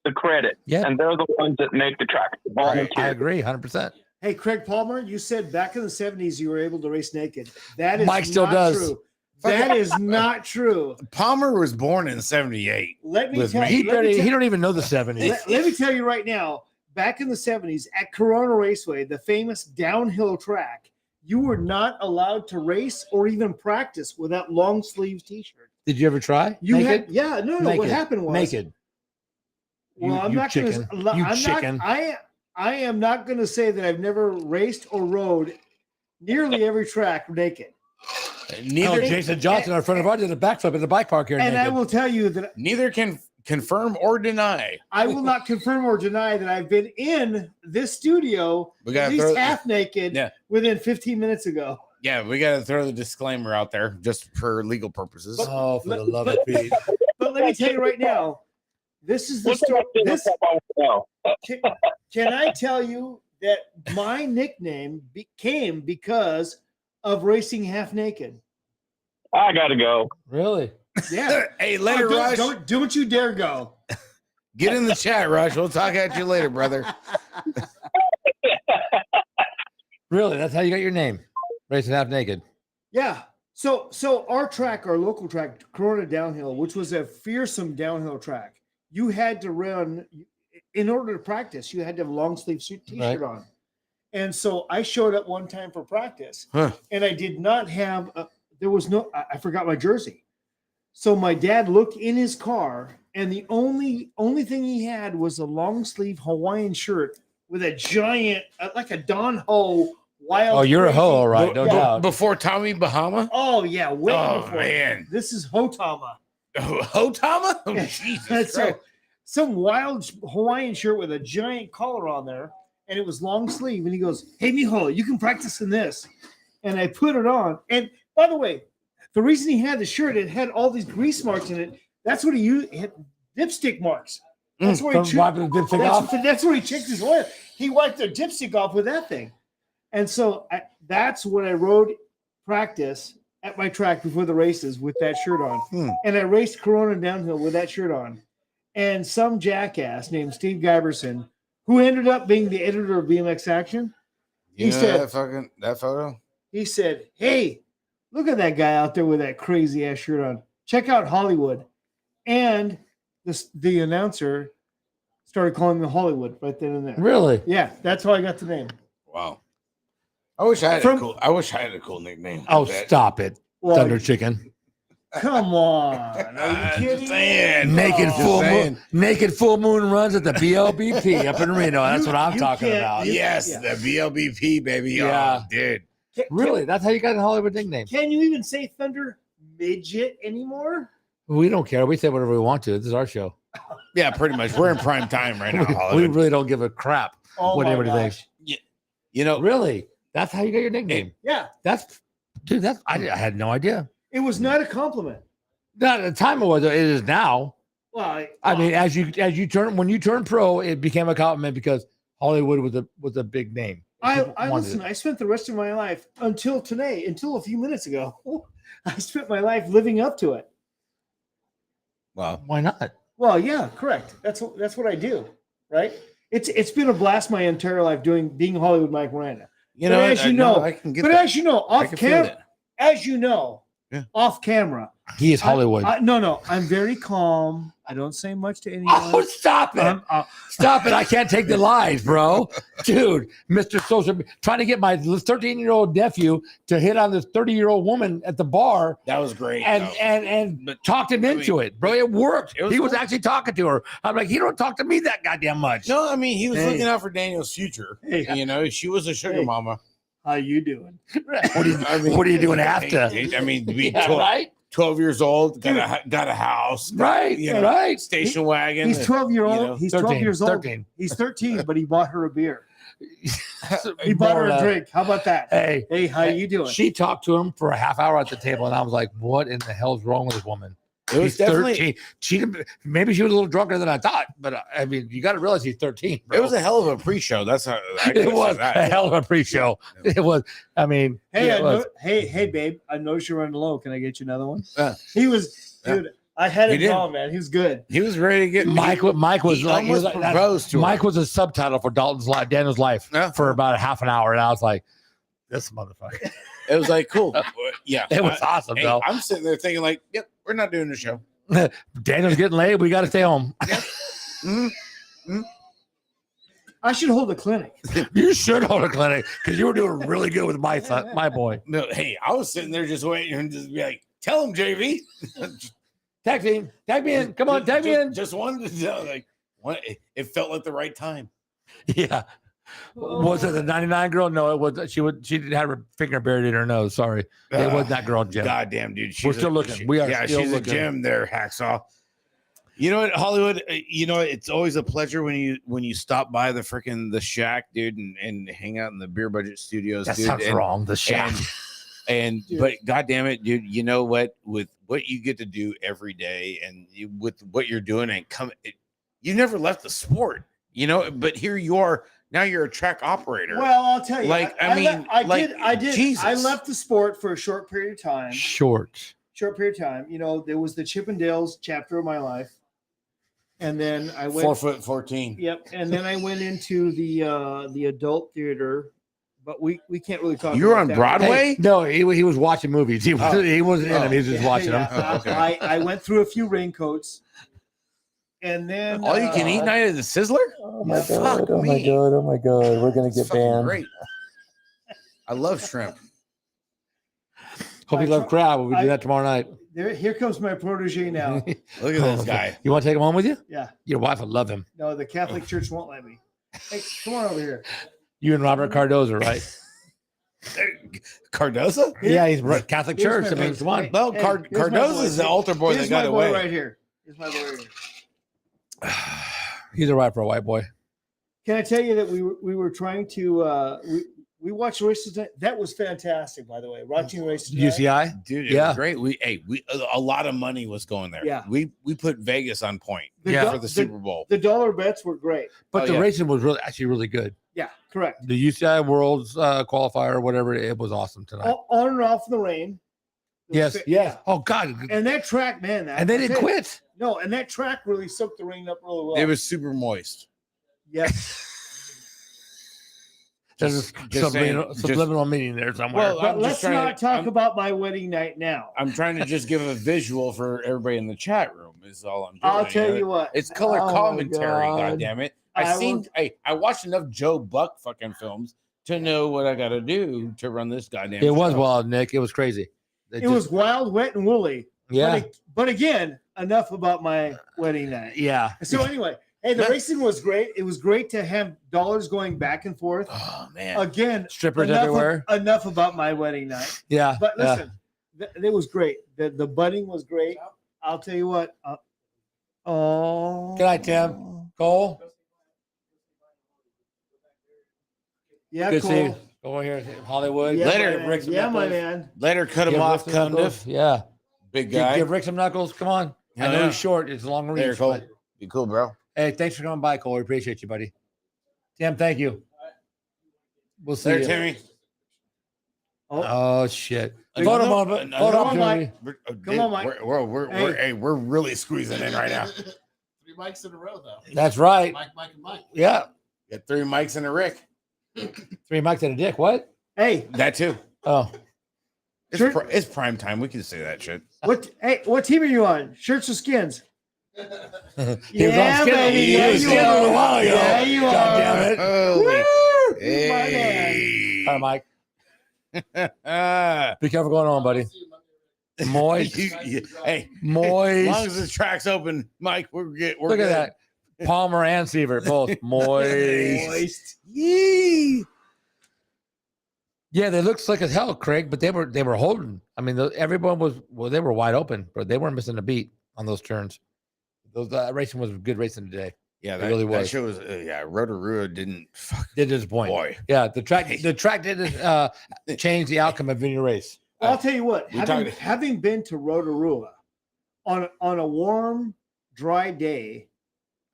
the credit. Yeah. And they're the ones that make the track. I agree 100%. Hey, Craig Palmer, you said back in the 70s you were able to race naked. That is Mike still does. True. That is not true. Palmer was born in 78. Let me tell you. He don't even know the 70s. Let me tell you right now, back in the 70s at Corona Raceway, the famous downhill track, you were not allowed to race or even practice without long sleeves t-shirt. Did you ever try? You Naked? had, yeah, no. What Naked. happened was Naked. Well, I'm you not chicken. going to. You I'm chicken. not. I am not going to say that I've never raced or rode nearly every track naked. Oh, Jason Johnson, our friend of ours, did a backflip in the bike park here. And naked. I will tell you that Neither can confirm or deny. I will not confirm or deny that I've been in this studio We at gotta least throw- half naked Yeah. within 15 minutes ago. Yeah, we got to throw the disclaimer out there just for legal purposes. Oh, for the love of Pete. But let me tell you right now, this is the What's story. the This now? can I tell you that my nickname came because of racing half naked. I gotta go. Really? Yeah. Hey, later, Rush. Don't you dare go. Get in the chat, Rush. We'll talk at you later, brother. Really? That's how you got your name? Racing half naked. Yeah. So our track, our local track, Corona Downhill, which was a fearsome downhill track, you had to run in order to practice. You had to have a long sleeve t-shirt Right. on. And so I showed up one time for practice, Huh. and I did not have. I forgot my jersey. So my dad looked in his car, and the only thing he had was a long sleeve Hawaiian shirt with a giant, like a Don Ho wild. Oh, you're a crazy- hoe, all right? No Yeah. doubt. Before Tommy Bahama? Oh yeah, way Oh, before. man. This is Hotama. Hotama? Oh, Yeah. Jesus And so Christ. some wild Hawaiian shirt with a giant collar on there, and it was long sleeve. And he goes, "Hey, mijo, you can practice in this." And I put it on. And by the way, the reason he had the shirt, it had all these grease marks in it. That's what he used. It had dipstick marks. That's where From he wiping the dipstick off? that's where he checked his oil. He wiped the dipstick off with that thing. And so that's when I rode practice at my track before the races with that shirt on. And I raced Corona Downhill with that shirt on. And some jackass named Steve Giberson, who ended up being the editor of BMX Action, You he know said- that photo? he said, "Hey, look at that guy out there with that crazy ass shirt on. Check out Hollywood." And the announcer started calling me Hollywood right then and there. Really? Yeah, that's how I got the name. Wow. I wish I had From- a cool nickname. Oh, like that. stop it. Well, Thunder Chicken. come on. Are you I'm kidding? just saying. Naked Just full saying. moon. Naked full moon runs at the BLBP up in Reno. That's what I'm You talking can't- about. Yes, Yeah. the BLBP, baby. Yeah. Oh, dude. Really? That's how you got a Hollywood nickname. Can you even say Thunder Midget anymore? We don't care. We say whatever we want to. This is our show. Yeah, pretty much. We're in prime time right now. We Hollywood. really don't give a crap Oh what my anybody gosh. thinks. You know, Really? That's how you got your nickname. Yeah, Dude, I had no idea. it was not a compliment. Not at the time it was. It is now. Well, I mean, when you turn pro, it became a compliment because Hollywood was a big name. People I wanted listen. it. I spent the rest of my life until today, until a few minutes ago. I spent my life living up to it. well, Why not? Well, yeah, correct. That's what I do, right? It's been a blast my entire life being Hollywood Mike Miranda. you But know, as you know- I can get But that. as you know, I off can feel camera, that. as you know, Yeah. off camera, He is Hollywood. no, I'm very calm. I don't say much to anyone. Oh, stop it. Stop it. I can't take the lies, bro. Dude, Mr. Social, trying to get my 13-year-old nephew to hit on this 30-year-old woman at the bar That was great. and though. and But- talked him into it, bro. It worked. It was He was cool. actually talking to her. I'm like, he don't talk to me that goddamn much. No, I mean, he was Hey. looking out for Daniel's future. Hey. You know, she was a sugar Hey. mama. How you doing? What are you, I mean, what are you doing after? I mean, to be Yeah, 12, right? 12 years old, got a house, Right, you know, right. station wagon. He's 12 year old. you know, He's 12 years old. 13. He's 13, but he bought her a beer. He bought her a drink. How about that? Hey, Hey, how you doing? she talked to him for a half hour at the table, and I was like, what in the hell's wrong with this woman? It was He's definitely 13. She didn't, maybe she was a little drunker than I thought, but I mean, you got to realize he's 13. Bro. it was a hell of a pre-show. That's how I It was that. a hell of a pre-show. Yeah. It was. I mean, Hey, it was. hey, babe. I noticed you're running low. Can I get you another one? Yeah. He was, Yeah. dude. I had He it did. wrong, man. He was good. He was ready to get Mike was he like, he was almost like that- proposed to her. Mike was a subtitle for Dalton's life, Daniel's life, Yeah. for about a half an hour, and I was like, this motherfucker. It was like cool. Yeah, It was awesome, Hey, though. I'm sitting there thinking like, yep, we're not doing the show. Daniel's getting late. We got to stay home. Mhm. Mhm. I should hold a clinic. You should hold a clinic because you were doing really good with my son, my boy. No, hey, I was sitting there just waiting and just be like, tell him, JV. Tag team, tag me in. Come on, tag me in. Just wanted to tell, like, it felt like the right time. Yeah. Was it the 99 girl? No, it was. She didn't have her finger buried in her nose. Sorry, it was that girl, Jim. Goddamn, dude. We're still looking. We are. Yeah, still she's looking. a gem there, Hacksaw. You know what, Hollywood? You know, it's always a pleasure when you stop by the shack, dude, and hang out in the Beer Budget Studios. That dude, sounds wrong. The shack. But goddamn it, dude, you know what? With what you get to do every day, and with what you're doing, you never left the sport, you know. But here you are now. You're a track operator. Well, I'll tell you. Like, I did. Jesus. I left the sport for a short period of time. Short period of time. You know, there was the Chippendales chapter of my life, and then I went 4'14". Yep, and then I went into the adult theater, but we can't really talk. You were about on that. Broadway? Hey, no, he was watching movies. He wasn't in them. He was just watching them. Oh, okay. I went through a few raincoats, and then All you can eat night at the Sizzler. Oh my Fuck Oh my me. god! Oh my god! We're gonna It's get fucking banned. great. I love shrimp. Hope you love crab. We'll do that tomorrow night. Here comes my protege now. Look at this guy. You want to take him home with you? Yeah, Your wife would love him. no, the Catholic Church won't let me. Hey, come on over here. You and Robert Cardoza, right? Cardoza? Yeah, he's Catholic Here's Church. my I mean, boy. come on. Hey, No, here's my Cardoza boy. is the altar boy that Here's got my boy away. right here. Here's my boy right here. He's all right for a white boy. Can I tell you that we were trying to we watched races tonight. That was fantastic, by the way. Watching races tonight. UCI? Dude, it Yeah. was great. We a lot of money was going there. Yeah. We put Vegas on point Yeah. for the Super Bowl. The dollar bets were great. But Oh, the yeah. racing was actually really good. Yeah, correct. The UCI Worlds qualifier, whatever, it was awesome tonight. On and off in the rain. It was Yes, yes. Oh God! And that track, man. And they didn't quit. No, and that track really soaked the rain up really well. It was super moist. Yes. There's a subliminal meaning there somewhere. Well, But I'm let's just trying not to, talk I'm, about my wedding night now. I'm trying to just give a visual for everybody in the chat room. Is all I'm doing. I'll tell you what. It's color Oh, my commentary. God. God damn it! I I watched enough Joe Buck fucking films to know what I got to do to run this goddamn. it was show. wild, Nick. It was crazy. It was wild, wet, and woolly. Yeah, But again, enough about my wedding night. yeah. So anyway, hey, the racing was great. It was great to have dollars going back and forth. Oh man. Again, Strippers enough everywhere. Enough about my wedding night. Yeah, But yeah. listen, it was great. The budding was great. I'll tell you what. Oh. Good night, Tim. Cole. Yeah, Good cool. to see you. Go over here, Hollywood. Yeah, Later, my man. Rick, some Yeah, my knuckles. man. Later, cut him Give off, Rick some knuckles. Cundiff. Yeah. Big Give, guy. give Rick some knuckles. Come on. I know Yeah. he's short. It's a long reach. There, Cole. but- Be cool, bro. Hey, thanks for coming by, Cole. We appreciate you, buddy. Tim, thank you. We'll see There, you. Timmy. Oh shit! Another- Photo moment. another Photo one, opportunity. Come on, Mike. We're really squeezing in right now. 3 mics in a row, though. That's right. Mike, and Mike. Yeah. Got 3 mics and a Rick. 3 mics and a dick. What? Hey, That too. Oh, Sure. It's prime time. We can say that shit. what team are you on? Shirts or skins? he was Yeah, on Skittle. baby. He Yeah, was you Skittle are. a while ago. Yeah, you God are. damn it. Holy. Woo! He's my man. Hey. All right, Mike. Ah. Be careful going on, buddy. Moist. Hey, as Moist. long as the track's open, Mike, we're good. Look at that. Palmer and Sievert both moist. Moist. Yee. Yeah, they looked slick as hell, Craig, but they were holding. I mean, everyone was they were wide open, but they weren't missing a beat on those turns. Those racing was good racing today. Yeah, It that really that was. show was. Yeah, Rotorua didn't. Fuck. Did disappoint. Boy. Yeah, the track didn't change the outcome of any race. Well, I'll tell you what. We talked- Having been to Rotorua on a warm, dry day,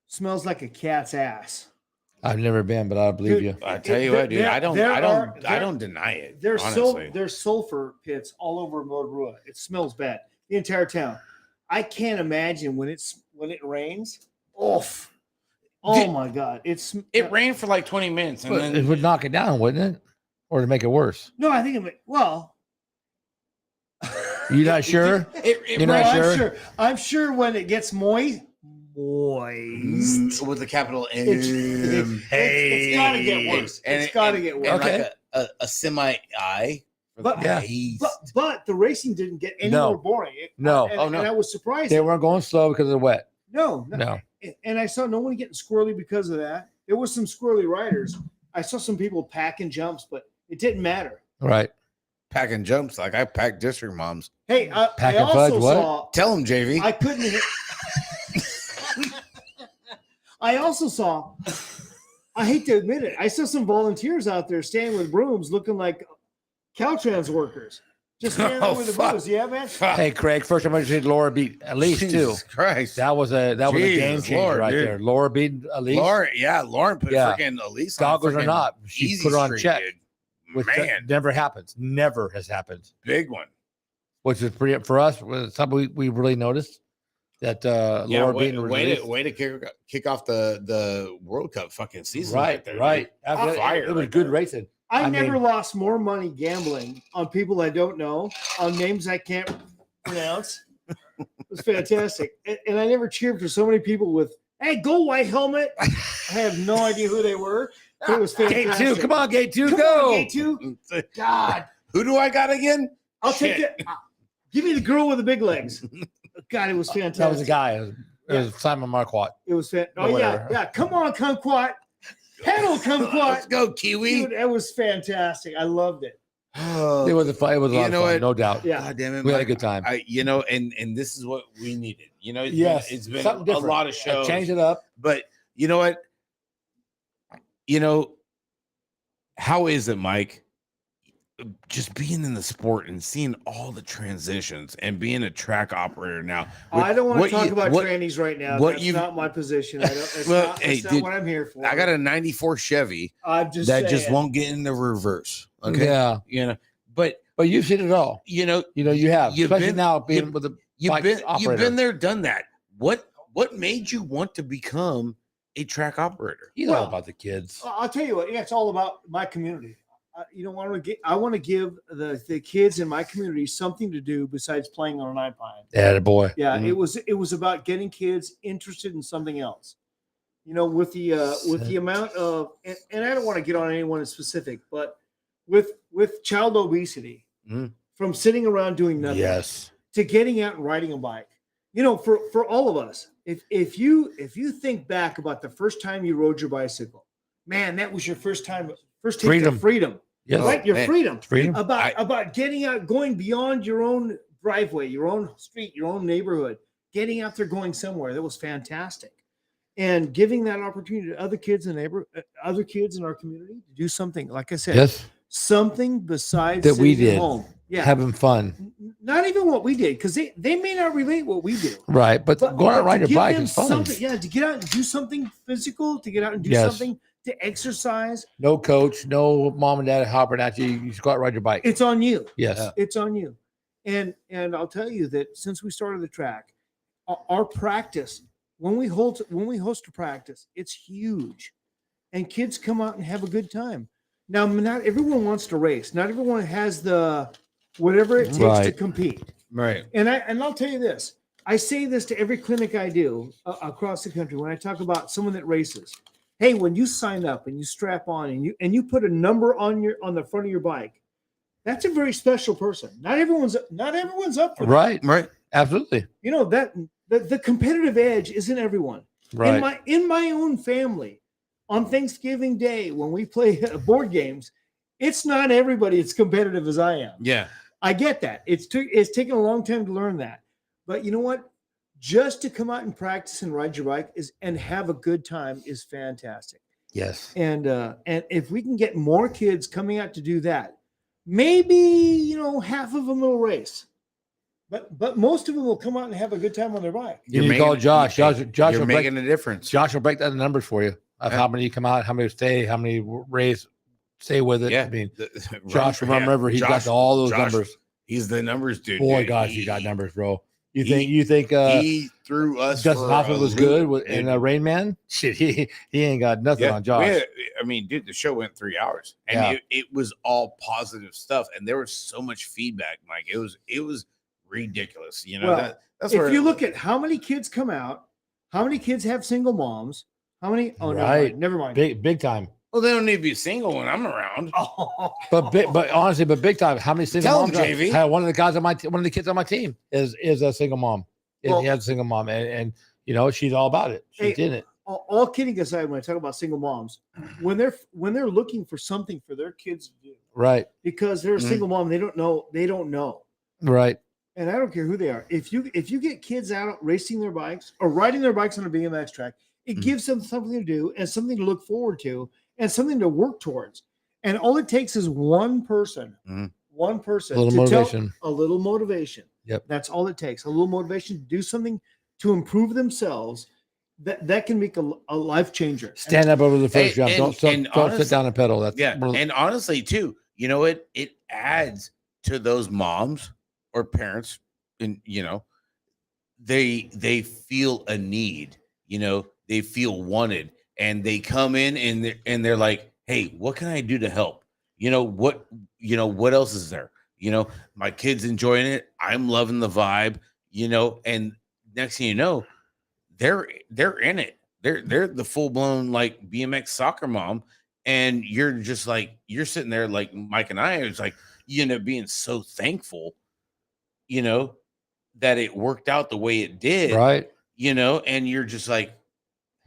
smells like a cat's ass. I've never been, but I believe Dude, you. I tell you what, dude. There- I don't. there I don't. are- I there- don't deny it. There's honestly. there's sulfur pits all over Rotorua. It smells bad. The entire town. I can't imagine when it rains. Oof. Oh Did- my God! It rained for like 20 minutes, and But then it would knock it down, wouldn't it? Or to make it worse. No, I think well. You not sure? it You're not I'm sure? I'm sure when it gets moist, moist. with a capital M. It's got to get worse. It's got to get worse. And Okay. like a semi-I. But- Yeah. But the racing didn't get any No. more boring. No. And I was surprised. They weren't going slow because of the wet. No. No. And I saw no one getting squirrely because of that. There was some squirrely riders. I saw some people packing jumps, but it didn't matter. Right. Packing jumps like I pack district moms. Hey, I Packing also fudge, what? saw. Tell them, JV. I couldn't. I also saw. I hate to admit it. I saw some volunteers out there standing with brooms, looking like Caltrans workers, just standing Oh, with the fuck. brooms. Yeah, man. Hey, Craig, first time I see Laura beat Elise too. Jesus Christ. That was a game Jesus changer Lord, right dude. there. Laura beat Elise. Lauren put Yeah. freaking Elise on Goggles or freaking not, she easy put her on street, check. dude. Which Man, never happens. Never has happened. big one. Which is pretty for us. Was something we really noticed that Laura beating Elise. way to kick off the World Cup fucking season. Right, there, right. dude. After- Fire it was right good there. racing. I I never mean- lost more money gambling on people I don't know, on names I can't pronounce. It was fantastic. And I never cheered for so many people with, hey, go white helmet. I have no idea who they were. But it was fantastic. Gate 2, come on, Gate 2, Come go. on, Gate 2. God. Who do I got again? I'll take it. Give me the girl with the big legs. God, it was fantastic. That was a guy. It was Simon Marquardt. It was fantastic. Or Oh, whatever. yeah. Come on, kumquat. Pedal, Let's kumquat. go, Kiwi. Dude, that was fantastic. I loved it. It was a fun. It was a You lot of know fun, what? no doubt. Yeah. God damn it. We had a Mike. good time. And this is what we needed. Yes, it's been something a different. lot of I shows. changed it up. But you know what? How is it, Mike? Just being in the sport and seeing all the transitions and being a track operator now. I don't want to what talk you- about what- trannies right now. what That's you've- not my position. I don't, that's Well, not, hey, that's not dude, what I'm here for. I got a 94 Chevy I'm just that just saying. won't get in the reverse. Okay. Yeah, But but you've seen it all. you know, You have, You've especially been- now being you- with the you've bike been operator. there, done that. What made you want to become a track operator? You know Well, about the kids. I'll tell you what. Yeah, it's all about my community. I want to give the kids in my community something to do besides playing on an iPod. Yeah, boy. Yeah, Mhm. it was about getting kids interested in something else. With the amount of and I don't want to get on anyone in specific, but with child obesity, Mhm. from sitting around doing nothing Yes. to getting out and riding a bike. For all of us, if you think back about the first time you rode your bicycle, man, that was your first taste Freedom. of freedom. Yes. Right? Your man. freedom. Freedom. About getting out, going beyond your own driveway, your own street, your own neighborhood, getting out there, going somewhere. That was fantastic. And giving that opportunity to other kids in other kids in our community to do something, like I said, Yes. something besides That we sitting at did. home. Yeah. Having fun. Not even what we did, because they may not relate what we do. Right. But, go out and ride to your give bike them is fun. something- Yeah, to get out and do something physical, to get out and do Yes. something, to exercise. No coach, no mom and dad hopping at you. You just go out and ride your bike. It's on you. Yes. It's on you. And I'll tell you that since we started the track, our practice, when we host a practice, it's huge. And kids come out and have a good time. Now, not everyone wants to race. Not everyone has the whatever it takes to Right. compete. Right. And I'll tell you this. I say this to every clinic I do across the country when I talk about someone that races. Hey, when you sign up and you strap on and you put a number on the front of your bike, that's a very special person. Not everyone's up for that. Right. Right. Absolutely. That the competitive edge isn't everyone. Right. In my own family, on Thanksgiving Day when we play board games, it's not everybody as competitive as I am. Yeah. I get that. It's taken a long time to learn that. But you know what? Just to come out and practice and ride your bike and have a good time is fantastic. Yes. And if we can get more kids coming out to do that, maybe half of them will race. But most of them will come out and have a good time on their bike. You need to call Josh. Josh You're will break, making a difference. Josh will break down the numbers for you of how many come out, how many stay, how many race, stay with it. Yeah. I mean, The- Josh from Rum yeah, River, he's Josh- got all those Josh, numbers. He's the numbers dude. Boy, dude. gosh, you got numbers, bro. You he- think He threw us. Justin for Hoffman a was loop, good with, dude. in Rain Man? Shit, he ain't got nothing Yeah, on Josh. dude, the show went 3 hours, and Yeah. it was all positive stuff, and there was so much feedback. Mike, it was ridiculous. Well, That's If where you look at how many kids come out How many kids have single moms? How many? Oh, Right. never mind. Big time. Well, they don't need to be single when I'm around. Oh. But honestly, big time. How many single Tell moms? him, JV. One of the kids on my team is a single mom. Well- He has a single mom, and you know she's all about it. She's Hey, in it. All kidding aside, when I talk about single moms, when they're looking for something for their kids to do, Right. because they're a Mhm. single mom, they don't know. Right. And I don't care who they are. If you get kids out racing their bikes or riding their bikes on a BMX track, it Mhm. gives them something to do and something to look forward to and something to work towards. And all it takes is one person, Mhm. one person A little to tell motivation. a little motivation. Yep. That's all it takes. A little motivation to do something to improve themselves. That can make a life changer. Stand up over the first Hey, jump. and Don't honestly- sit down and pedal. That's Yeah, one of the- and honestly, too, you know what? It adds to those moms or parents, and you know, they feel a need. You know, they feel wanted, and they come in and they're like, "Hey, what can I do to help? You know what? You know what else is there? You know, my kid's enjoying it. I'm loving the vibe. You know, and next thing you know, they're in it. They're the full blown like BMX soccer mom, and you're just like you're sitting there like Mike and I. It's like you end up being so thankful, you know, that it worked out the way it did, right. you know, and you're just like,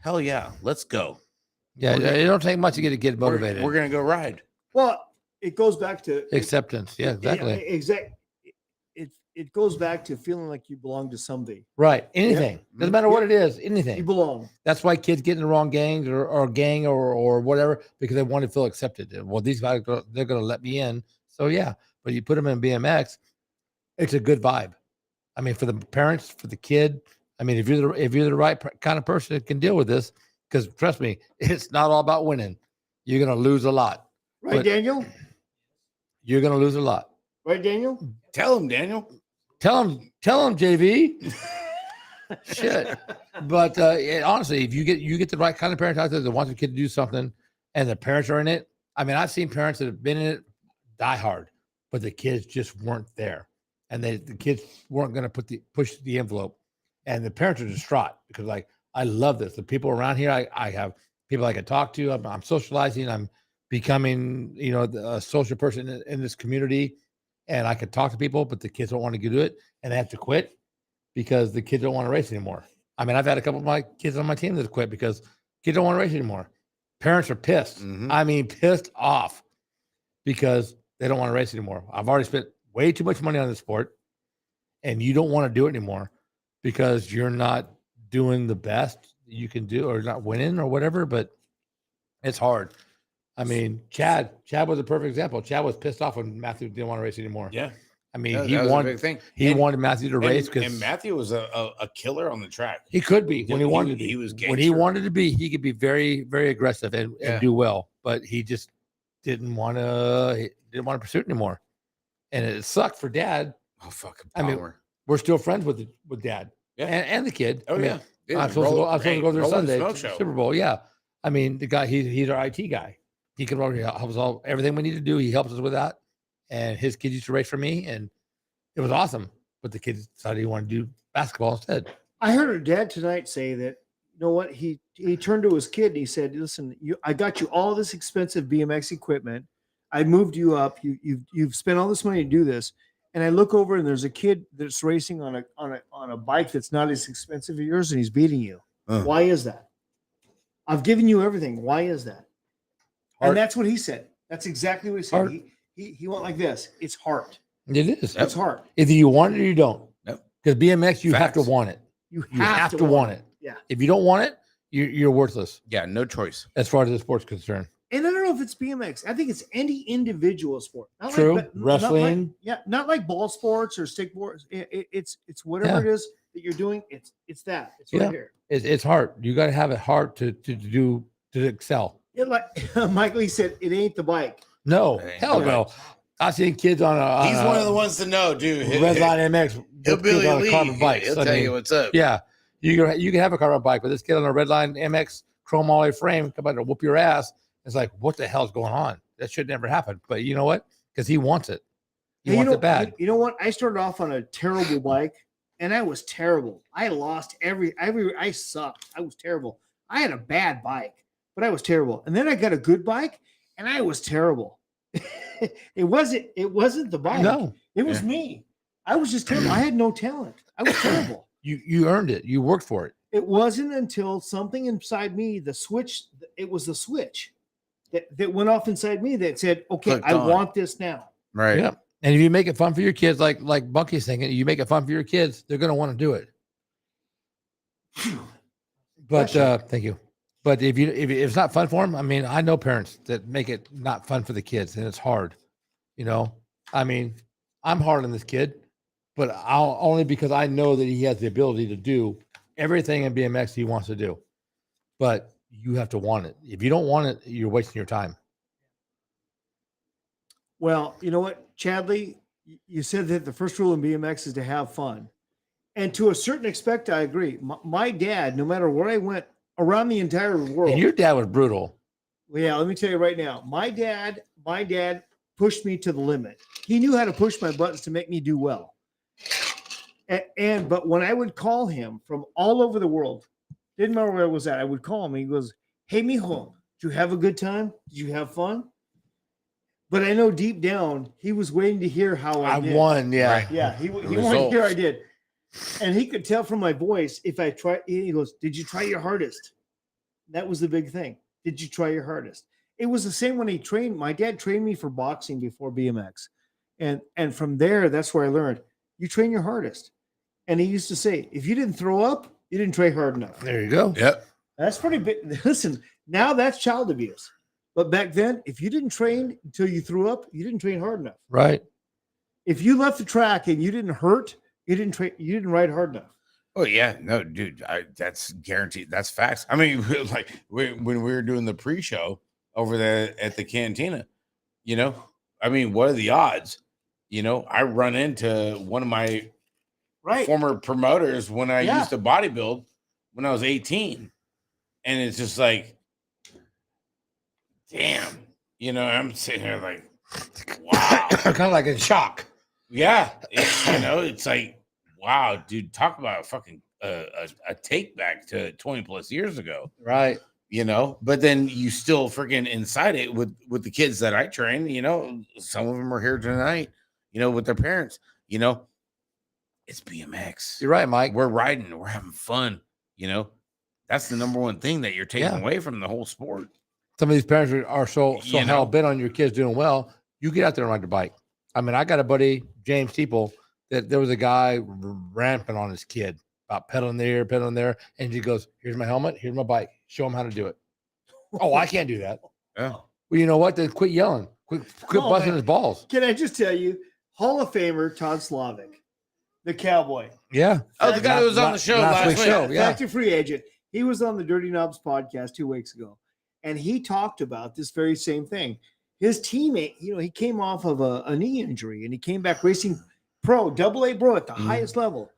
hell yeah, let's go. Yeah. We're It don't take much to get a kid We're- motivated. We're gonna go ride. Well, it goes back to Acceptance. Yeah. Exactly. It goes back to feeling like you belong to something. Right. Anything. Doesn't matter what it is. You Anything. belong. That's why kids get in the wrong gangs or gang or whatever because they want to feel accepted. Well, these guys they're going to let me in. So yeah, but you put them in BMX, it's a good vibe. I mean, for the parents, for the kid. I mean, if you're the right kind of person that can deal with this, because trust me, it's not all about winning. You're going to lose a lot. Right, But- Daniel? You're going to lose a lot. Right, Daniel? Tell them, Daniel. Tell them, JV. Shit. But honestly, if you get the right kind of parents out there that want their kid to do something, and the parents are in it. I mean, I've seen parents that have been in it die hard, but the kids just weren't there, and the kids weren't going to push the envelope, and the parents are distraught because like I love this. The people around here, I have people I can talk to. I'm socializing. I'm becoming a social person in this community, and I can talk to people, but the kids don't want to do it, and they have to quit because the kids don't want to race anymore. I mean, I've had a couple of my kids on my team that quit because kids don't want to race anymore. Parents are pissed. Mhm. I mean, pissed off because they don't want to race anymore. I've already spent way too much money on the sport, and you don't want to do it anymore because you're not doing the best you can do or not winning or whatever, but it's hard. I mean, Chad was a perfect example. Chad was pissed off when Matthew didn't want to race anymore. Yeah, I mean, that he was a wanted big thing. he And- wanted Matthew to race and because Matthew was a killer on the track. he could be when he He- wanted to be. he was When he gangster. wanted to be, he could be very, very aggressive and Yeah. do well, but he just didn't want to pursue it anymore. And it sucked for Dad. Oh fucking I power! mean, we're still friends with Dad Yeah. and the kid. Oh I mean, yeah, Dude, I'm supposed to go. I'm supposed to go there Rolling Sunday, Smoke to Show. Super Bowl. Yeah, I mean the guy. He's our IT guy. He can already help us all everything we need to do. He helps us with that. And his kid used to race for me, and it was awesome. But the kid decided he wanted to do basketball instead. I heard her dad tonight say that, you know what, he turned to his kid and he said, listen, I got you all this expensive BMX equipment. I moved you up. You've spent all this money to do this. And I look over and there's a kid that's racing on a bike that's not as expensive as yours, and he's beating you. Why is that? I've given you everything. Why is that? Heart. And that's what he said. That's exactly what he said. Heart. He went like this. It's heart. It is. It's heart. Either you want it or you don't. Yep. Because BMX, you have to Facts. want it. You You have to want it. Yeah. If you don't want it, you're worthless Yeah, no choice. as far as the sport's concerned. And I don't know if it's BMX. I think it's any individual sport. Not True. Like, Wrestling. not like ball sports or stick boards. It's whatever it is that you're doing. It's that. It's right Yeah. here. It's hard. You got to have it hard to excel. It, like Michael, he said, it ain't the bike. No, It ain't hell the no. I've seen kids on a He's one of the ones to know, dude. Red Line MX. He'll kids on a carbon Lee. bike. He'll I tell mean, you what's up. yeah, you can have a carbon bike, but this kid on a Red Line MX chrome alloy frame come out to whoop your ass. It's like, what the hell's going on? That should never happen. But you know what? Because he wants it. He Hey, wants it bad. You know what? I started off on a terrible bike, and I was terrible. I lost I sucked. I was terrible. I had a bad bike, but I was terrible. And then I got a good bike, and I was terrible. it wasn't the bike. No, It was me. I was just terrible. I had no talent. I was terrible. you earned it. You worked for it. It wasn't until something inside me, the switch that went off inside me that said, okay, Clicked I on. want this now. Right. Yeah. And if you make it fun for your kids, like Bunky's thinking, you make it fun for your kids, they're going to want to do it. But thank you. But if it's not fun for them, I mean, I know parents that make it not fun for the kids, and it's hard. You know, I mean, I'm hard on this kid, but I'll only because I know that he has the ability to do everything in BMX he wants to do. But you have to want it. If you don't want it, you're wasting your time. Well, you know what, Chadley, you said that the first rule in BMX is to have fun. And to a certain extent, I agree. My dad, no matter where I went around the entire world. And your dad was brutal. Well, yeah, let me tell you right now. My dad pushed me to the limit. He knew how to push my buttons to make me do well. But when I would call him from all over the world, didn't matter where I was at, I would call him. He goes, "Hey, mijo, did you have a good time? Did you have fun?" But I know deep down he was waiting to hear how I did. Won. Yeah. Right. Yeah, he wanted to hear I did. And he could tell from my voice if I try. He goes, "Did you try your hardest?" That was the big thing. Did you try your hardest? It was the same when he trained. My dad trained me for boxing before BMX. And from there, that's where I learned you train your hardest. And he used to say, if you didn't throw up, you didn't try hard enough. There you go. Yep. That's pretty big. Listen, now that's child abuse. But back then, if you didn't train until you threw up, you didn't train hard enough. Right. If you left the track and you didn't hurt, you didn't train, you didn't ride hard enough. Oh yeah, no, dude, that's guaranteed. That's facts. I mean, like when we were doing the pre-show over there at the cantina, you know, I mean, what are the odds? You know, I run into one of my former promoters when I used to bodybuild when I was 18, and it's just like, damn, you know, I'm sitting here like, wow, Kind of like in shock. yeah, you know, it's like. Wow, dude, talk about a fucking a take back to 20 plus years ago. Right. You know, but then you still freaking inside it with the kids that I train, you know, some of them are here tonight, you know, with their parents, you know, it's BMX. You're right, Mike. We're riding, we're having fun, you know. That's the number one thing that you're taking away from the whole sport. Some of these parents are so You know? hell bent on your kids doing well. You get out there and ride your bike. I mean, I got a buddy, James Steeple, that there was a guy ramping on his kid about pedaling there, and he goes, "Here's my helmet, here's my bike. Show him how to do it." Oh, I can't do that. Yeah. Well, you know what? Then quit yelling. Quit busting man. his balls. Can I just tell you, Hall of Famer Todd Slavic, the cowboy. Yeah. Oh, the guy that was on the show last week. Yeah. Factory free agent. He was on the Dirty Knobs podcast 2 weeks ago, and he talked about this very same thing. His teammate, you know, he came off of a knee injury, and he came back racing pro, AA pro at the highest level.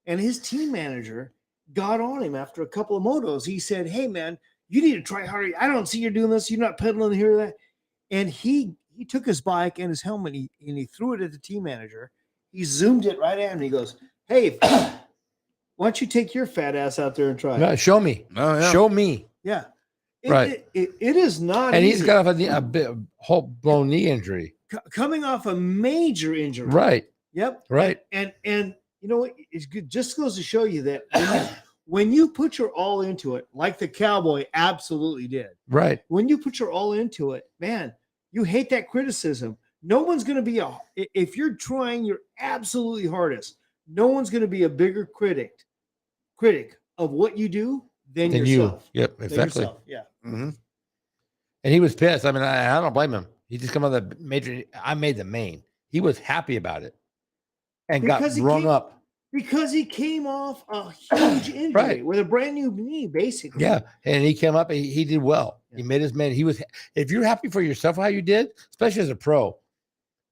And his team manager got on him after a couple of motos. He said, "Hey, man, you need to try harder. I don't see you're doing this. You're not pedaling here or that." And he took his bike and his helmet and he threw it at the team manager. He zoomed it right at him. And he goes, "Hey, why don't you take your fat ass out there and try it?" Yeah, show me. Oh, yeah. Show me. Yeah. Right. It is not And easy. he's got a bit whole blown knee injury. Coming off a major injury. Right. Yep. Right. And you know what? It's good. Just goes to show you that when you put your all into it, like the cowboy absolutely did. Right. When you put your all into it, man, you hate that criticism. No one's going to be if you're trying your absolutely hardest, no one's going to be a bigger critic of what you do than yourself. Yep. Than Exactly. yourself. Yeah. Mm-hmm. And he was pissed. I mean, I don't blame him. He just come out of the major. I made the main. He was happy about it and Because got rung up. Because he came off a huge injury Right. with a brand new knee, basically. Yeah. And he came up and he did well. Yeah. He made his man. He was, if you're happy for yourself, how you did, especially as a pro,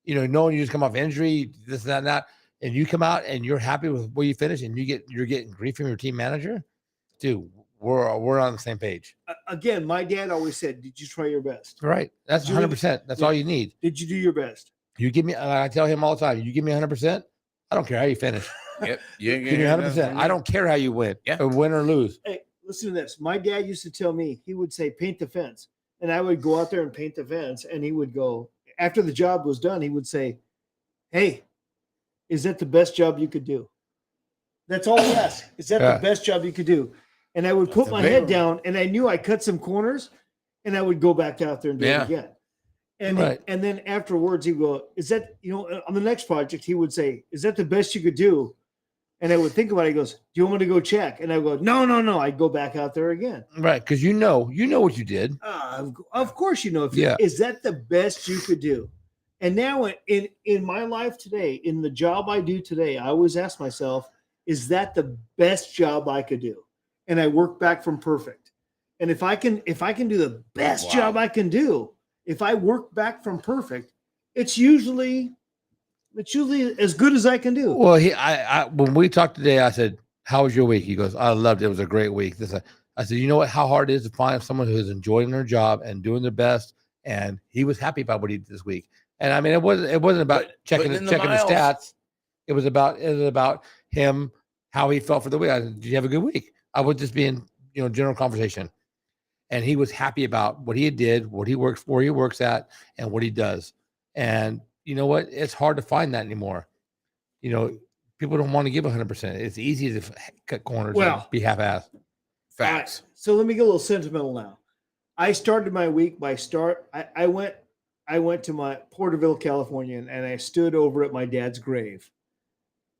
you know, knowing you just come off injury, this, that, and that, and you come out and you're happy with where you finish and you're getting grief from your team manager, dude, we're on the same page. Again, my dad always said, "Did you try your best? Right. That's Did you really- 100%. That's Yeah. all you need. Did you do your best?" You give me, I tell him all the time, you give me 100%. I don't care how you finish. Yep. You ain't Give me 100%. I don't care how you win, Yeah. or win or lose. Hey, listen to this. My dad used to tell me, he would say, paint the fence. And I would go out there and paint the fence. And he would go, after the job was done, he would say, hey, is that the best job you could do? That's all he asked. Is that Yeah. the best job you could do? And I would That's put a my big head one. down and I knew I cut some corners and I would go back out there and do Yeah. it again. And, Right. and then afterwards he'd go, is that, on the next project, he would say, is that the best you could do? And I would think about it. He goes, do you want me to go check? And I go, no. I'd go back out there again. Right. Because you know what you did. Of course, Yeah. is that the best you could do? And now in my life today, in the job I do today, I always ask myself, is that the best job I could do? And I work back from perfect. And if I can do the best job I can do, if I work back from perfect, it's usually as good as I can do. Well, I when we talked today, I said, "How was your week?" He goes, "I loved it. It was a great week." I said, "You know what? How hard it is to find someone who is enjoying their job and doing their best." And he was happy about what he did this week. And I mean, it wasn't about checking putting in the miles. stats. It was about him, how he felt for the week. I said, "Did you have a good week?" I was just being general conversation, and he was happy about what he did, what he works, where he works at, and what he does. And you know what? It's hard to find that anymore. People don't want to give 100%. It's easy to cut corners and be half-assed. Facts. So let me get a little sentimental now. I started my week by I went to my Porterville, California, and I stood over at my dad's grave.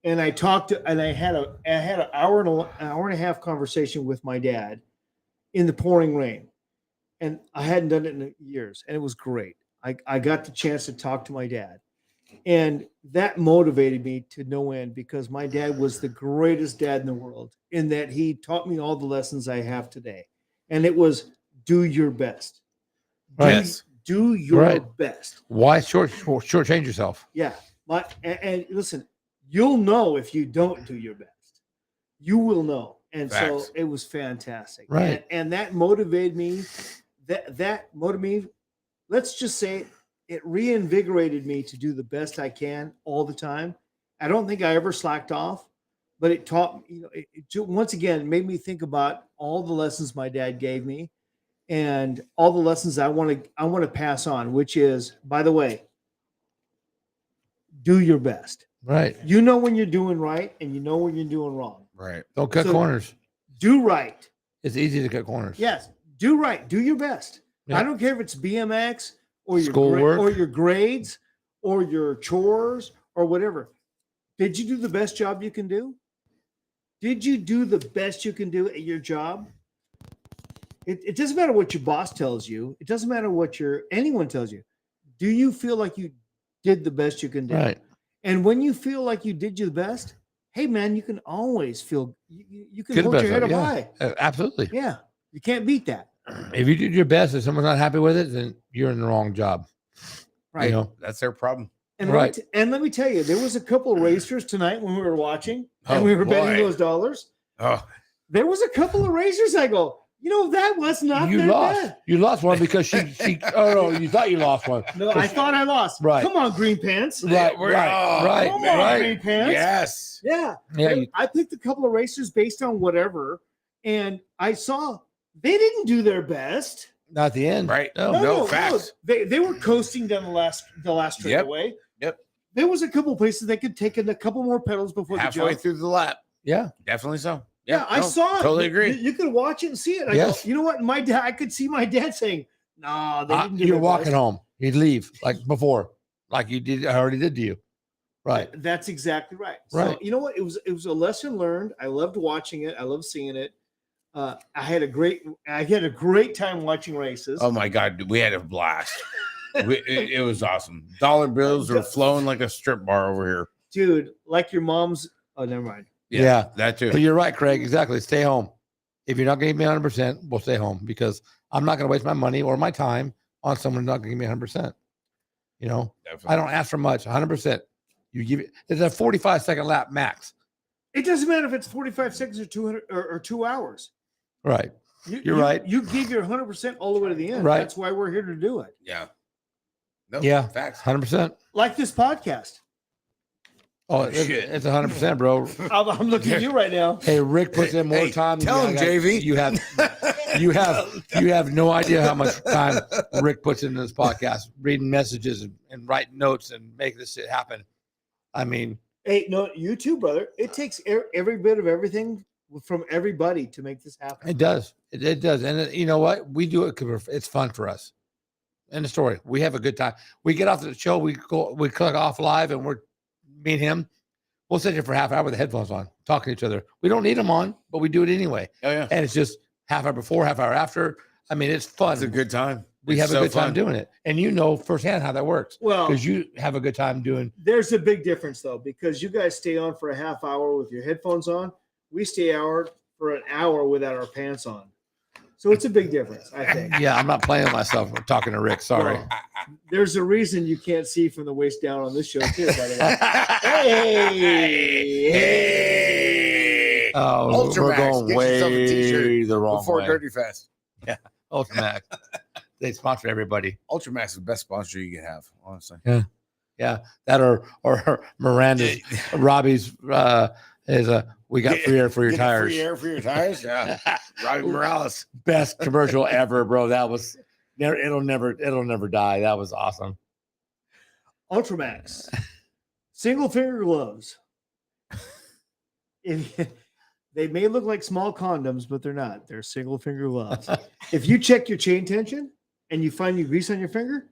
And I talked to, and I had an hour and a half conversation with my dad in the pouring rain. And I hadn't done it in years, and it was great. I got the chance to talk to my dad. And that motivated me to no end because my dad was the greatest dad in the world in that he taught me all the lessons I have today. And it was do your best. Yes. Do your best. Why shortchange yourself? Yeah. And listen, you'll know if you don't do your best. You will know. And so Facts. it was fantastic. Right. And that motivated me. That motivated me. Let's just say it reinvigorated me to do the best I can all the time. I don't think I ever slacked off, but it taught me, it once again made me think about all the lessons my dad gave me and all the lessons I want to pass on, which is, by the way, do your best. Right. You know when you're doing right and you know when you're doing wrong. Right. Don't cut So- corners. Do right. It's easy to cut corners. Yes, do right. Do your best. Yeah. I don't care if it's BMX or your Schoolwork. or your grades or your chores or whatever. Did you do the best job you can do? Did you do the best you can do at your job? It doesn't matter what your boss tells you. It doesn't matter what anyone tells you. Do you feel like you did the best you can do? Right. And when you feel like you did your best, hey man, you can always feel you can Get the hold your best head of up it, high. Absolutely. Yeah, you can't beat that. If you did your best and someone's not happy with it, then you're in the wrong job. Right. That's their problem. And Right. let me tell you, there was a couple of racers tonight when we were watching and Oh, we were boy. betting those dollars. Oh, There was a couple of racers. I go, that was not You their lost. bad. You lost one because she. Oh no, you thought you lost one. No, I thought I lost. Right. Come on, green pants. Right. We're- Right. oh, Right. Come on, Right. green pants. yes. Yeah. Yeah. I picked a couple of racers based on whatever, and I saw they didn't do their best. Not the end. Right. No. No, facts. They were coasting down the last straightaway. Yep. There was a couple places they could take in a couple more pedals before the Halfway jump. through the lap. Yeah. Definitely so. Yeah, I saw it. Totally You- agree. You could watch it and see it. I Yes. go, you know what? My dad, I could see my dad saying, "No, they didn't do You're their walking best." home. You'd leave like before, like you did. I already did to you. Right. That's exactly right. Right. So you know what? It was a lesson learned. I loved watching it. I loved seeing it. I had a great time watching races. Oh my God, we had a blast. It was awesome. Dollar bills are flowing like a strip bar over here. Dude, like your mom's. Oh, never mind. Yeah. That too. But you're right, Craig. Exactly. Stay home. If you're not going to give me 100%, we'll stay home because I'm not going to waste my money or my time on someone who's not going to give me 100%. Definitely. I don't ask for much. 100%. You give it. It's a 45-second lap max. It doesn't matter if it's 45 seconds or 200 or 2 hours. Right. You're right. You give your 100% all the way to the end. Right. That's why we're here to do it. Yeah. No, Yeah. facts. 100%. Like this podcast. Oh, it's 100%, bro. I'm looking at you right now. Hey, Rick puts in more Hey, time. tell him, JV. You have no idea how much time Rick puts into this podcast, reading messages and writing notes and making this shit happen. I mean, Hey, no, you too, brother. It takes every bit of everything from everybody to make this happen. it does. It does. And you know what? We do it because it's fun for us. End of story. We have a good time. We get off the show. We click off live, and we're me and him. We'll sit here for half hour with the headphones on, talking to each other. We don't need them on, but we do it anyway. Oh yeah, And it's just half hour before, half hour after. I mean, it's fun. it's a good time. We It's have a good so time fun. doing it, and you know firsthand how that works Well, because you have a good time doing. there's a big difference though, because you guys stay on for a half hour with your headphones on. We stay for an hour without our pants on. So it's a big difference, I think. Yeah, I'm not playing with myself. I'm talking to Rick. Sorry. Well, there's a reason you can't see from the waist down on this show too, by the way. Hey. Oh, Ultramax, we're going get yourself a way t-shirt the wrong Before way. Dirty Fest. Ultramax. They sponsor everybody. Ultramax is the best sponsor you can have, honestly. Yeah, that or Miranda's. Robbie's is a we got free air for your Get tires. Free air for your tires? Yeah. Robbie Morales. Best commercial ever, bro. That was it'll never die. That was awesome. Ultramax. Single finger gloves. They may look like small condoms, but they're not. They're single finger gloves. If you check your chain tension and you find you grease on your finger,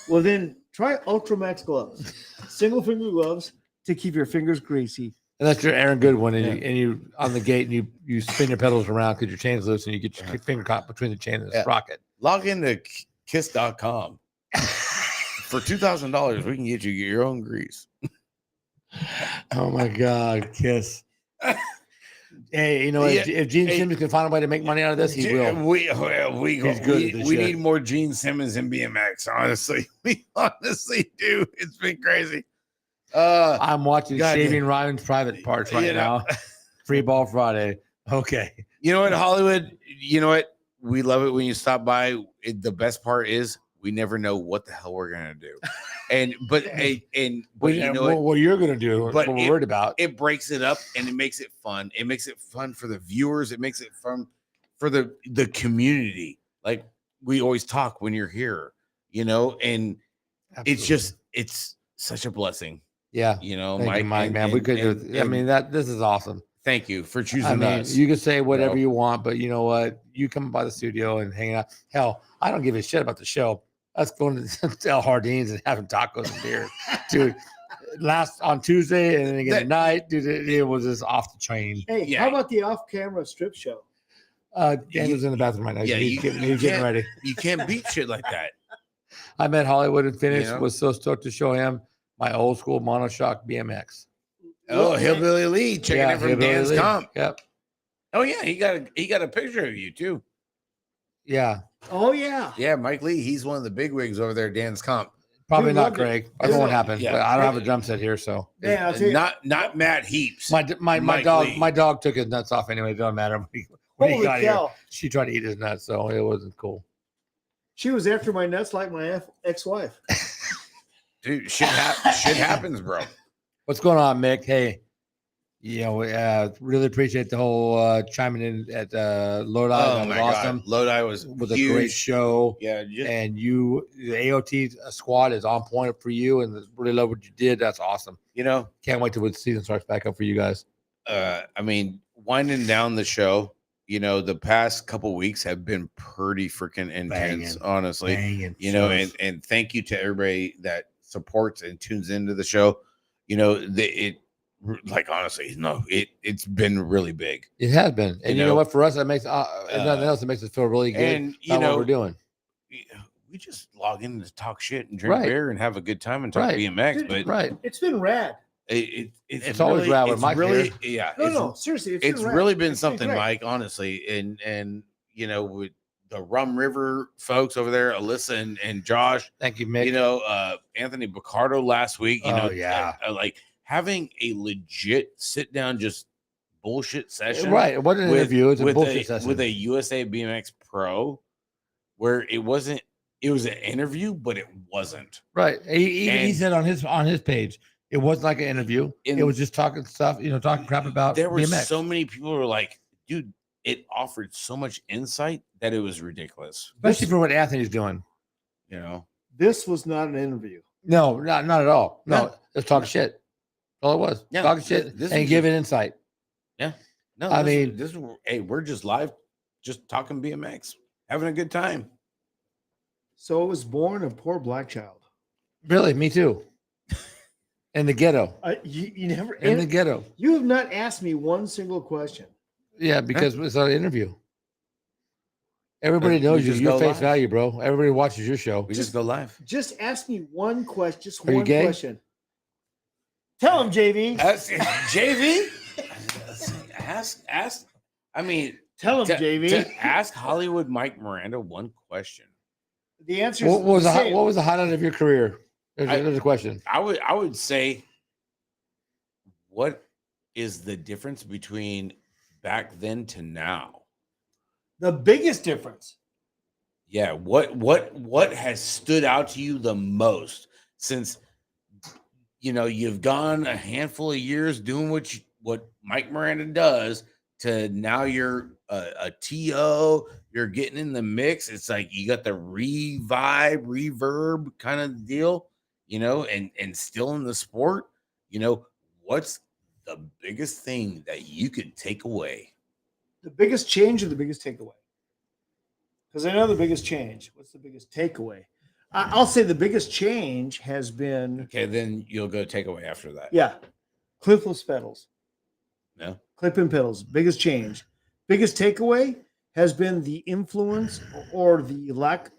well then try Ultramax gloves. Single finger gloves to keep your fingers greasy. And that's your Aaron Goodwin, and you on the gate, and you spin your pedals around because your chain's loose, and you get your finger caught between the chain and the sprocket. Log into kiss.com. For $2,000, we can get you your own grease. Oh my God, Kiss. Hey, you know, if Gene Simmons can find a way to make money out of this, he will. We He's good at this shit. need more Gene Simmons and BMX, honestly. We honestly do. It's been crazy. I'm watching God Shaving Ryan's private parts right now. Free Ball Friday. Okay. You know what, Hollywood? You know what? We love it when you stop by. The best part is we never know what the hell we're gonna do. But you know what you're gonna do, but what we're worried about. it breaks it up and it makes it fun. It makes it fun for the viewers. It makes it fun for the community. Like we always talk when you're here, you know, and it's such a blessing. Yeah. You know, Thank you, Mike, man. We could I mean, this is awesome. Thank you for choosing I mean, us. you can say whatever you want, but you know what? You come by the studio and hang out. Hell, I don't give a shit about the show. That's going to El Jardines and having tacos and beer, dude. Last on Tuesday and then again tonight, dude, it was just off the chain. Hey, how about the off-camera strip show? Daniel's in the bathroom right now. Yeah, he's getting ready. You can't beat shit like that. I met Hollywood and finished. You know? Was so stoked to show him my old school monoshock BMX. Oh, Hillbilly Lee checking in from Hillbilly Dan's Lee. comp. Yep. Oh yeah, he got a picture of you too. Yeah. Oh yeah. Yeah, Mike Lee. He's one of the big wigs over there. Dan's comp. Probably Dude, not loved it. Greg. I don't know what happened. Yeah. But I don't have a drum set here, so Man, I'll tell you, Not Matt Heaps. my Mike dog Lee. my dog took his nuts off anyway. It don't matter. When he holy got here, cow. she tried to eat his nuts, so it wasn't cool. She was after my nuts like my ex-wife. Dude, shit happens, bro. What's going on, Mick? Hey, you know, really appreciate the whole chiming in at Lodi. Oh That was my awesome. god, Lodi was A huge. great show. Yeah, just, And the AOT squad is on point for you, and really love what you did. That's awesome. you know, Can't wait till the season starts back up for you guys. I mean, winding down the show. You know, the past couple weeks have been pretty freaking intense, Banging. honestly. Banging You know, shows. and thank you to everybody that supports and tunes into the show. You know, it's been really big. It has been, and you know what? For us, it makes if nothing else, it makes us feel really good And you about know, what we're doing. we just log in to talk shit and drink Right. beer and have a good time and talk Right. BMX. But Right? It's been rad. it's always really, rad with it's Mike really, here. yeah. No, seriously, It's been rad. really been It's something, great. Mike, honestly. And you know, with the Rum River folks over there, Alyssa and Josh, Thank you, Mick. you know, Anthony Picardo last week, you Oh, know, yeah. like having a legit sit down, just bullshit session. Right? It wasn't an interview. It's a bullshit session. With a USA BMX pro, where it was an interview, but it wasn't. Right. He And- said on his page, It wasn't like an interview. It was just talking stuff, talking crap about There were BMX. so many people who were like, dude, it offered so much insight that it was ridiculous. Especially for what Anthony's doing. You know, This was not an interview. No, not at all. No, No. let's talk shit. That's all it was. Yeah, Talking shit this and was giving insight. no, I this hey, we're just live, just talking BMX, having a good time. So it was born a poor black child. Really, me too. In the ghetto. You never In the ghetto. You have not asked me one single question. Yeah, because it's an interview. Everybody We knows you. just You're go face live. value, bro. Everybody watches your show. We just go live. Just ask me one question. Just Are you one gay? question. Tell him, JV. JV, ask. I mean, Tell him, to JV. ask Hollywood Mike Miranda one question. The answer is What was the same. what was the highlight of your career? There's a question. I would say, what is the difference between back then to now? The biggest difference. Yeah, what has stood out to you the most since you've gone a handful of years doing what Mike Miranda does to now you're a TO, you're getting in the mix. It's like you got the reverb kind of deal, and still in the sport. What's the biggest thing that you could take away? The biggest change or the biggest takeaway? Because I know the biggest change. What's the biggest takeaway? I'll say the biggest change has been, Okay, then you'll go takeaway after that. yeah, clipless pedals. No. Clip-in pedals. Biggest change. Biggest takeaway has been the influence or the lack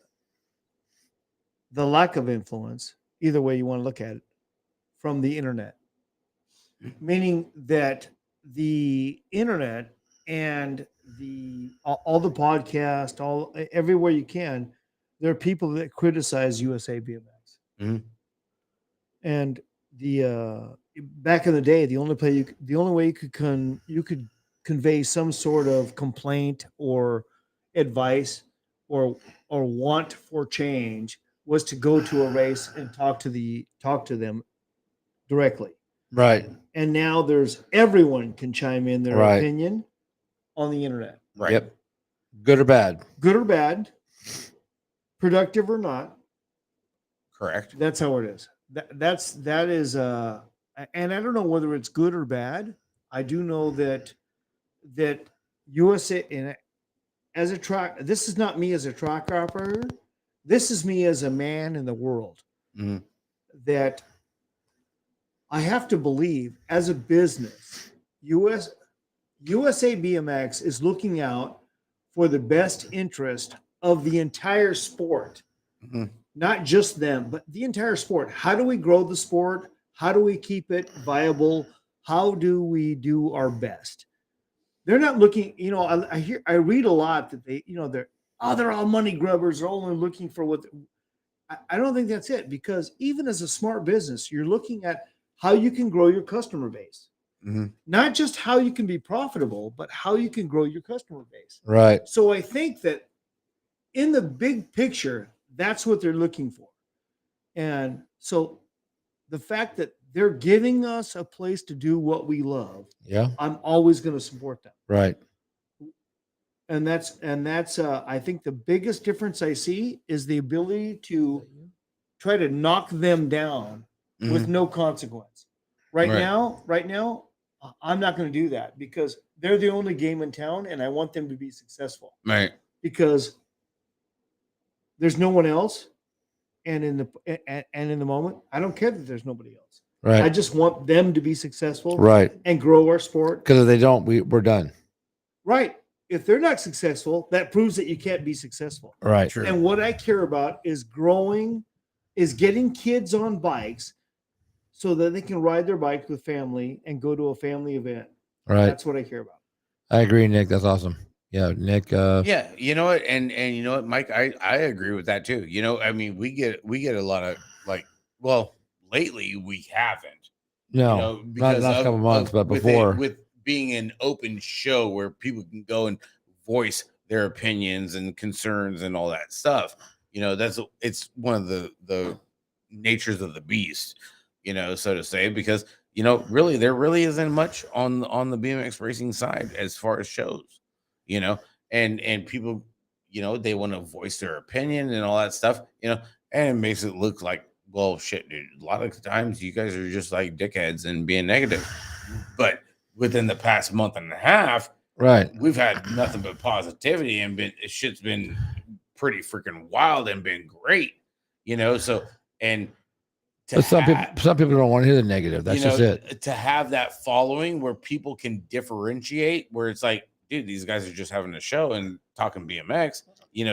of influence, either way you want to look at it, from the internet. Meaning that the internet and all the podcast, everywhere you can, there are people that criticize USA BMX. Mhm. And the back in the day, the only way you could convey some sort of complaint or advice or want for change was to go to a race and talk to them directly. Right. And now everyone can chime in their Right. opinion on the internet. Right. Yep. Good or bad. Good or bad, productive or not. Correct. That's how it is. That is and I don't know whether it's good or bad. I do know that USA and as a track, this is not me as a track operator. This is me as a man in the world. Mhm. That I have to believe as a business, USA BMX is looking out for the best interest of the entire sport. Mhm. Not just them, but the entire sport. How do we grow the sport? How do we keep it viable? How do we do our best? They're not looking, I read a lot that they're all money grubbers. They're only looking for what. I don't think that's it, because even as a smart business, you're looking at how you can grow your customer base. Mhm. Not just how you can be profitable, but how you can grow your customer base. Right. So I think that in the big picture, that's what they're looking for. And so the fact that they're giving us a place to do what we love, Yeah. I'm always going to support them. Right. And that's I think the biggest difference I see is the ability to try to knock them down with no consequence. Right now, I'm not going to do that, because they're the only game in town and I want them to be successful, Right. because there's no one else. And in the moment, I don't care that there's nobody else. I Right. just want them to be successful Right. and grow our sport. Because if they don't, we're done. Right. If they're not successful, that proves that you can't be successful. Right. True. And what I care about is getting kids on bikes so that they can ride their bike with family and go to a family event. Right. That's what I care about. I agree, Nick. That's awesome. Yeah, Nick. Yeah, you know what, and you know what, Mike, I agree with that too. I mean, we get a lot of lately we haven't. No, not because the last couple months, but before. with being an open show where people can go and voice their opinions and concerns and all that stuff. It's one of the natures of the beast. so to say, because really there really isn't much on the BMX racing side as far as shows, and people, they want to voice their opinion and all that stuff, and it makes it look like, well, shit, dude, a lot of times you guys are just like dickheads and being negative. But within the past month and a half, Right. we've had nothing but positivity, and shit's been pretty freaking wild and been great, so, and But some people don't want to hear the negative. That's just it. to have that following where people can differentiate, where it's like, dude, these guys are just having a show and talking BMX,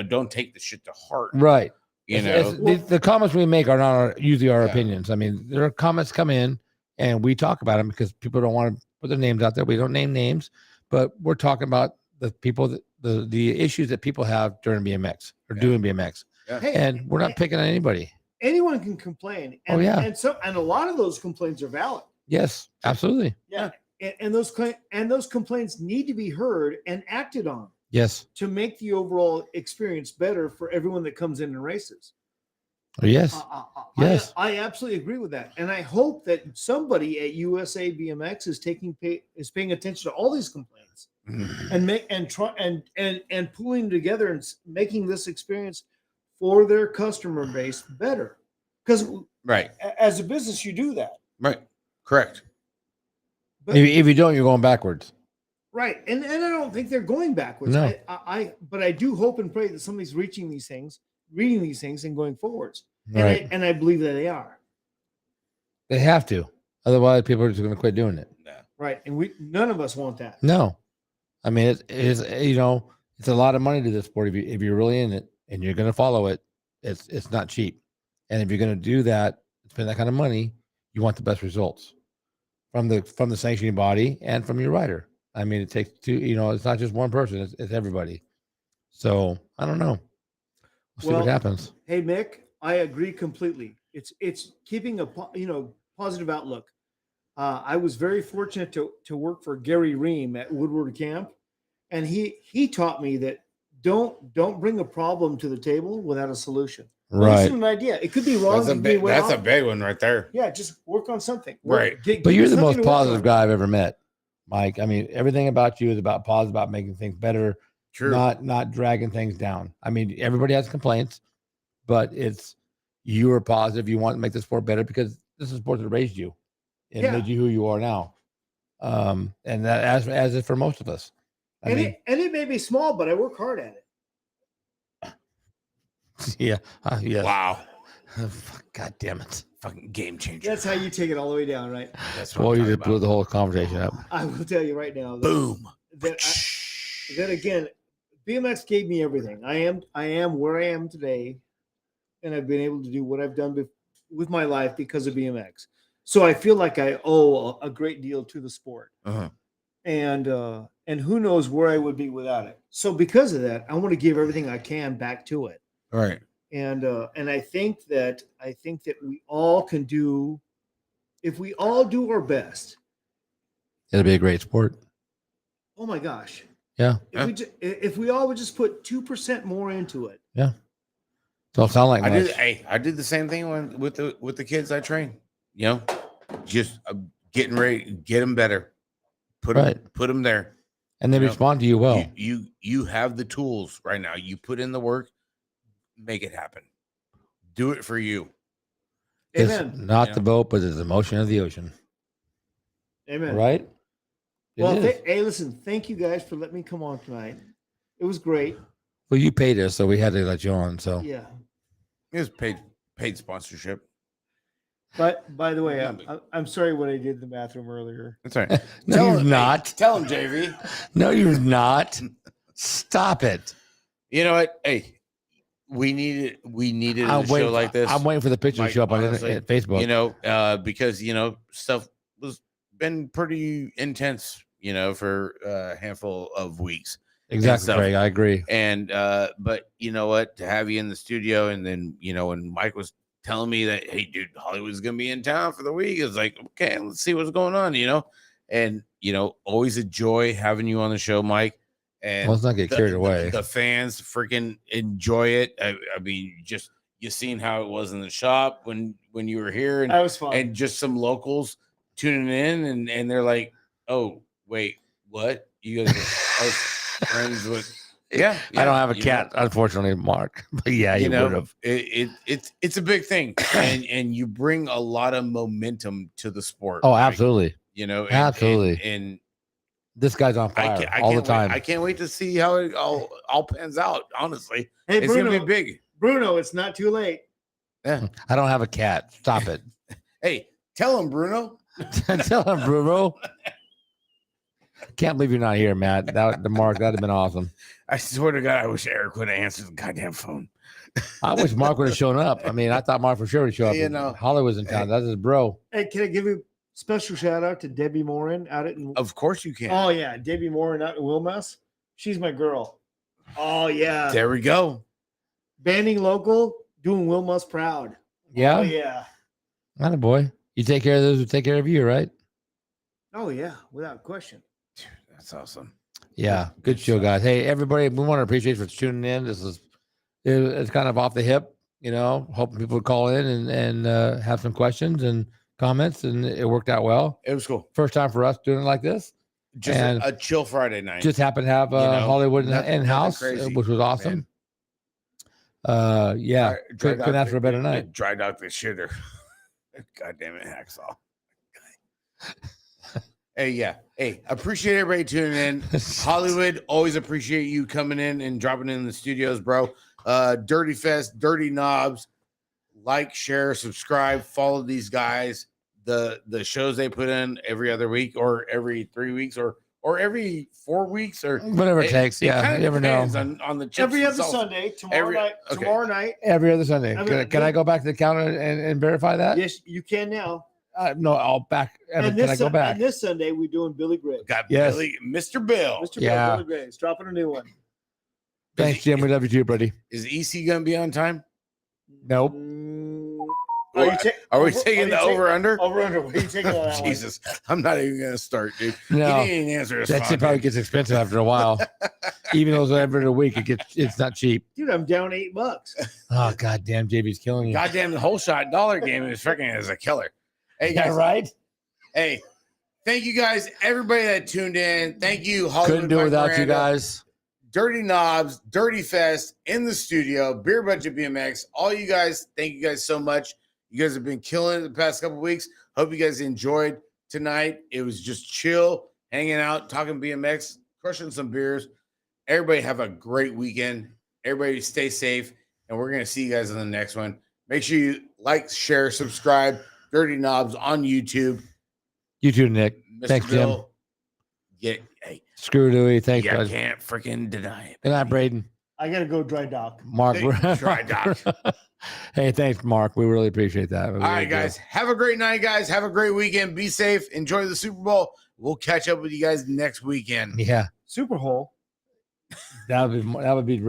don't take the shit to heart. Right. The comments we make are not usually our Yeah. opinions. I mean, there are comments come in and we talk about them because people don't want to put their names out there. We don't name names, but we're talking about the people that the issues that people have during BMX or doing BMX. Yeah. Hey, And we're not picking on anybody. anyone can complain. Oh, And, yeah. and a lot of those complaints are valid. Yes, absolutely. Yeah. And those complaints need to be heard and acted on Yes. to make the overall experience better for everyone that comes in and races. Yes. Yes. I absolutely agree with that, and I hope that somebody at USA BMX is paying attention to all these complaints and pulling together and making this experience for their customer base better. Because Right. as a business, you do that, Right. Correct. but If you don't, you're going backwards. right, and I don't think they're going backwards. No. But I do hope and pray that somebody's reading these things, and going forwards. Right. And I believe that they are. They have to. Otherwise, people are just going to quit doing it. Right. And none of us want that. No. I mean, it is, it's a lot of money to this sport. If you're really in it and you're going to follow it, it's not cheap. And if you're going to do that, spend that kind of money, you want the best results from the sanctioning body and from your rider. I mean, it takes two, it's not just one person, it's everybody. So I don't know. We'll see what happens. Hey, Mick, I agree completely. It's keeping a positive outlook. I was very fortunate to work for Gary Ream at Woodward Camp, and he taught me that don't bring a problem to the table without a solution. Right. An idea. It could be wrong. That's a big one right there. Yeah, just work on something. Right. But you're the most positive guy I've ever met, Mike. I mean, everything about you is about positive, about making things better. True. Not dragging things down. I mean, everybody has complaints, but you are positive. You want to make the sport better because this is a sport that raised you and made you who you are now. And that as is for most of us. It may be small, but I work hard at it. Yeah. Yes. Wow. God damn it. Fucking game changer. That's how you take it all the way down, right? That's what Well, I'm you talking just blew about. the whole conversation up. I will tell you right now. Boom. That again, BMX gave me everything. I am where I am today, and I've been able to do what I've done with my life because of BMX. So I feel like I owe a great deal to the sport, and who knows where I would be without it. So because of that, I want to give everything I can back to it. All right. And I think that we all can do, if we all do our best. It'll be a great sport. Oh my gosh. Yeah. If we all would just put 2% more into it. Yeah. Don't sound like much. I did the same thing with the kids I train. Just getting ready, get them better, put them there, and they respond to you well. You have the tools right now. You put in the work, make it happen. Do it for you. Amen. It's not the boat, but it's the motion of the ocean. Amen. Right? Hey, listen, thank you guys for letting me come on tonight. It was great. Well, you paid us, so we had to let you on. So yeah, it was paid sponsorship. But by the way, I'm sorry what I did in the bathroom earlier. That's all right. No, you're not. Tell him, JV. No, you're not. Stop it. You know what? Hey, we needed a show like this. I'm waiting for the picture to show up on Facebook. Because stuff was been pretty intense, for a handful of weeks. Exactly, Craig. I agree. And but you know what? To have you in the studio, and then when Mike was telling me that, hey, dude, Hollywood's gonna be in town for the week, it's like, okay, let's see what's going on, and always a joy having you on the show, Mike. And let's not get carried away. The fans freaking enjoy it. I mean, You seen how it was in the shop when you were here, That was fun. and just some locals tuning in, and they're like, "Oh, wait, what? You guys are friends with?" Yeah, I don't have a you cat, unfortunately, Mark. But yeah, you you know, would have. it's a big thing, and you bring a lot of momentum to the sport. Oh, Like, absolutely. you know, Absolutely. and This guy's on fire all the time. I can't wait to see how it all pans out. Honestly, Hey, it's Bruno, gonna be big. Bruno, it's not too late. Yeah. I don't have a cat. Stop it. Hey, tell him, Bruno. Tell him, Bruno. Can't believe you're not here, Matt. The Mark, that'd have been awesome. I swear to God, I wish Eric would have answered the goddamn phone. I wish Mark would have shown up. I mean, I thought Mark for sure would show up. You know, Holly was in town. That's his bro. Hey, can I give a special shout out to Debbie Morin out at Of course you can. Oh yeah, Debbie Morin out in Wilmette. She's my girl. Oh yeah. There we go. Banding local, doing Wilmette proud. Yeah. Oh yeah. Not a boy. You take care of those who take care of you, right? Oh yeah, without question. That's awesome. Yeah. Good show, guys. Hey, everybody, we want to appreciate you for tuning in. It's kind of off the hip, you know, hoping people would call in and have some questions and comments, and it worked out well. It was cool. First time for us doing it like this. Just And a chill Friday night. Just happened to have You know, Hollywood nothing in house, crazy, which was awesome. man. Yeah, Dry couldn't ask for a better night. Dry dock the shitter. God damn it, hacksaw. Hey, yeah. Hey, appreciate everybody tuning in. Hollywood, always appreciate you coming in and dropping in the studios, bro. Dirty Fest, Dirty Knobs. Like, share, subscribe, follow these guys. The shows they put in every other week or every 3 weeks or every 4 weeks or Whatever it takes. Yeah, kinda you never know. depends on the chips Every and other salsa. Sunday, tomorrow Every- night. okay. Tomorrow night. Every other Sunday. I mean, Can I go back to the counter and verify that? Yes, you can now. No, I'll back. Evan, And can I this, go back? and this Sunday we're doing Billy Griggs. Got Yes. Billy, Mr. Bill. Mr. Yeah. Bill, Billy Griggs, dropping a new one. Thanks, Jim. We love you too, buddy. Is EC gonna be on time? Nope. Are you Are we taking the over under? Over under. What are you taking on that one? Jesus, I'm not even gonna start, dude. No. He didn't even answer his That phone, shit probably dude. gets expensive after a while. Even though it's every other week, it's not cheap. Dude, I'm down $8. Oh god damn, JB's killing you. Goddamn, the whole shot dollar game is freaking is a killer. Hey Yeah, guys, right? hey, thank you guys, everybody that tuned in. Thank you, Hollywood. Couldn't do it by without you Miranda, guys. Dirty Knobs, Dirty Fest in the studio, Beer Budget BMX. All you guys, thank you guys so much. You guys have been killing it the past couple of weeks. Hope you guys enjoyed tonight. It was just chill, hanging out, talking BMX, crushing some beers. Everybody have a great weekend. Everybody stay safe, and we're going to see you guys in the next one. Make sure you like, share, subscribe. Dirty Knobs on YouTube. You too, Nick. Mr. Thanks, Jim. Bill, hey, Screw Louie. Thanks, you guys. can't freaking deny it. Good night, Braden. I gotta go dry dock. Mark. Hey, dry dock. Hey, thanks, Mark. We really appreciate that. We All really right, do. guys. Have a great night, guys. Have a great weekend. Be safe. Enjoy the Super Bowl. We'll catch up with you guys next weekend. Yeah, Super hole. that would be great.